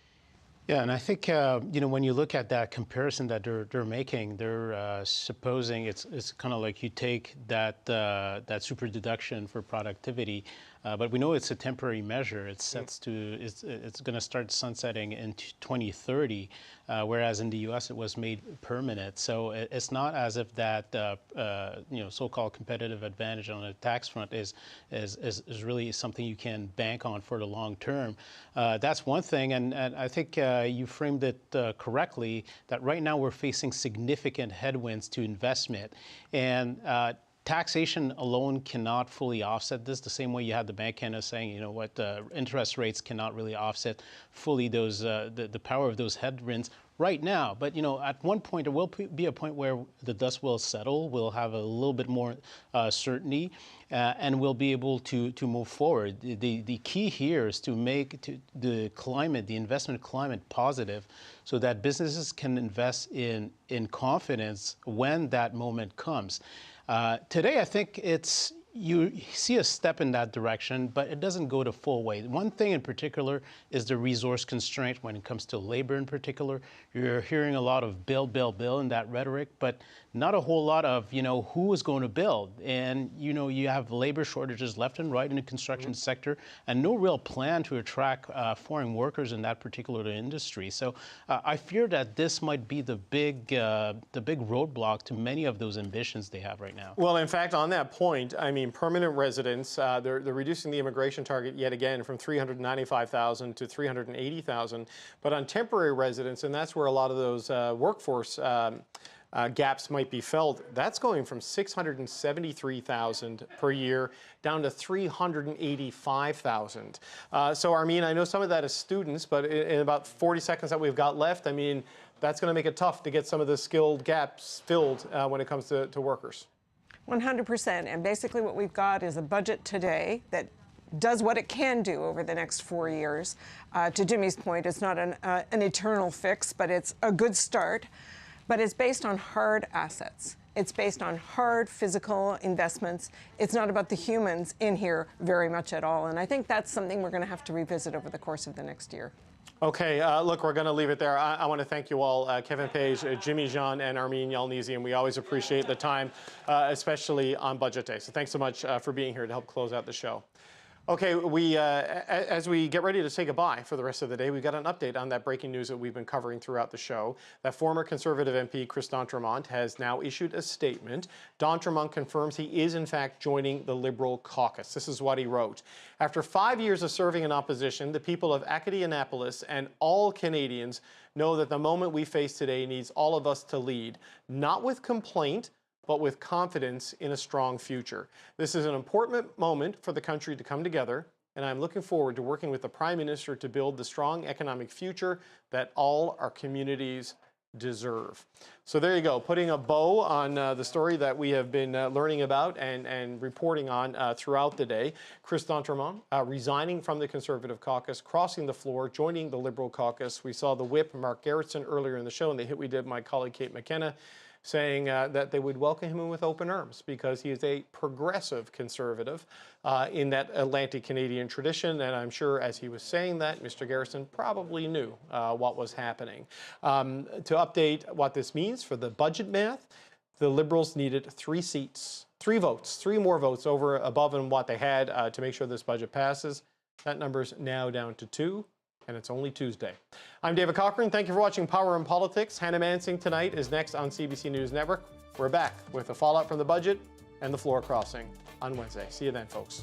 Yeah, and I think when you look at that comparison that they're making, they're supposing it's kind of like you take that super deduction for productivity, but we know it's a temporary measure. It's going to start sunsetting in 2030, whereas in the U.S. it was made permanent. So it's not as if that so-called competitive advantage on the tax front is really something you can bank on for the long term. That's one thing, and I think you framed it correctly, that right now we're facing significant headwinds to investment, and taxation alone cannot fully offset this, the same way you had the Bank of Canada saying, interest rates cannot really offset fully those the power of those headwinds right now. But at one point there will be a point where the dust will settle, we'll have a little bit more certainty, and we'll be able to move forward. The key here is to make the investment climate positive, so that businesses can invest in confidence when that moment comes. Today, I think you see a step in that direction, but it doesn't go the full way. One thing in particular is the resource constraint when it comes to labor in particular. You're hearing a lot of build in that rhetoric, but not a whole lot of, who is going to build. And, you have labor shortages left and right in the construction sector, and no real plan to attract foreign workers in that particular industry. So I fear that this might be the big roadblock to many of those ambitions they have right now. Well, in fact, on that point, permanent residents, they're reducing the immigration target yet again from 395,000 to 380,000. But on temporary residents, and that's where a lot of those workforce gaps might be felt, that's going from 673,000 per year down to 385,000. So, Armin, I know some of that is students, but in about 40 seconds that we've got left, that's going to make it tough to get some of the skilled gaps filled when it comes to workers. 100%. And basically what we've got is a budget today that does what it can do over the next 4 years. To Jimmy's point, it's not an eternal fix, but it's a good start. But it's based on hard assets. It's based on hard physical investments. It's not about the humans in here very much at all. And I think that's something we're going to have to revisit over the course of the next year. Okay, look, we're going to leave it there. I want to thank you all, Kevin Page, Jimmy Jean, and Armin Yalnizyan, and we always appreciate the time, especially on Budget Day. So thanks so much for being here to help close out the show. Okay, as we get ready to say goodbye for the rest of the day, we've got an update on that breaking news that we've been covering throughout the show. That former Conservative MP, Chris d'Entremont, has now issued a statement. d'Entremont confirms he is, in fact, joining the Liberal Caucus. This is what he wrote. After 5 years of serving in opposition, the people of Acadianapolis and all Canadians know that the moment we face today needs all of us to lead, not with complaint, but with confidence in a strong future. This is an important moment for the country to come together, and I'm looking forward to working with the Prime Minister to build the strong economic future that all our communities deserve. So there you go, putting a bow on the story that we have been learning about and reporting on throughout the day. Chris d'Entremont resigning from the Conservative Caucus, crossing the floor, joining the Liberal Caucus. We saw the whip, Mark Garretson, earlier in the show, and the hit we did, my colleague Kate McKenna, saying that they would welcome him with open arms because he is a progressive Conservative in that Atlantic Canadian tradition. And I'm sure as he was saying that, Mr. Garrison probably knew what was happening. To update what this means for the budget math, the Liberals needed 3 more votes above and what they had to make sure this budget passes. That number's now down to 2. And it's only Tuesday. I'm David Cochrane. Thank you for watching Power and Politics. Hannah Mansing tonight is next on CBC News Network. We're back with the fallout from the budget and the floor crossing on Wednesday. See you then, folks.